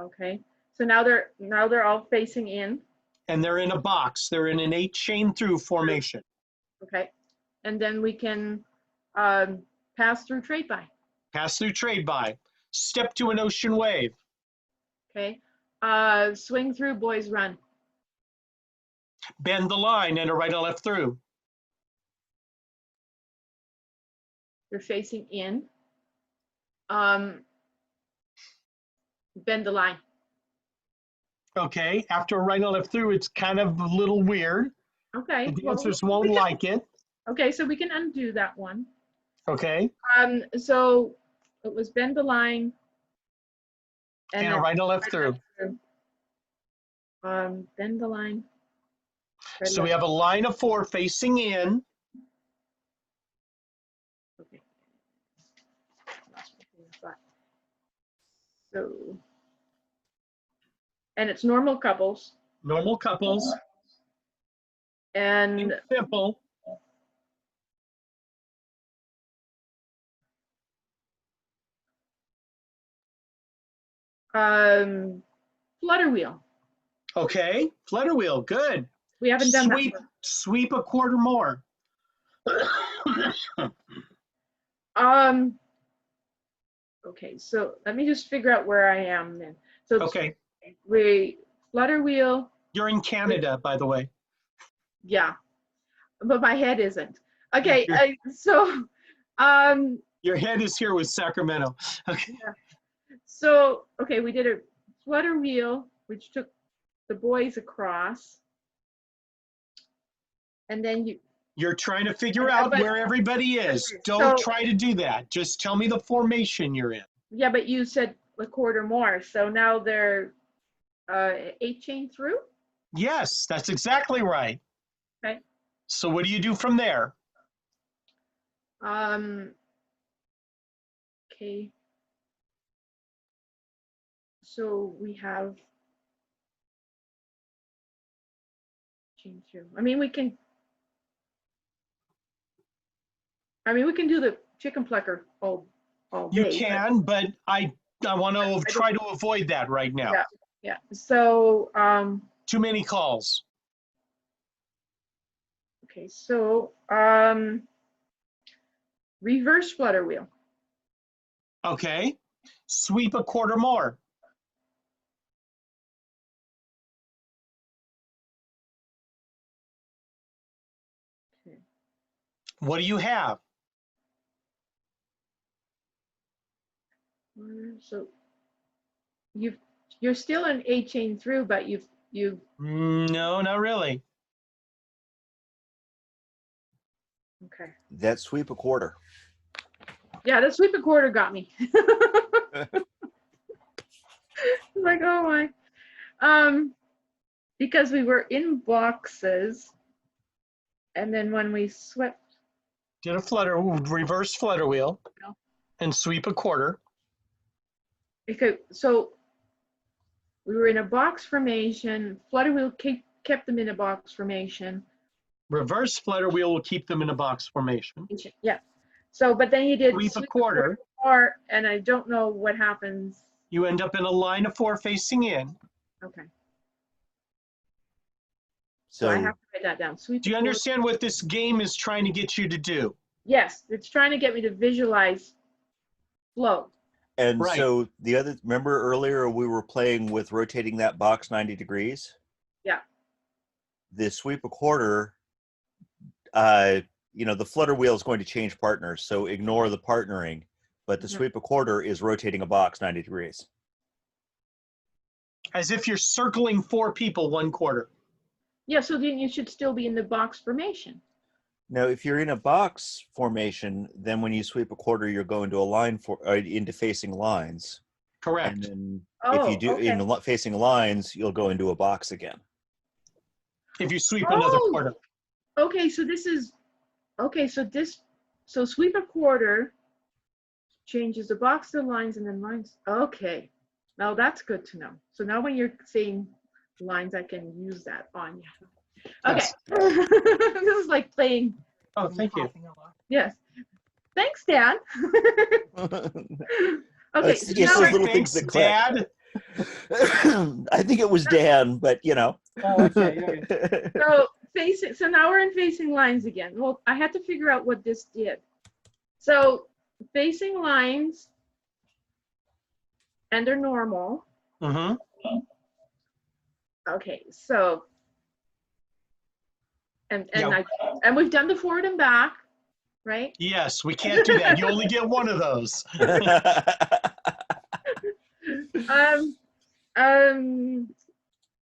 Okay. So now they're all facing in. And they're in a box. They're in an 8 chain through formation. Okay. And then we can pass through trade by. Pass through trade by. Step to an ocean wave. Okay. Swing through, boys run. Bend the line and a right and left through. They're facing in. Bend the line. Okay, after a right and left through, it's kind of a little weird. Okay. The dancers won't like it. Okay, so we can undo that one. Okay. So it was bend the line. And a right and left through. Bend the line. Right, so we have a line of 4 facing in. Okay. So, and it's normal couples. Normal couples. And simple. Flutter wheel. Okay, flutter wheel, good. We haven't done that. Sweep a quarter more. Okay, so let me just figure out where I am then. So okay. We flutter wheel. You're in Canada, by the way. Yeah, but my head isn't. Okay, so your head is here with Sacramento. Okay. Yeah. So okay, we did a flutter wheel, which took the boys across, and then you're trying to figure out where everybody is. Don't try to do that. Just tell me the formation you're in. Yeah, but you said a quarter more, so now they're 8 chain through? Yes, that's exactly right. Okay. So what do you do from there? Okay. So we have chain through. I mean, we can do the chicken plucker all day. You can, but I want to try to avoid that right now. Yeah. So too many calls. Okay, so reverse flutter wheel. Okay. Sweep a quarter more. Okay. What do you have? So you're still an 8 chain through, but you've No, not really. Okay. That sweep a quarter. Yeah, that sweep a quarter got me. Like, oh my. Because we were in boxes, and then when we swept. Did a reverse flutter wheel, and sweep a quarter. Okay, so we were in a box formation. Flutter wheel kept them in a box formation. Reverse flutter wheel will keep them in a box formation. Yeah. So, but then you did sweep a quarter. 4 and I don't know what happens. You end up in a line of 4 facing in. Okay. So I have to write that down. Sweep. Do you understand what this game is trying to get you to do? Yes, it's trying to get me to visualize flow. And Right. so remember earlier we were playing with rotating that box 90 degrees? Yeah. The sweep a quarter, the flutter wheel is going to change partners, so ignore the partnering. But the sweep a quarter is rotating a box 90 degrees. As if you're circling 4 people 1 quarter. Yeah, so then you should still be in the box formation. Now, if you're in a box formation, then when you sweep a quarter, you're going to a line into facing lines. Correct. And then if you do in facing lines, you'll go into a box again. If you sweep another quarter. Okay, so this is so sweep a quarter changes the box to lines and then lines. Okay, now that's good to know. So now when you're saying lines, I can use that on you. Okay, this is like playing. Oh, thank you. Yes, thanks, Dan. Okay, It's just those little things that click. Dad. I think it was Dan, but Oh, okay. So now we're in facing lines again. Well, I had to figure out what this did. So facing lines, and they're normal. Mm-hmm. Okay, so and we've done the forward and back, right? Yes, we can't do that. You only get one of those.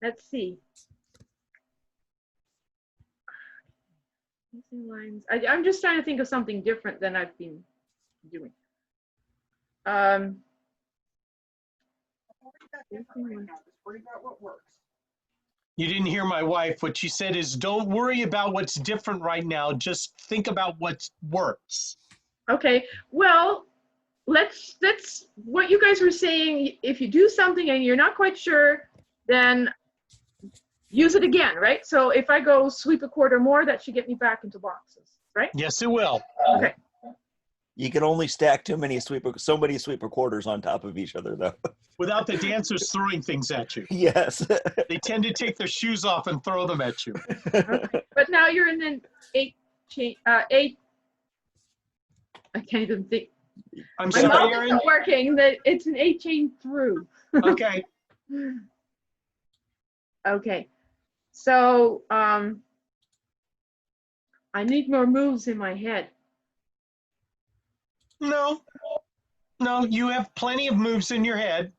Let's see. Facing lines. I'm just trying to think of something different than I've been doing. You didn't hear my wife. What she said is, don't worry about what's different right now. Just think about what works. Okay, well, let's what you guys were saying. If you do something and you're not quite sure, then use it again, right? So if I go sweep a quarter more, that should get me back into boxes, right? Yes, it will. Okay. You can only stack so many sweeper quarters on top of each other, though. Without the dancers throwing things at you. Yes. They tend to take their shoes off and throw them at you. Okay. But now you're in an 8 chain. I can't even think. I'm My sorry, mouth Aaron. isn't working. It's an 8 chain through. Okay. Okay. So I need more moves in my head. No, you have plenty of moves in your head.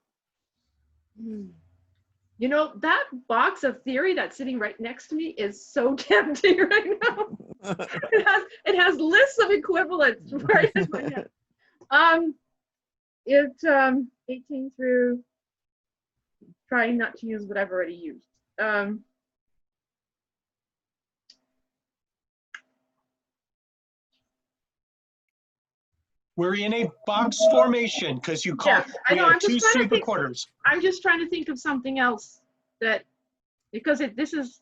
You know, that box of theory that's sitting right next to me is so tempting right now. It has lists of equivalents right in my head. It's 18 through, trying not to use what I've already used. We're in a box formation because you call we have 2 sweeper quarters. I'm just trying to think of something else that, because this is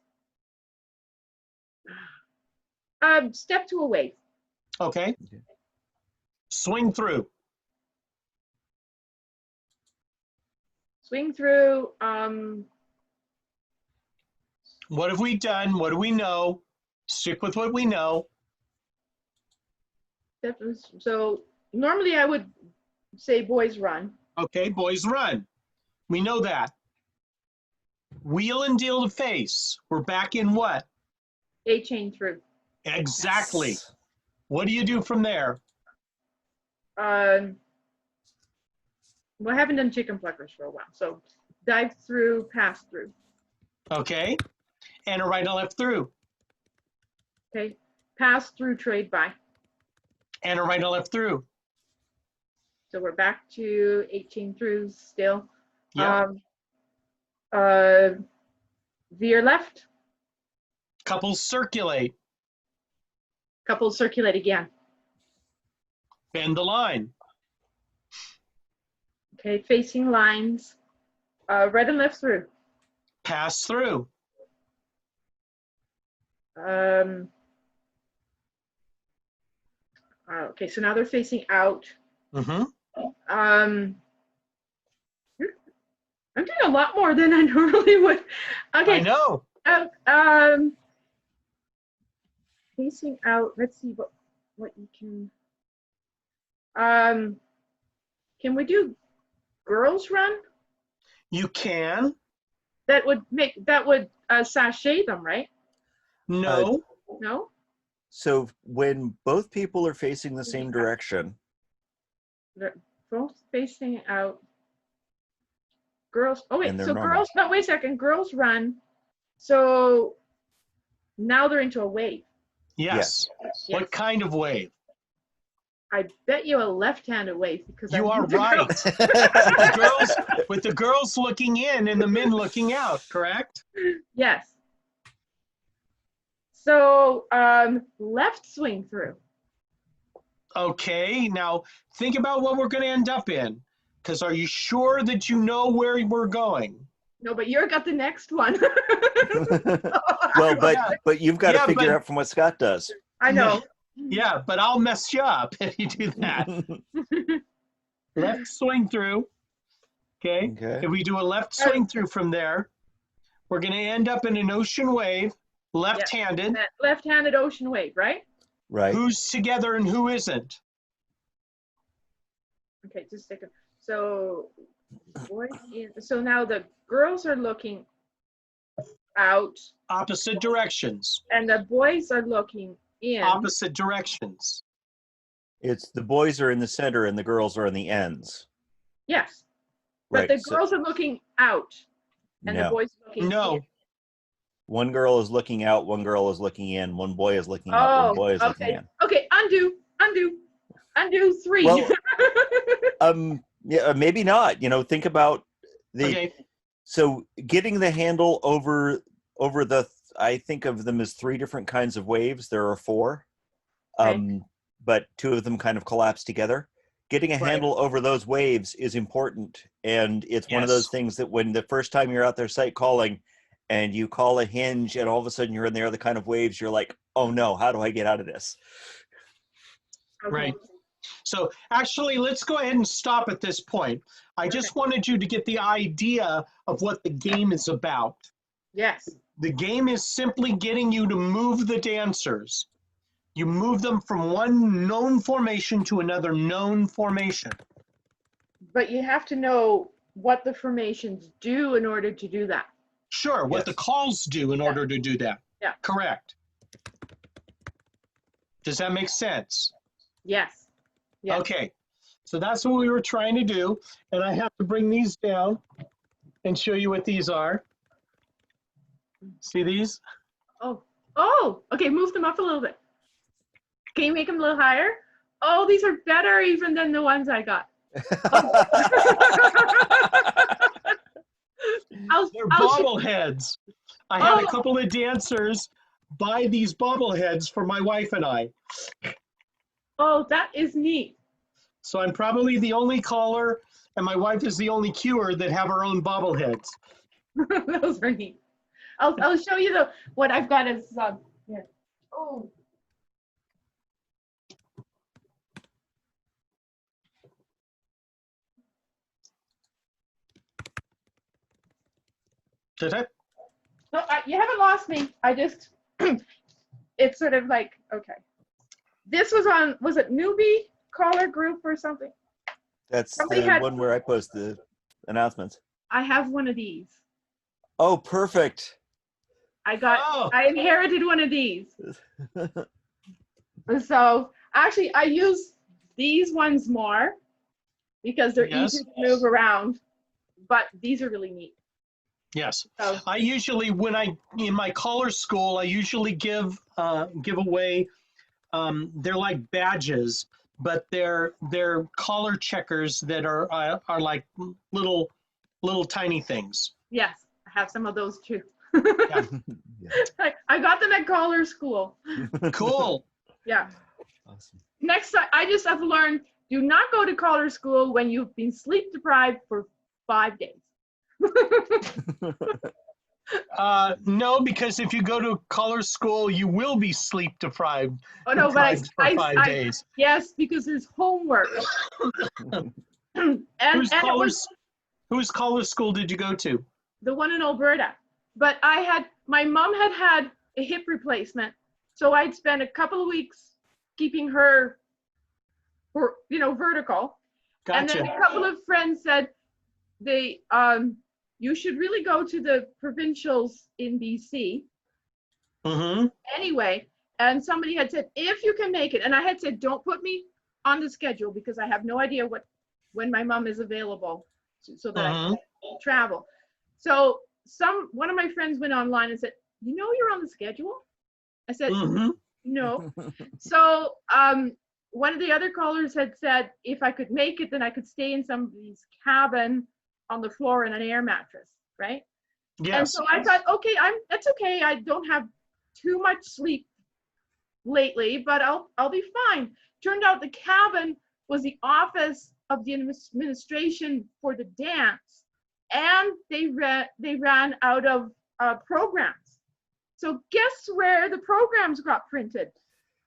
step to a wave. Okay. Swing through. Swing through. What have we done? What do we know? Stick with what we know. So normally I would say boys run. Okay, boys run. We know that. Wheel and deal to face. We're back in what? 8 chain through. Exactly. Yes. What do you do from there? Well, I haven't done chicken pluckers for a while. So dive through, pass through. Okay. And a right and left through. Okay. Pass through, trade by. And a right and left through. So we're back to 8 chain throughs still. Yeah. Veer left. Couples circulate. Couples circulate again. Bend the line. Okay, facing lines. Right and left through. Pass through. Okay, so now they're facing out. Mm-hmm. I'm doing a lot more than I normally would. Okay. I know. Facing out. Let's see what you can. Can we do girls run? You can. That would sachet them, right? No. No. So when both people are facing the same direction, They're both facing out. Girls. Oh wait. And they're So normal. girls. No, wait a second. Girls run. So now they're into a wave. Yes. What kind of wave? I bet you a left-handed wave because You I'm are right. with the girls looking in and the men looking out, correct? Yes. So left swing through. Okay, now think about what we're going to end up in. Because are you sure that you know where we're going? No, but you're got the next one. well, but you've got to figure out from what Scott does. I know. Yeah, but I'll mess you up if you do that. Left swing through. Okay. If we do a left swing through from there, we're going to end up in an ocean wave, left-handed. Left-handed ocean wave, right? Right. Who's together and who isn't? Okay, just a second. So, so now the girls are looking out. Opposite directions. And the boys are looking in. Opposite directions. It's the boys are in the center and the girls are in the ends. Yes. But Right, the girls are looking out. And the boys are looking in. One girl is looking out, one girl is looking in, one boy is looking out, one boy is looking in. Okay, undo 3. Well, yeah, maybe not. Think about so getting the handle over the. I think of them as 3 different kinds of waves. There are 4, but 2 of them kind of collapse together. Getting a handle over those waves is important, and it's one of those things that when the first time you're out there sight calling, and you call a hinge, and all of a sudden you're in the other kind of waves, you're like, oh no, how do I get out of this? Right. So actually, let's go ahead and stop at this point. I just wanted you to get the idea of what the game is about. Yes. The game is simply getting you to move the dancers. You move them from one known formation to another known formation. But you have to know what the formations do in order to do that. Sure, what the calls do in order to do that. Yeah. Correct. Does that make sense? Yes. Yes. Okay, so that's what we were trying to do. And I have to bring these down and show you what these are. See these? Oh, okay, move them up a little bit. Can you make them a little higher? Oh, these are better even than the ones I got. They're bobbleheads. I had a couple of dancers buy these bobbleheads for my wife and I. Oh, that is neat. So I'm probably the only caller, and my wife is the only cuer that have her own bobbleheads. Those are neat. I'll show you what I've got as here. Oh. Did it? No, you haven't lost me. I just, it's sort of like, okay. This was it Newbie Caller group or something? That's Somebody the one where I post the announcements. I have one of these. Oh, perfect. I inherited one of these. So actually I use these ones more because they're easy to move around, but these are really neat. Yes. I usually, in my caller school, I usually give away, they're like badges, but they're caller checkers that are like little tiny things. Yes, I have some of those too. Yeah. I got them at caller school. Cool. Yeah. Awesome. Next time, I just have learned, do not go to caller school when you've been sleep deprived for 5 days. No, because if you go to color school, you will be sleep deprived. Oh no, but for 5 days. yes, because there's homework. and Whose it was color school did you go to? the one in Alberta. But my mom had a hip replacement, so I'd spent a couple of weeks keeping her, vertical. Gotcha. And then a couple of friends said you should really go to the provincials in BC. Mm-hmm. Anyway, and somebody had said, if you can make it, and I had said, don't put me on the schedule because I have no idea when my mom is available so that I can travel. So one of my friends went online and said, you're on the schedule? I said, no. So one of the other callers had said, if I could make it, then I could stay in somebody's cabin on the floor in an air mattress, right? Yes. And so I thought, okay, that's okay. I don't have too much sleep lately, but I'll be fine. Turned out the cabin was the office of the administration for the dance, and they ran out of programs. So guess where the programs got printed?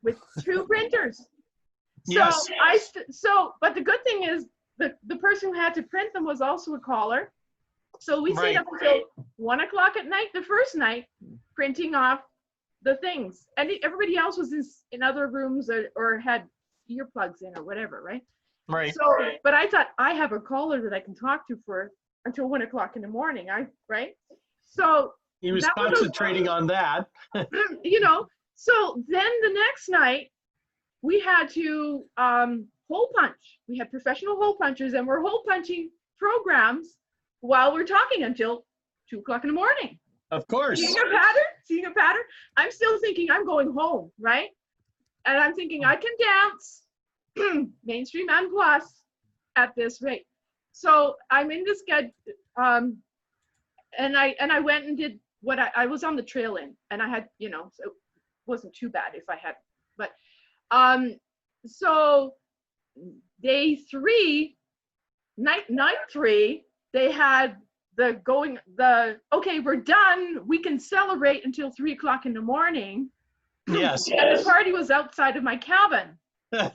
With 2 printers. So yes. But the good thing is the person who had to print them was also a caller. So we stayed up until 1 o'clock at night, the first night, printing off the things. And everybody else was in other rooms or had earplugs in or whatever, right? Right. So, but I thought I have a caller that I can talk to for until 1 o'clock in the morning, right? So he was concentrating on that. So then the next night we had to hole punch. We had professional hole punchers, and we're hole punching programs while we're talking until 2 o'clock in the morning. Of course. Seeing a pattern. I'm still thinking I'm going home, right? And I'm thinking I can dance mainstream and plus at this rate. So I'm in this schedule, and I went and did what I was on the trail in, and I had, so it wasn't too bad if I had, but so day 3, night 3, they had okay, we're done. We can celebrate until 3 o'clock in the morning. Yes. And the party was outside of my cabin. The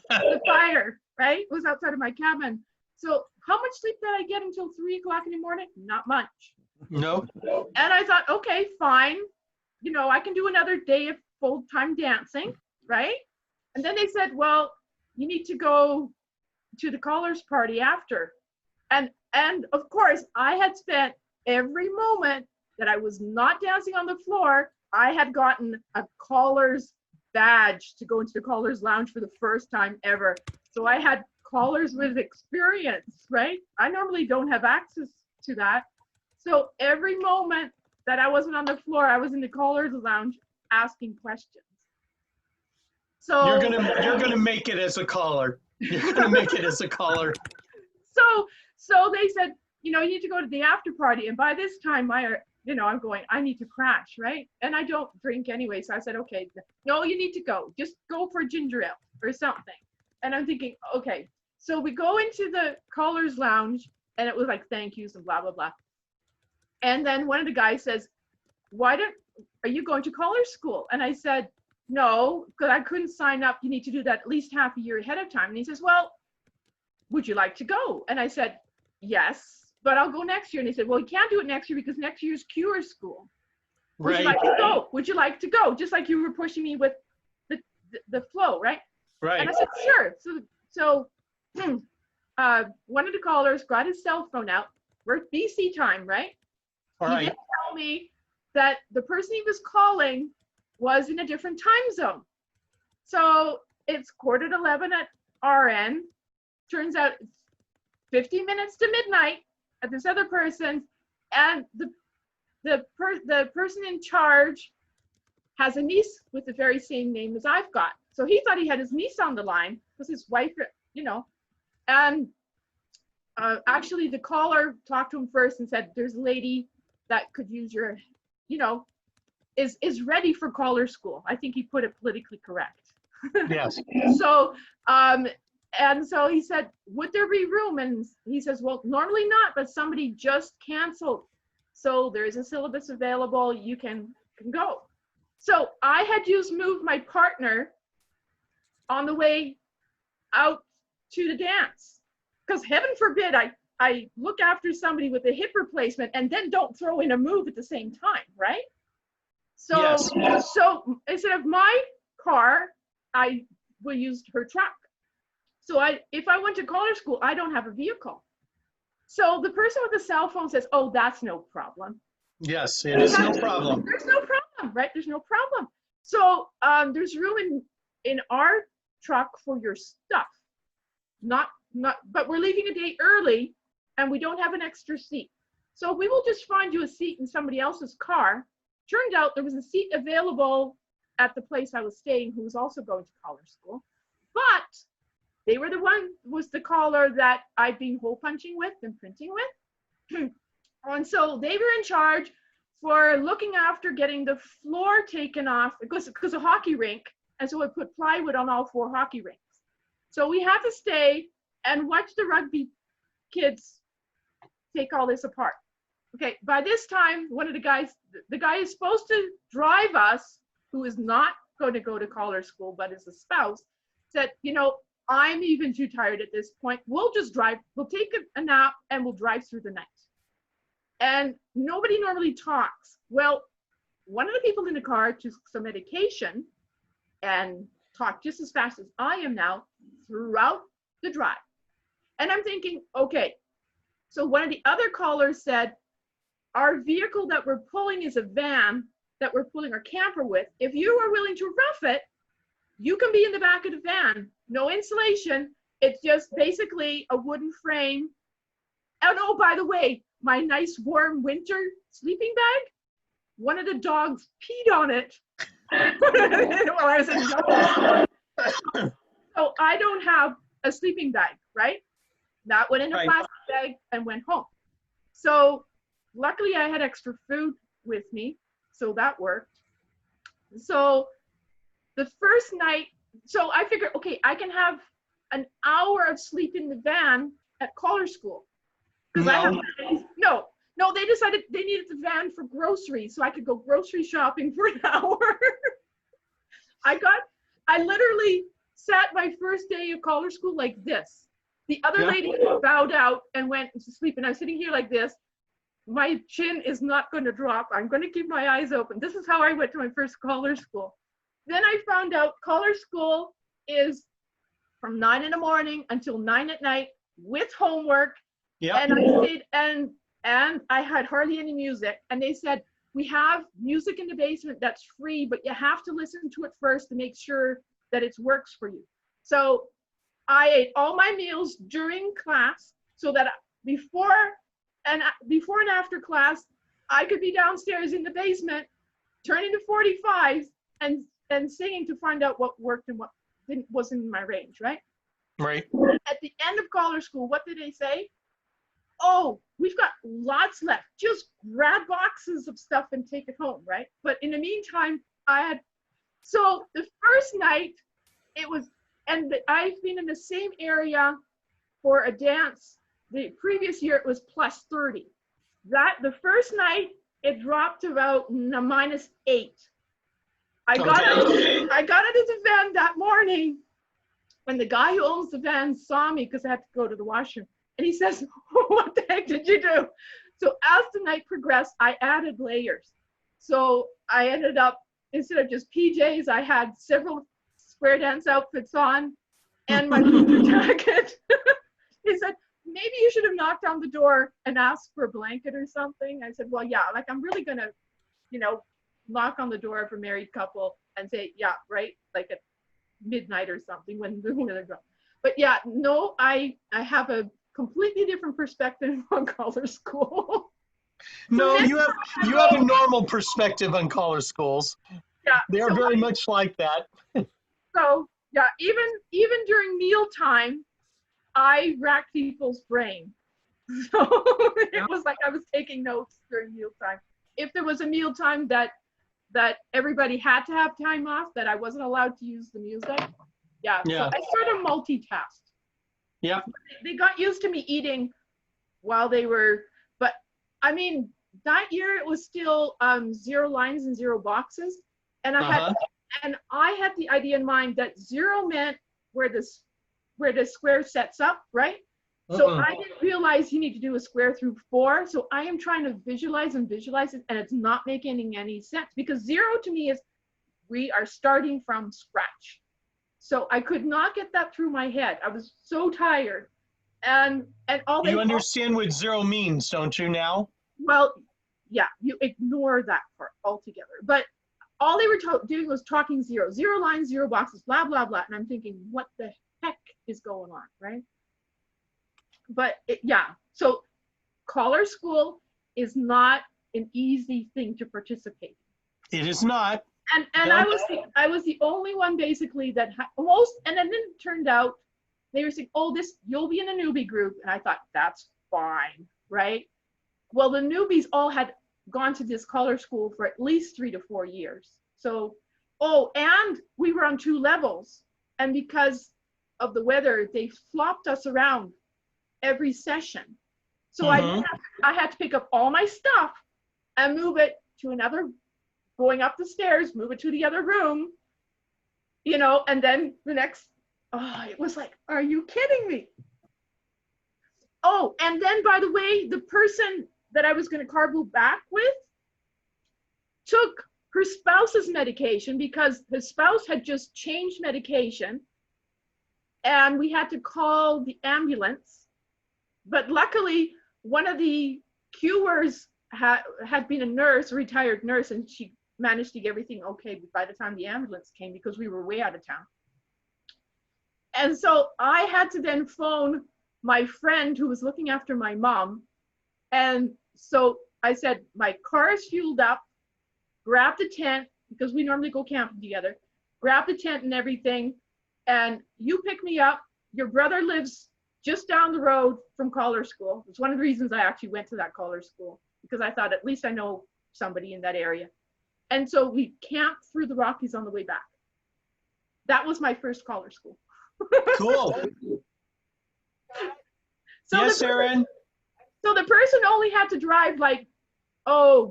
fire, right, was outside of my cabin. So how much sleep did I get until 3 o'clock in the morning? Not much. No. And I thought, okay, fine. I can do another day of full-time dancing, right? And then they said, well, you need to go to the callers party after. And of course, I had spent every moment that I was not dancing on the floor, I had gotten a caller's badge to go into the callers lounge for the first time ever. So I had callers with experience, right? I normally don't have access to that. So every moment that I wasn't on the floor, I was in the callers lounge asking questions. So you're gonna make it as a caller. You're gonna make it as a caller. So they said, you need to go to the after party. And by this time, I'm going, I need to crash, right? And I don't drink anyway. So I said, okay, no, you need to go. Just go for a ginger ale or something. And I'm thinking, okay. So we go into the callers lounge, and it was like, thank yous and blah, blah, blah. And then one of the guys says, are you going to caller school? And I said, no, because I couldn't sign up. You need to do that at least half a year ahead of time. And he says, well, would you like to go? And I said, yes, but I'll go next year. And he said, well, you can't do it next year because next year's cure school. Would you like to go? Would you like to go? Just like you were pushing me with the flow, right? Right. And I said, sure. So one of the callers got his cell phone out. We're at BC time, right? All he right. didn't tell me that the person he was calling was in a different time zone. So it's 11:15 at RN. Turns out it's 50 minutes to midnight at this other person's, and the person in charge has a niece with the very same name as I've got. So he thought he had his niece on the line, was his wife, and actually the caller talked to him first and said, there's a lady that could use your, is ready for caller school. I think he put it politically correct. Yes. So, and so he said, would there be room? And he says, well, normally not, but somebody just canceled. So there is a syllabus available. You can go. So I had just moved my partner on the way out to the dance, because heaven forbid I look after somebody with a hip replacement and then don't throw in a move at the same time, right? So, Yes. so instead of my car, I will use her truck. So if I went to color school, I don't have a vehicle. So the person with the cell phone says, oh, that's no problem. Yes, it is no problem. There's no problem, right? There's no problem. So there's room in our truck for your stuff. But we're leaving a day early and we don't have an extra seat. So we will just find you a seat in somebody else's car. Turned out there was a seat available at the place I was staying who was also going to color school. But they were was the caller that I'd been hole punching with and printing with. And so they were in charge for looking after getting the floor taken off because a hockey rink. And so I put plywood on all 4 hockey rinks. So we had to stay and watch the rugby kids take all this apart. Okay, by this time, one of the guy is supposed to drive us, who is not going to go to color school, but is a spouse, said, you know, I'm even too tired at this point. We'll just drive, we'll take a nap and we'll drive through the night. And nobody normally talks. Well, one of the people in the car took some medication and talked just as fast as I am now throughout the drive. And I'm thinking, okay, so one of the other callers said, our vehicle that we're pulling is a van that we're pulling our camper with. If you are willing to rough it, you can be in the back of the van. No insulation. It's just basically a wooden frame. And oh, by the way, my nice warm winter sleeping bag, one of the dogs peed on it while I was in So I don't have a sleeping bag, right? That went in a plastic bag and went home. So luckily I had extra food with me, so that worked. So the first night, so I figured, okay, I can have an hour of sleep in the van at color school. No, they decided they needed the van for groceries, so I could go grocery shopping for an hour. I literally sat my first day of color school like this. The other lady bowed out and went to sleep, and I'm sitting here like this. My chin is not going to drop. I'm going to keep my eyes open. This is how I went to my first color school. Then I found out color school is from 9 in the morning until 9 at night with homework. Yep. And I stayed and I had hardly any music. And they said, we have music in the basement that's free, but you have to listen to it first to make sure that it works for you. So I ate all my meals during class so that before and after class, I could be downstairs in the basement, turning to 45s and singing to find out what worked and what wasn't in my range, right? Right. At the end of color school, what did they say? Oh, we've got lots left. Just grab boxes of stuff and take it home, right? But in the meantime, so the first night, and I've been in the same area for a dance. The previous year, it was plus 30. The first night, it dropped to about -8. I got out of the van that morning when the guy who owns the van saw me because I had to go to the washroom. And he says, what the heck did you do? So as the night progressed, I added layers. So I ended up, instead of just PJs, I had several square dance outfits on and my winter jacket. He said, maybe you should have knocked on the door and asked for a blanket or something. I said, well, yeah, like I'm really gonna, knock on the door of a married couple and say, yeah, right, like at midnight or something when they're gone. But yeah, no, I have a completely different perspective on color school. No, you have a normal perspective on color schools. Yeah, they are very much like that. So yeah, even during mealtime, I racked people's brain. So it was like I was taking notes during mealtime. If there was a mealtime that everybody had to have time off, that I wasn't allowed to use the music. Yeah. So I sort of multitasked. Yeah. They got used to me eating while they were, but I mean, that year it was still 0 lines and 0 boxes. And I had the idea in mind that 0 meant where the square sets up, right? So I didn't realize you need to do a square through 4. So I am trying to visualize it, and it's not making any sense, because 0 to me is we are starting from scratch. So I could not get that through my head. I was so tired. And all You understand what 0 means, don't you now? Well, yeah, you ignore that part altogether. But all they were doing was talking 0 lines, 0 boxes, blah, blah, blah. And I'm thinking, what the heck is going on, right? But yeah, so Caller School is not an easy thing to participate in. It is not. And I was the only one basically that almost, and then it turned out they were saying, oh, you'll be in a newbie group. And I thought, that's fine, right? Well, the newbies all had gone to this Caller School for at least 3 to 4 years. So, and we were on 2 levels. And because of the weather, they flopped us around every session. So I had to pick up all my stuff and move it to another, going up the stairs, move it to the other room, and then the next, it was like, are you kidding me? Oh, and then by the way, the person that I was going to carpool back with took her spouse's medication because his spouse had just changed medication, and we had to call the ambulance. But luckily, one of the cuers had been a nurse, a retired nurse, and she managed to get everything okay by the time the ambulance came, because we were way out of town. And so I had to then phone my friend who was looking after my mom. And so I said, my car is fueled up, grab the tent, because we normally go camping together, grab the tent and everything, and you pick me up. Your brother lives just down the road from Caller School. It's one of the reasons I actually went to that Caller School, because I thought at least I know somebody in that area. And so we camped through the Rockies on the way back. That was my first Caller School. Cool. So yes, Erin. So the person only had to drive like, a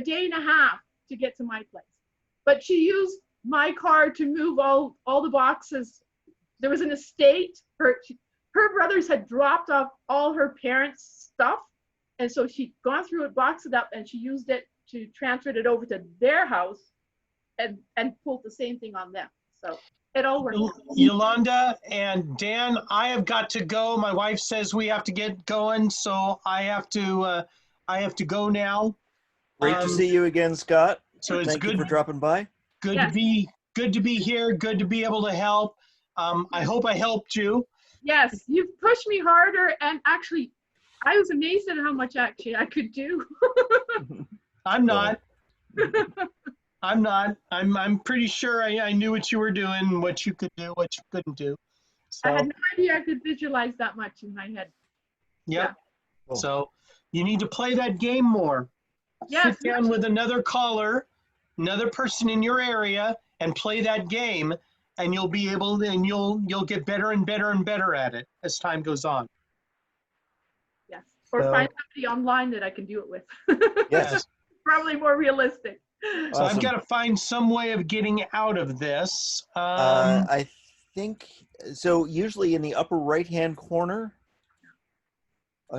day and a half to get to my place. But she used my car to move all the boxes. There was an estate. Her brothers had dropped off all her parents' stuff. And so she'd gone through it, boxed it up, and she used it to transfer it over to their house and pulled the same thing on them. So it all worked out. Yolanda and Dan, I have got to go. My wife says we have to get going, so I have to go now. Great to see you again, Scott. So it's Thank good you for dropping by. Good to be here. Good to be able to help. I hope I helped you. Yes, you've pushed me harder, and actually, I was amazed at how much actually I could do. I'm not. I'm not. I'm pretty sure I knew what you were doing, what you could do, what you couldn't do. So, I had no idea I could visualize that much in my head. Yep. Yeah. So you need to play that game more. Yes. Sit down with another caller, another person in your area, and play that game, and you'll be able to, and you'll get better and better and better at it as time goes on. Yes. Or find somebody online that I can do it with. Yes. Probably more realistic. So I've got to find some way of getting out of this. I think so. Usually in the upper right-hand corner,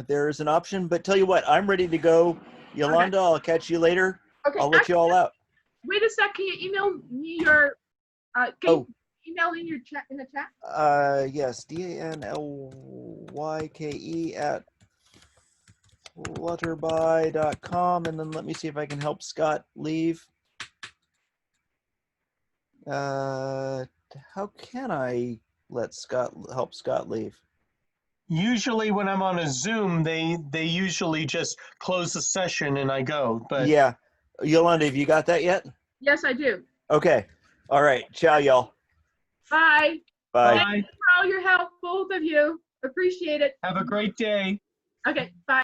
there is an option. But tell you what, I'm ready to go. Yolanda, okay. I'll catch you later. Okay. I'll let you all out. Wait a sec. Can you email me your? Can you email in your chat in the chat? Yes. DANLYKE@flutterby.com, and then let me see if I can help Scott leave. How can I help Scott leave? Usually when I'm on a Zoom, they usually just close the session and I go. But yeah, Yolanda, have you got that yet? Yes, I do. Okay. All right. Ciao, y'all. Bye. Bye. Thank you for all your help, both of you. Appreciate it. Have a great day. Okay. Bye.